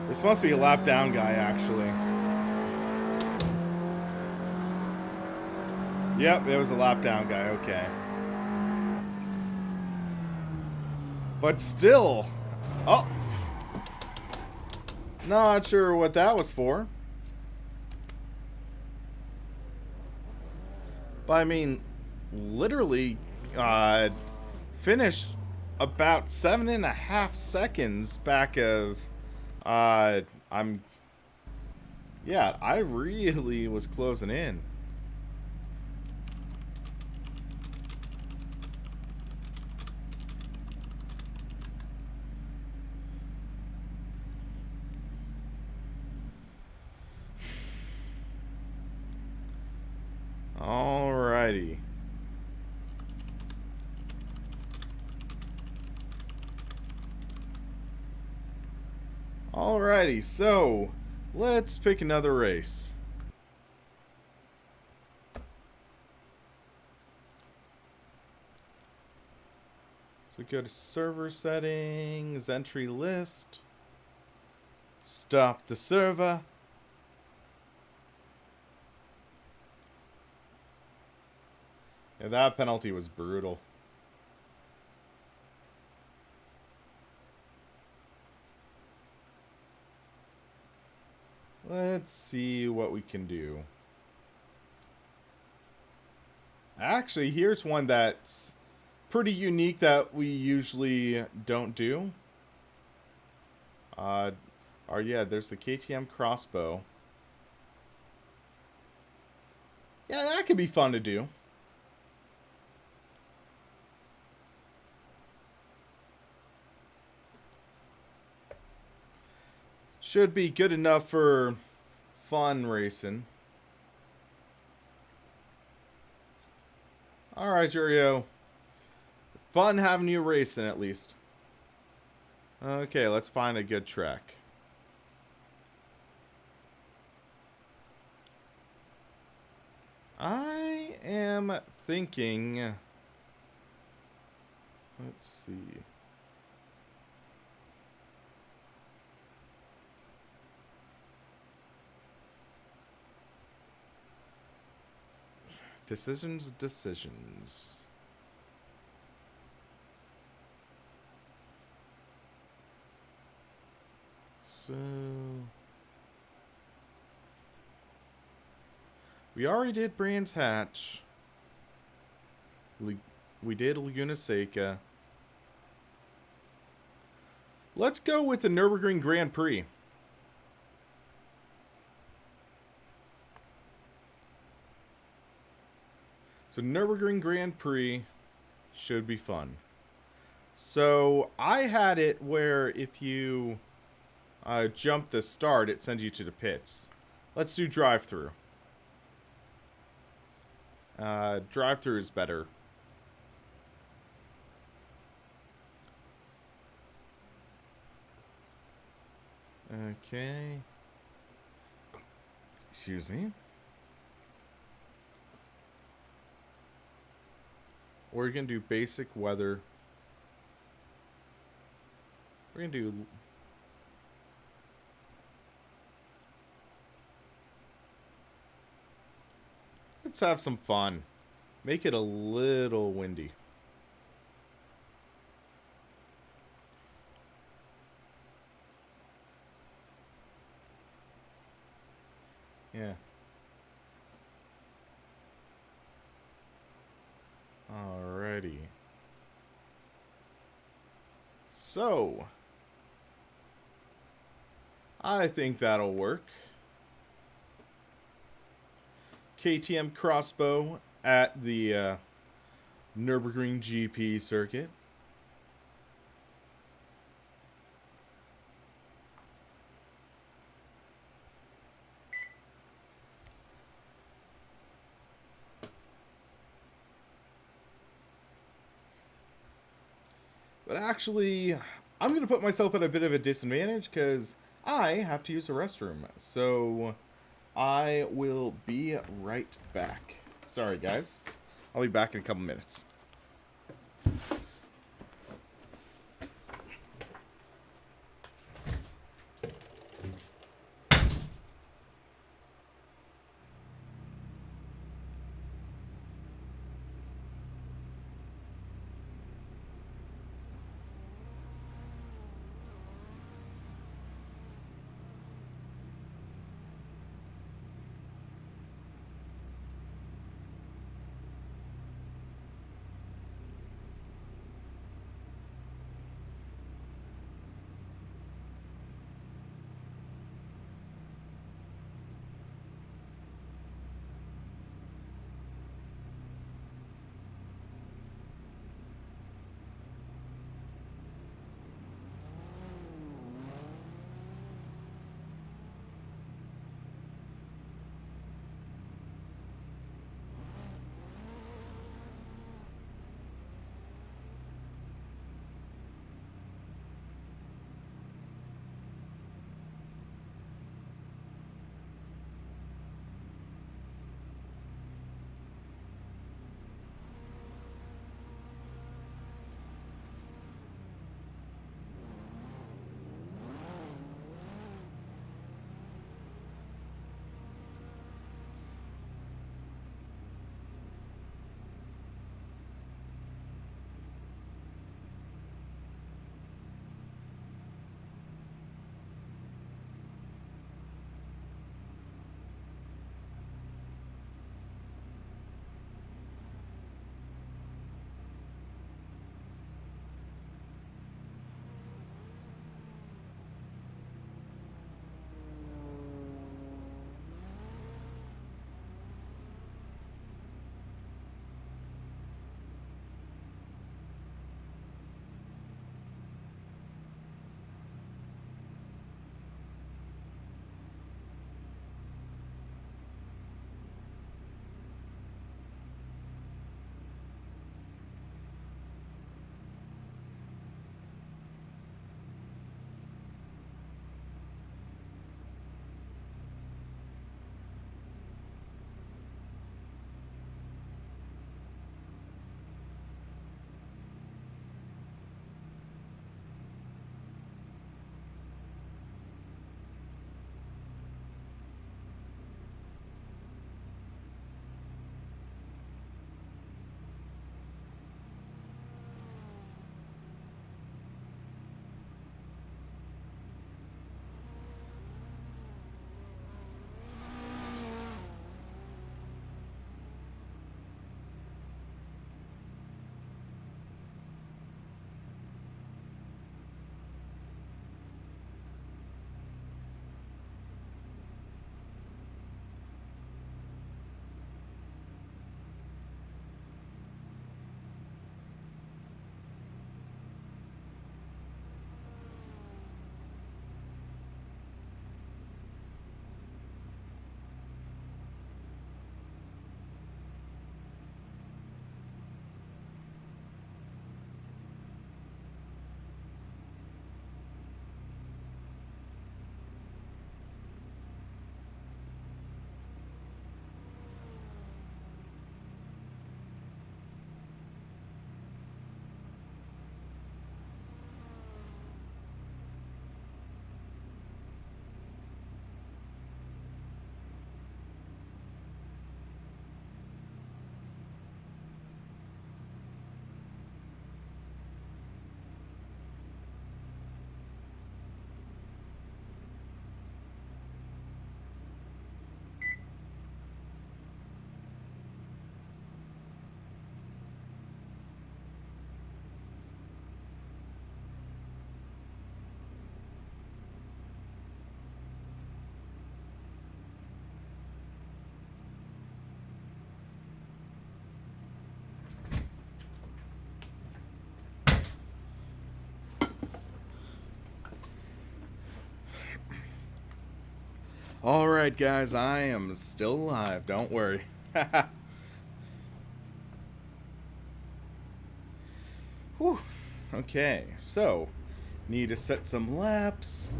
This must be a lap down guy, actually. Yep, it was a lap down guy, okay. But still, oh, not sure what that was for. But I mean, literally finished about 7.5 seconds back of, yeah, I really was closing in. Alrighty. Alrighty, so let's pick another race. So go to server settings, entry list, stop the server. Yeah, that penalty was brutal. Let's see what we can do. Actually, here's one that's pretty unique that we usually don't do. Yeah, there's the KTM Crossbow. Yeah, that could be fun to do. Should be good enough for fun racing. Alright, Jurio. Fun having you racing, at least. Okay, let's find a good track. I am thinking... Let's see... Decisions. So... we already did Brands Hatch. We did Laguna Seca. Let's go with the Nurburgring Grand Prix. So Nurburgring Grand Prix should be fun. So I had it where if you jump the start, it sends you to the pits. Let's do drive-through. Drive-through is better. Okay. Excuse me. We're going to do basic weather. We're going to do... let's have some fun. Make it a little windy. Yeah. Alrighty. So, I think that'll work. KTM Crossbow at the Nurburgring GP circuit. But actually, I'm going to put myself at a bit of a disadvantage because I have to use the restroom. So I will be right back. Sorry, guys. I'll be back in a couple minutes. Alright guys, I am still alive, don't worry. Whew. Okay, so need to set some laps.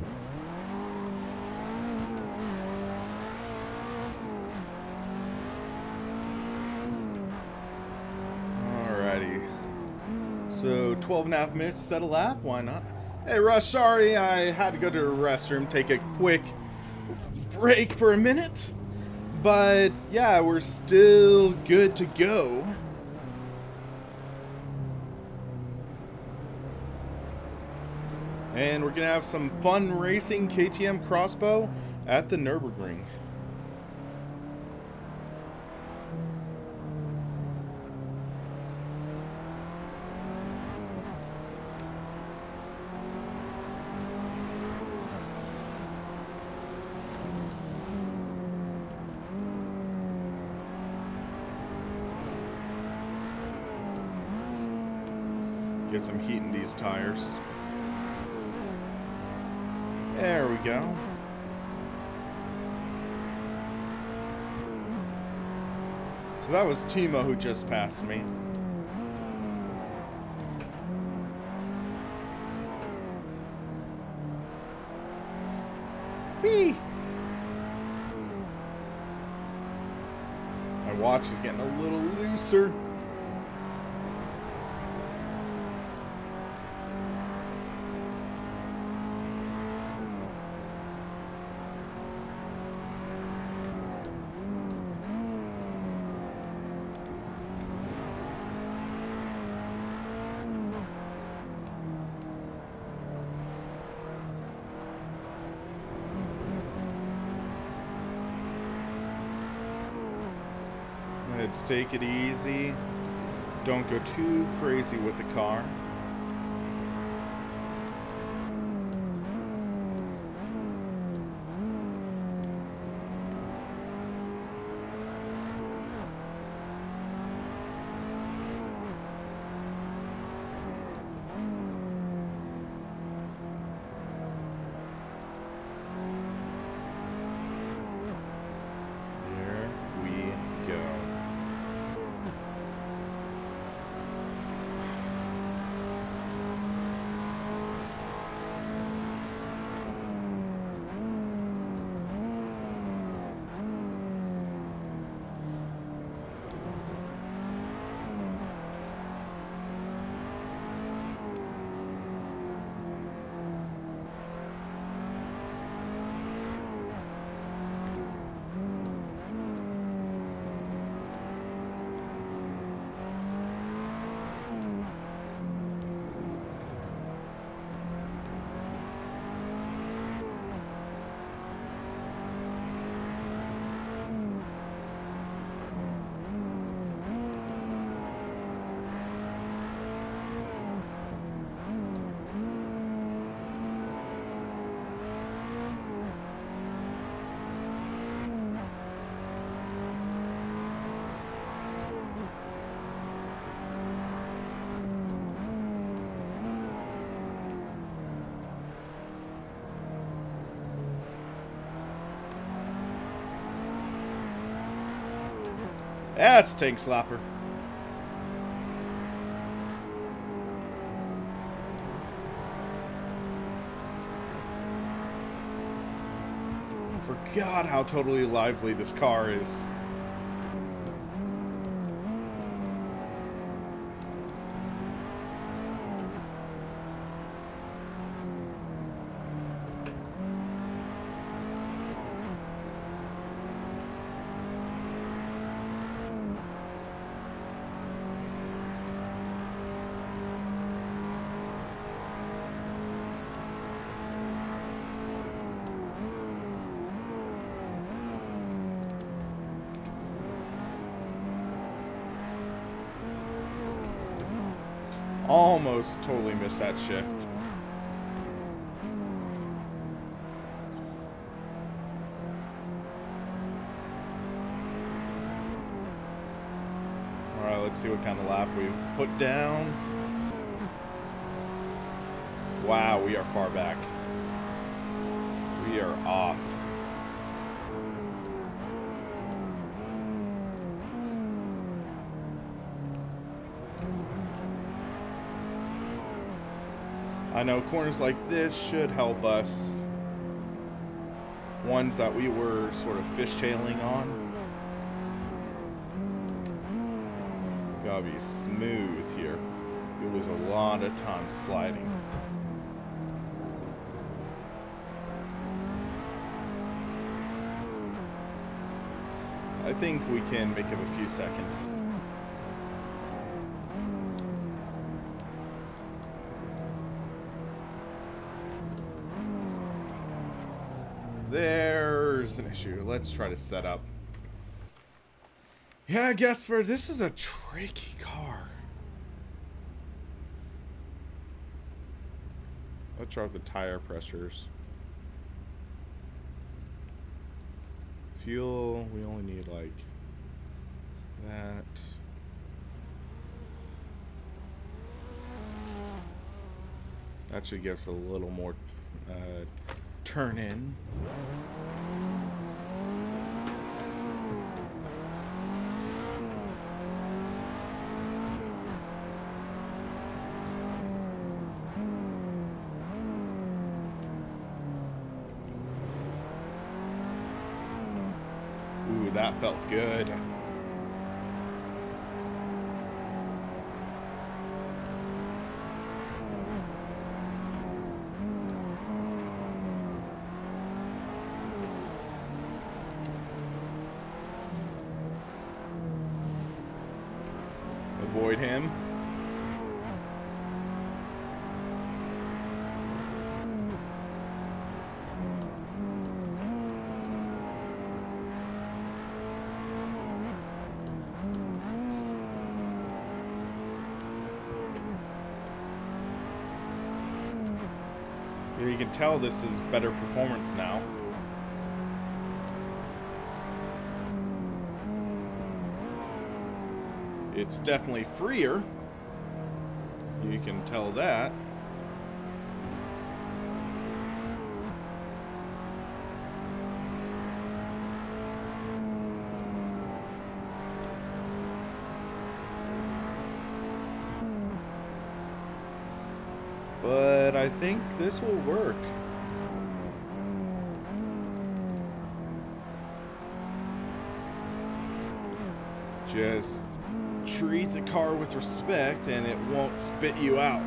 Alrighty. So 12.5 minutes to set a lap, why not? Hey Rush, sorry I had to go to the restroom, take a quick break for a minute. But yeah, we're still good to go. And we're gonna have some fun racing KTM Crossbow at the Nurburgring. Get some heat in these tires. There we go. So that was Timo who just passed me. Whee! My watch is getting a little looser. Let's take it easy. Don't go too crazy with the car. Here we go. That's tank slapper. Forgot how totally lively this car is. Almost totally missed that shift. Alright, let's see what kind of lap we put down. Wow, we are far back. We are off. I know corners like this should help us. Ones that we were sort of fishtailing on. Gotta be smooth here. It was a lot of time sliding. I think we can make up a few seconds. There's an issue. Let's try to set up. Yeah, I guess this is a tricky car. Let's drop the tire pressures. Fuel, we only need like that. That should give us a little more turn in. Ooh, that felt good. Avoid him. You can tell this is better performance now. It's definitely freer. You can tell that. But I think this will work. Just treat the car with respect and it won't spit you out.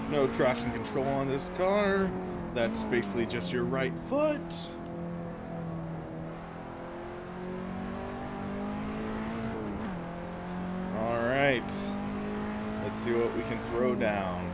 No traction control on this car. That's basically just your right foot. All right. Let's see what we can throw down.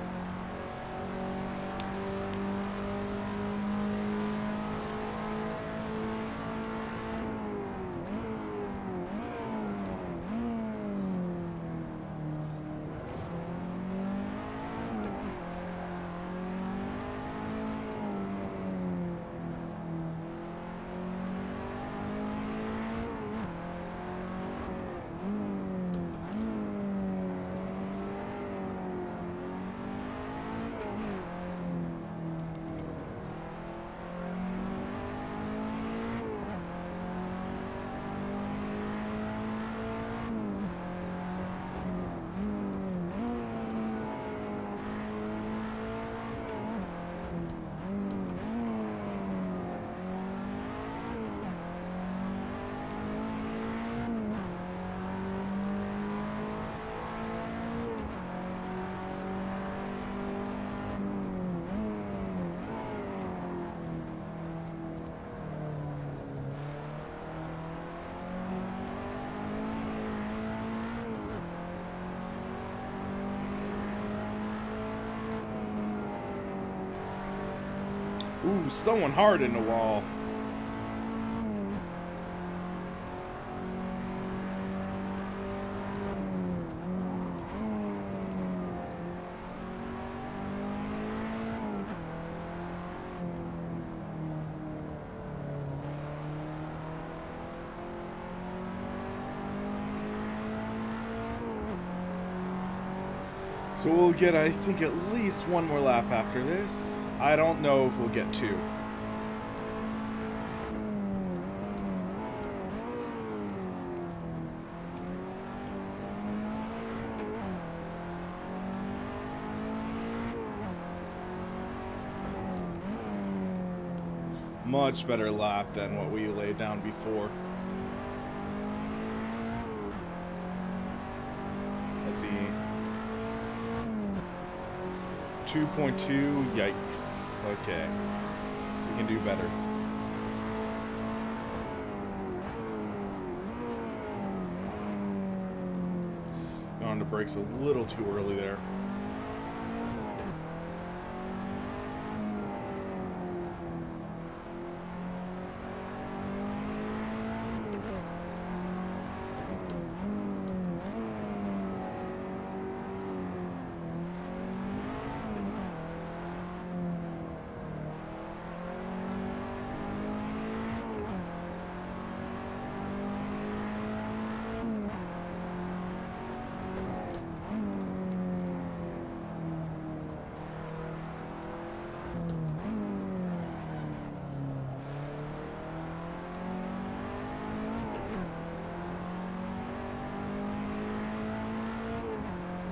Ooh, someone hard in the wall. So we'll get, I think, at least one more lap after this. I don't know if we'll get two. Much better lap than what we laid down before. Let's see. 2.2, yikes. Okay. We can do better. Got on the brakes a little too early there.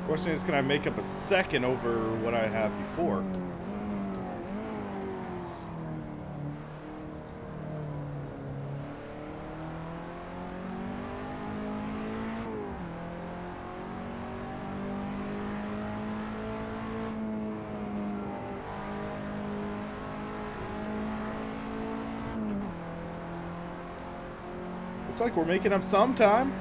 Question is, can I make up a second over what I have before? Looks like we're making up some time.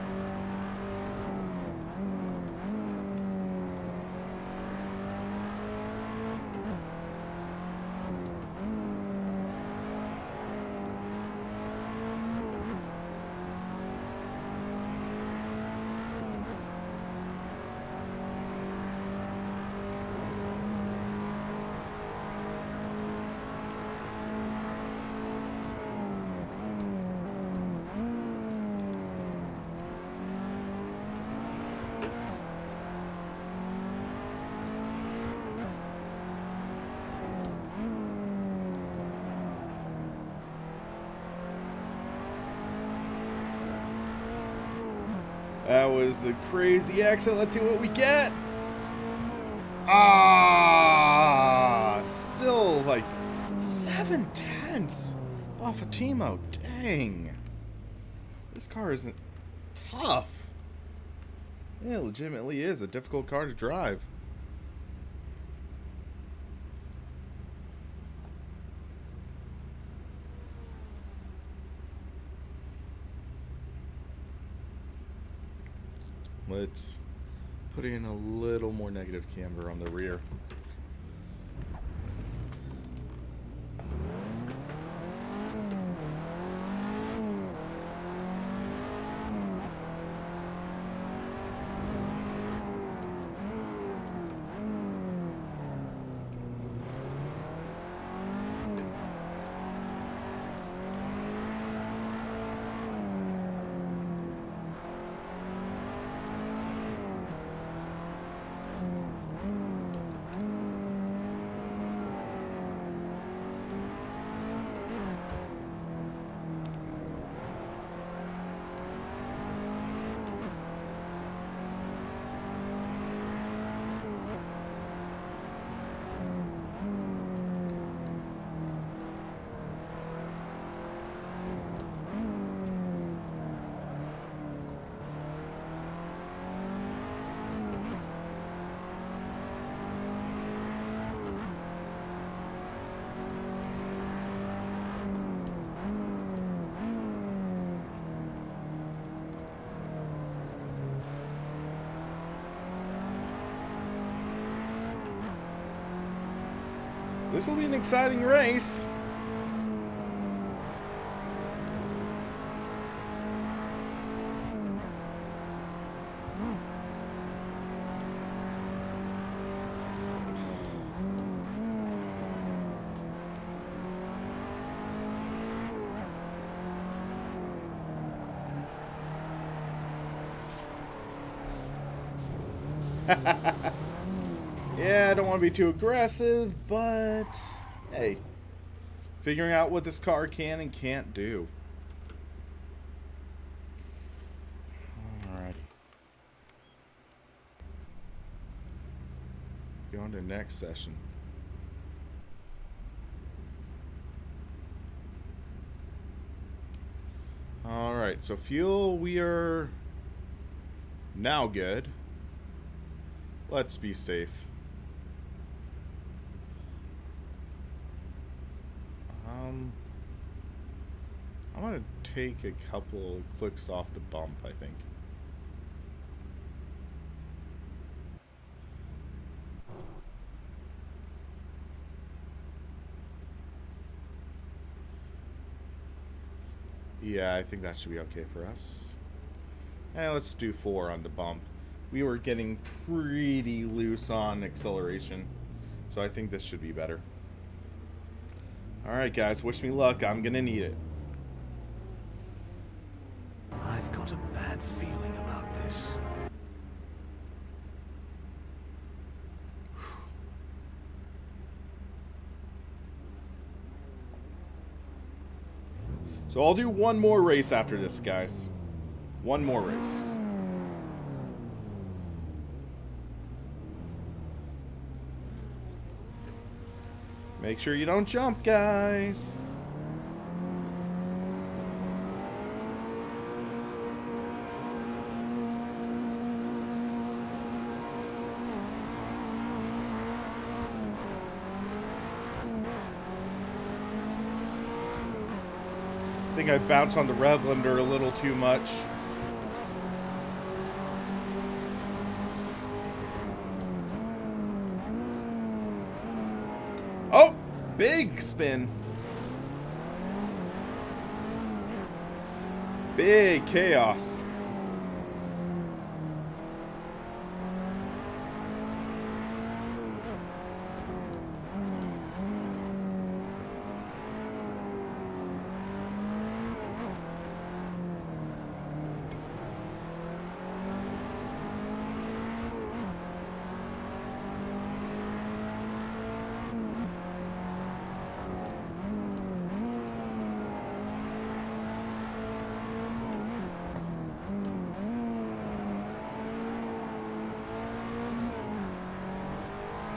That was a crazy exit. Let's see what we get. Ah, still like 7/10 off of Timo. Dang. This car isn't tough. Yeah, it legitimately is a difficult car to drive. Let's put in a little more negative camber on the rear. This will be an exciting race. Yeah, I don't want to be too aggressive, but hey, figuring out what this car can and can't do. Alrighty. Go on to the next session. Alright, so fuel, we are now good. Let's be safe. I'm gonna take a couple clicks off the bump, I think. Yeah, I think that should be okay for us. And let's do 4 on the bump. We were getting pretty loose on acceleration, so I think this should be better. Alright guys, wish me luck. I'm gonna need it. I've got a bad feeling about this. So I'll do one more race after this, guys. One more race. Make sure you don't jump, guys. I think I bounced on the rev limiter a little too much. Oh, big spin. Big chaos.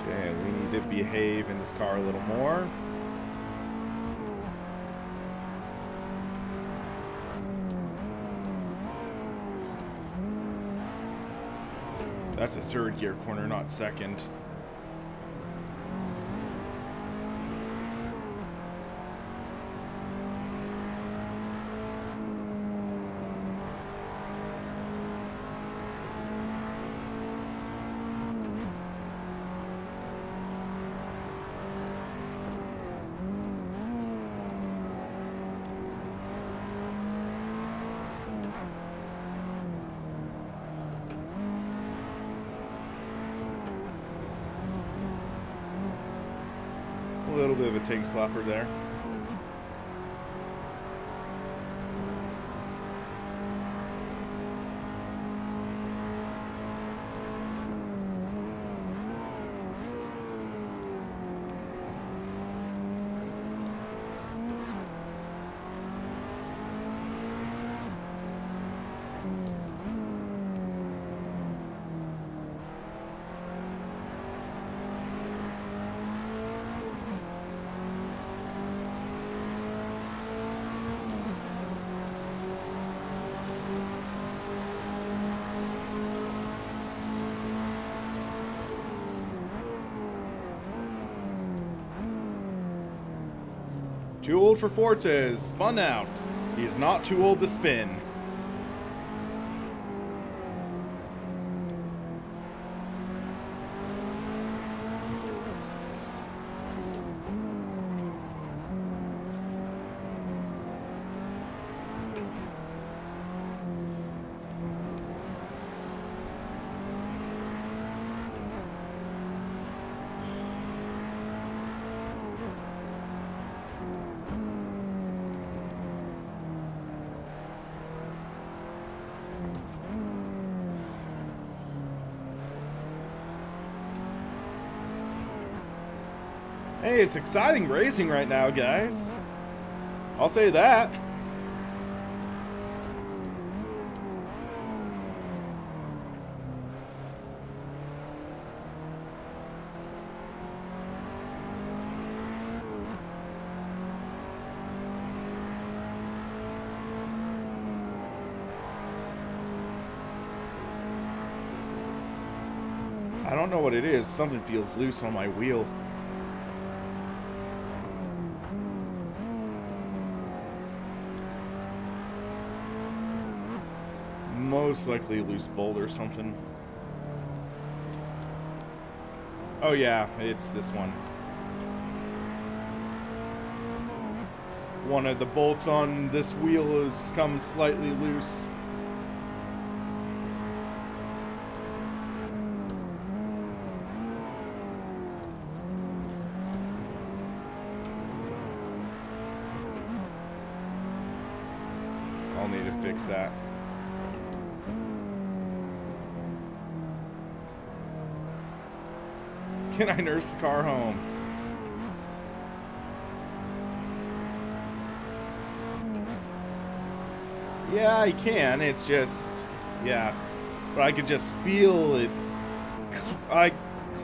Okay, we need to behave in this car a little more. That's a third gear corner, not second. A little bit of a tank slapper there. Too old for Fortes. Spun out. He is not too old to spin. Hey, it's exciting racing right now, guys. I'll say that. I don't know what it is. Something feels loose on my wheel. Most likely a loose bolt or something. Oh yeah, it's this one. One of the bolts on this wheel has come slightly loose. I'll need to fix that. Can I nurse the car home? Yeah, I can. It's just, yeah. But I could just feel it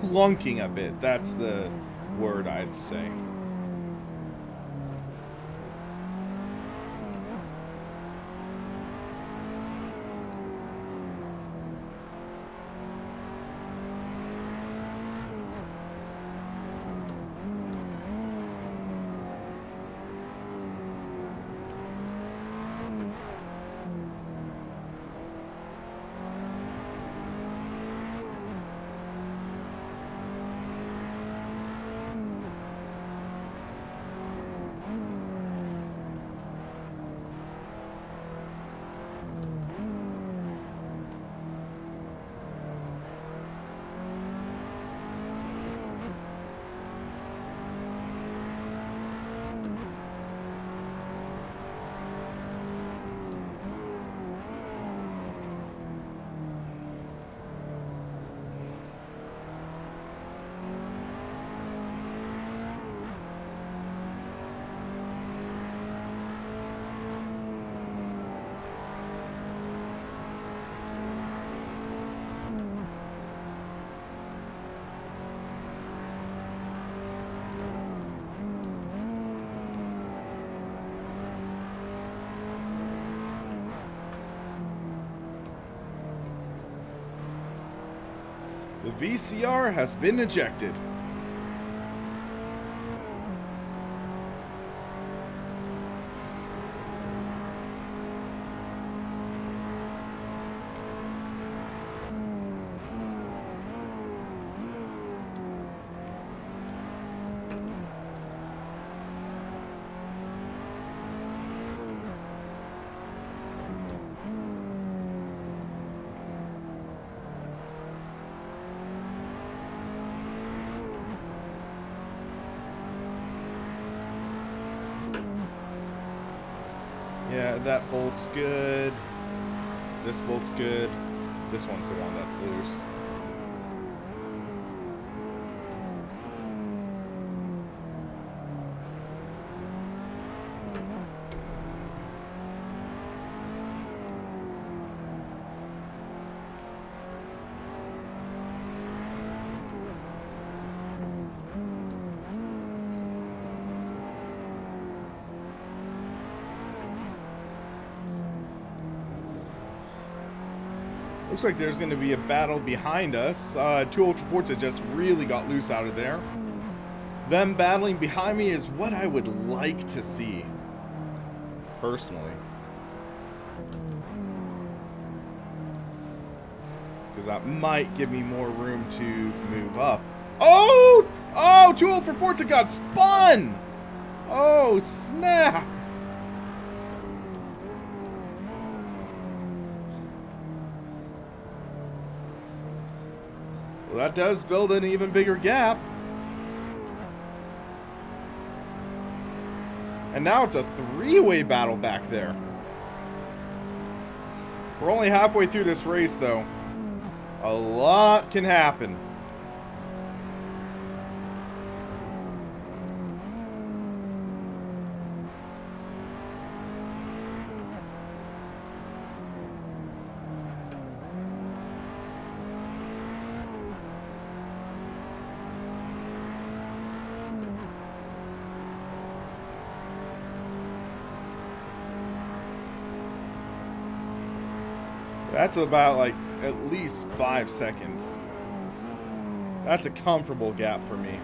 clunking a bit. That's the word I'd say. The VCR has been ejected. Yeah, that bolt's good. This bolt's good. This one's the one that's loose. Looks like there's going to be a battle behind us. 2 Ultra Forza just really got loose out of there. Them battling behind me is what I would like to see, personally. Because that might give me more room to move up. Oh! Oh! 2 Ultra Forza got spun! Oh, snap! Well, that does build an even bigger gap. And now it's a 3-way battle back there. We're only halfway through this race, though. A lot can happen. That's about like at least 5 seconds. That's a comfortable gap for me.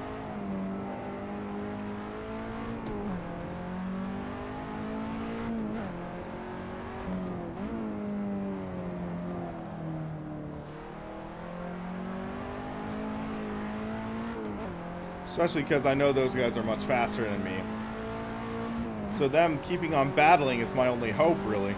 Especially because I know those guys are much faster than me. So them keeping on battling is my only hope, really.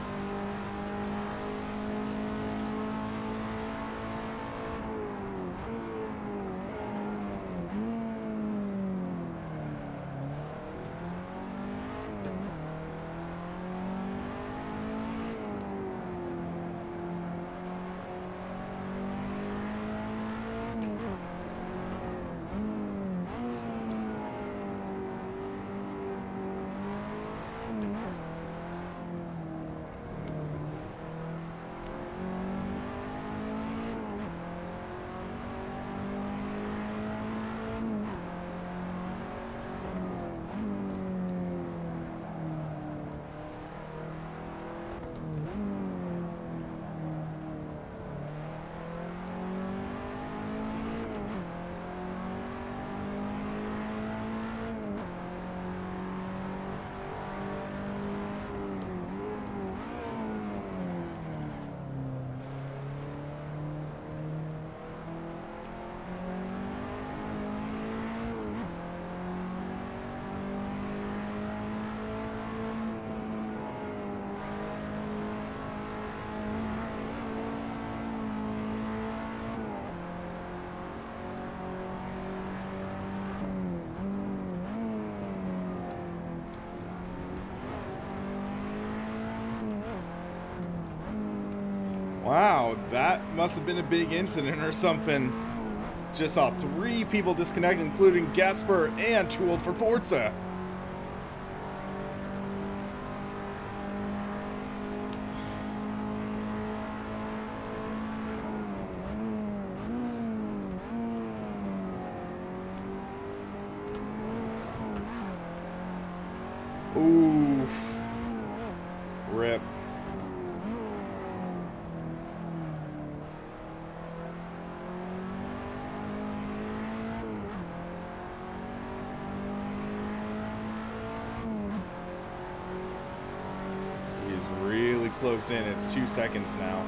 Wow, that must have been a big incident or something. Just saw 3 people disconnect, including Gasper and Too Old for Forza. Oof. Rip. Really closed in. It's 2 seconds now.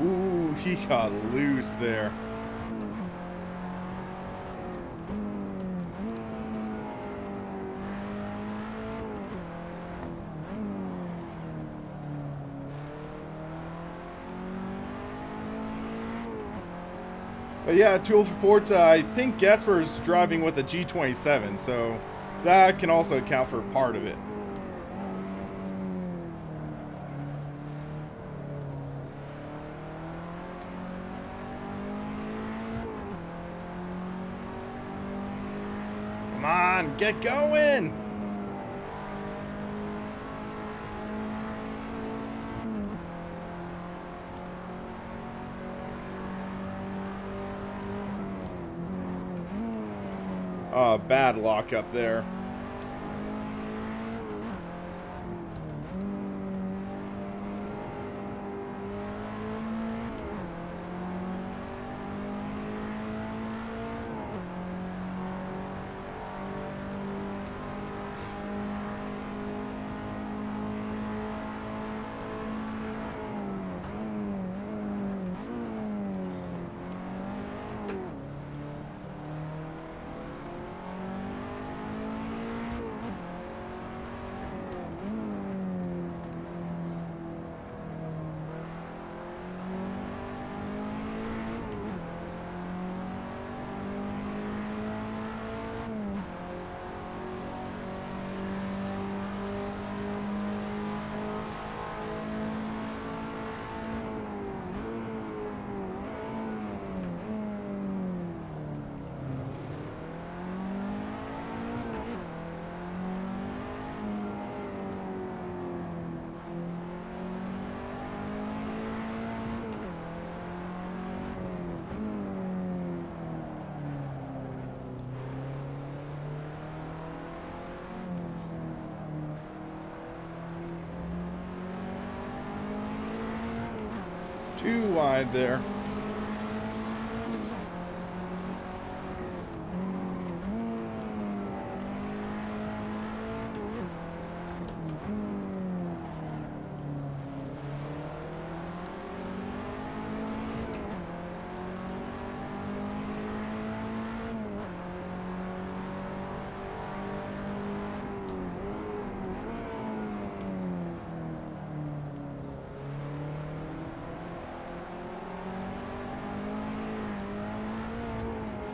Ooh, he got loose there. But yeah, Tool for Forza, I think Gasper's driving with a G27, so that can also account for part of it. Come on, get going! Oh, bad lock up there. Too wide there.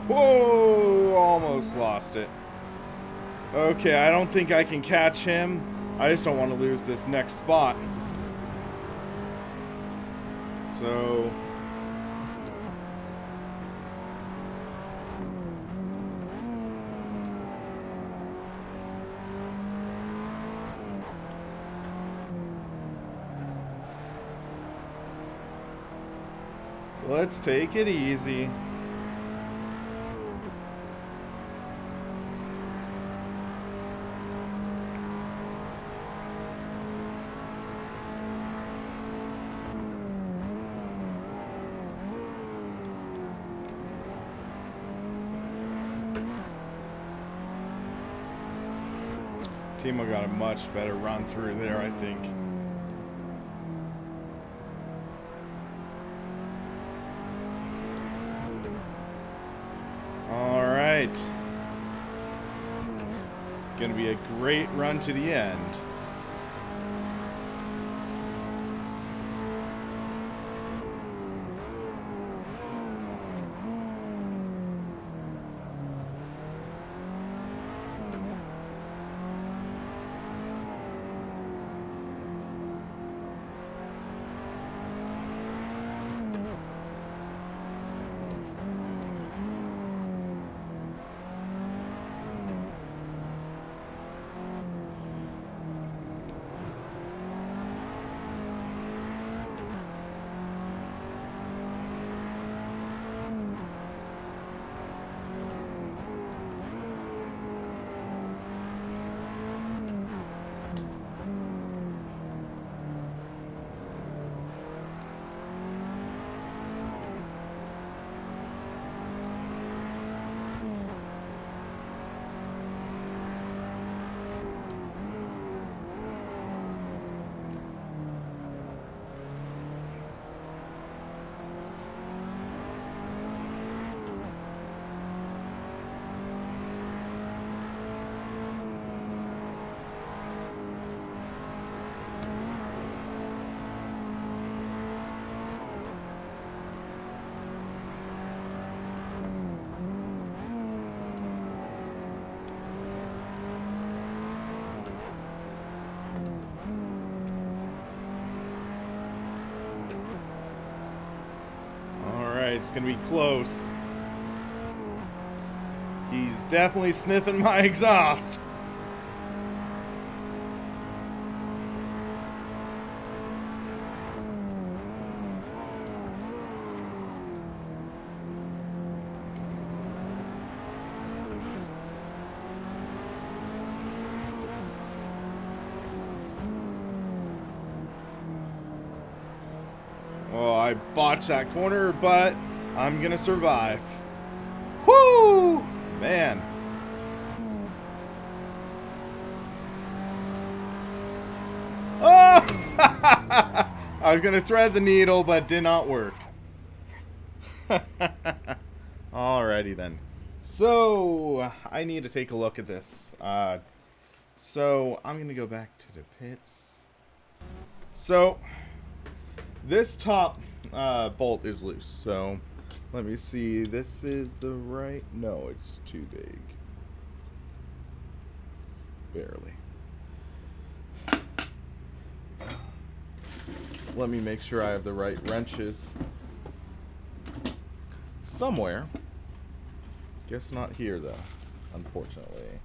Whoa! Almost lost it. Okay, I don't think I can catch him. I just don't want to lose this next spot. So... let's take it easy. Timo got a much better run through there, I think. All right. Gonna be a great run to the end. It's gonna be close. He's definitely sniffing my exhaust. Oh, I botched that corner, but I'm gonna survive. Woo! Man. Oh! I was gonna thread the needle, but did not work. Alrighty then. So, I need to take a look at this. So, I'm gonna go back to the pits. So, this top bolt is loose, so let me see. This is the right... No, it's too big. Barely. Let me make sure I have the right wrenches. Somewhere. Guess not here, though, unfortunately.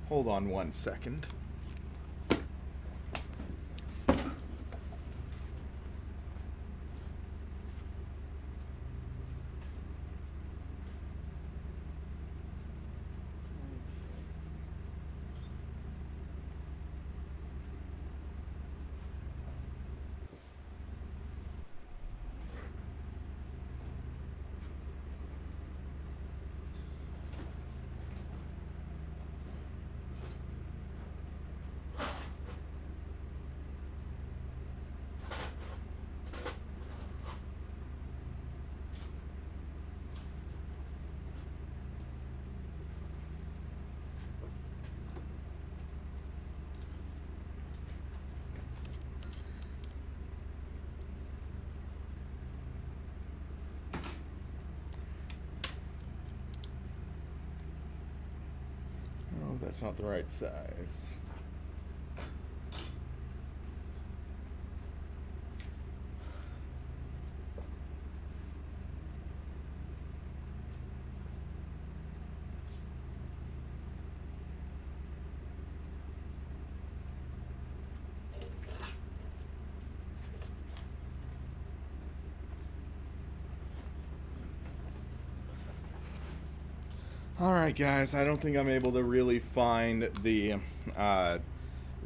Hold on 1 second. Oh, that's not the right size. Alright guys, I don't think I'm able to really find the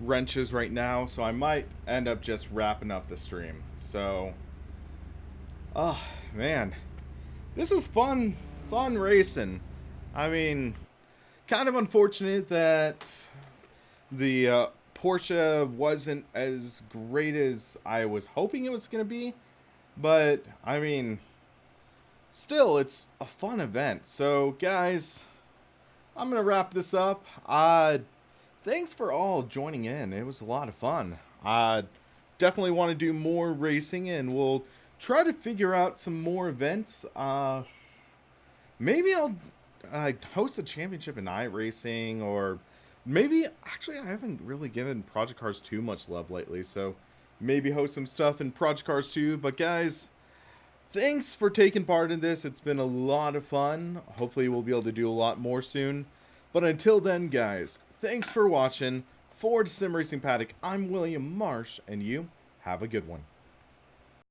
wrenches right now, so I might end up just wrapping up the stream. So, oh man, this was fun racing. I mean, kind of unfortunate that the Porsche wasn't as great as I was hoping it was going to be, but I mean, still, it's a fun event. So, guys, I'm going to wrap this up. Thanks for all joining in. It was a lot of fun. Definitely want to do more racing, and we'll try to figure out some more events. Maybe I'll host a championship in iRacing, or maybe, actually, I haven't really given Project Cars too much love lately, so maybe host some stuff in Project Cars 2. But, guys, thanks for taking part in this. It's been a lot of fun. Hopefully we'll be able to do a lot more soon. But until then, guys, thanks for watching. For SimRacingPaddock, I'm William Marsh, and you have a good one.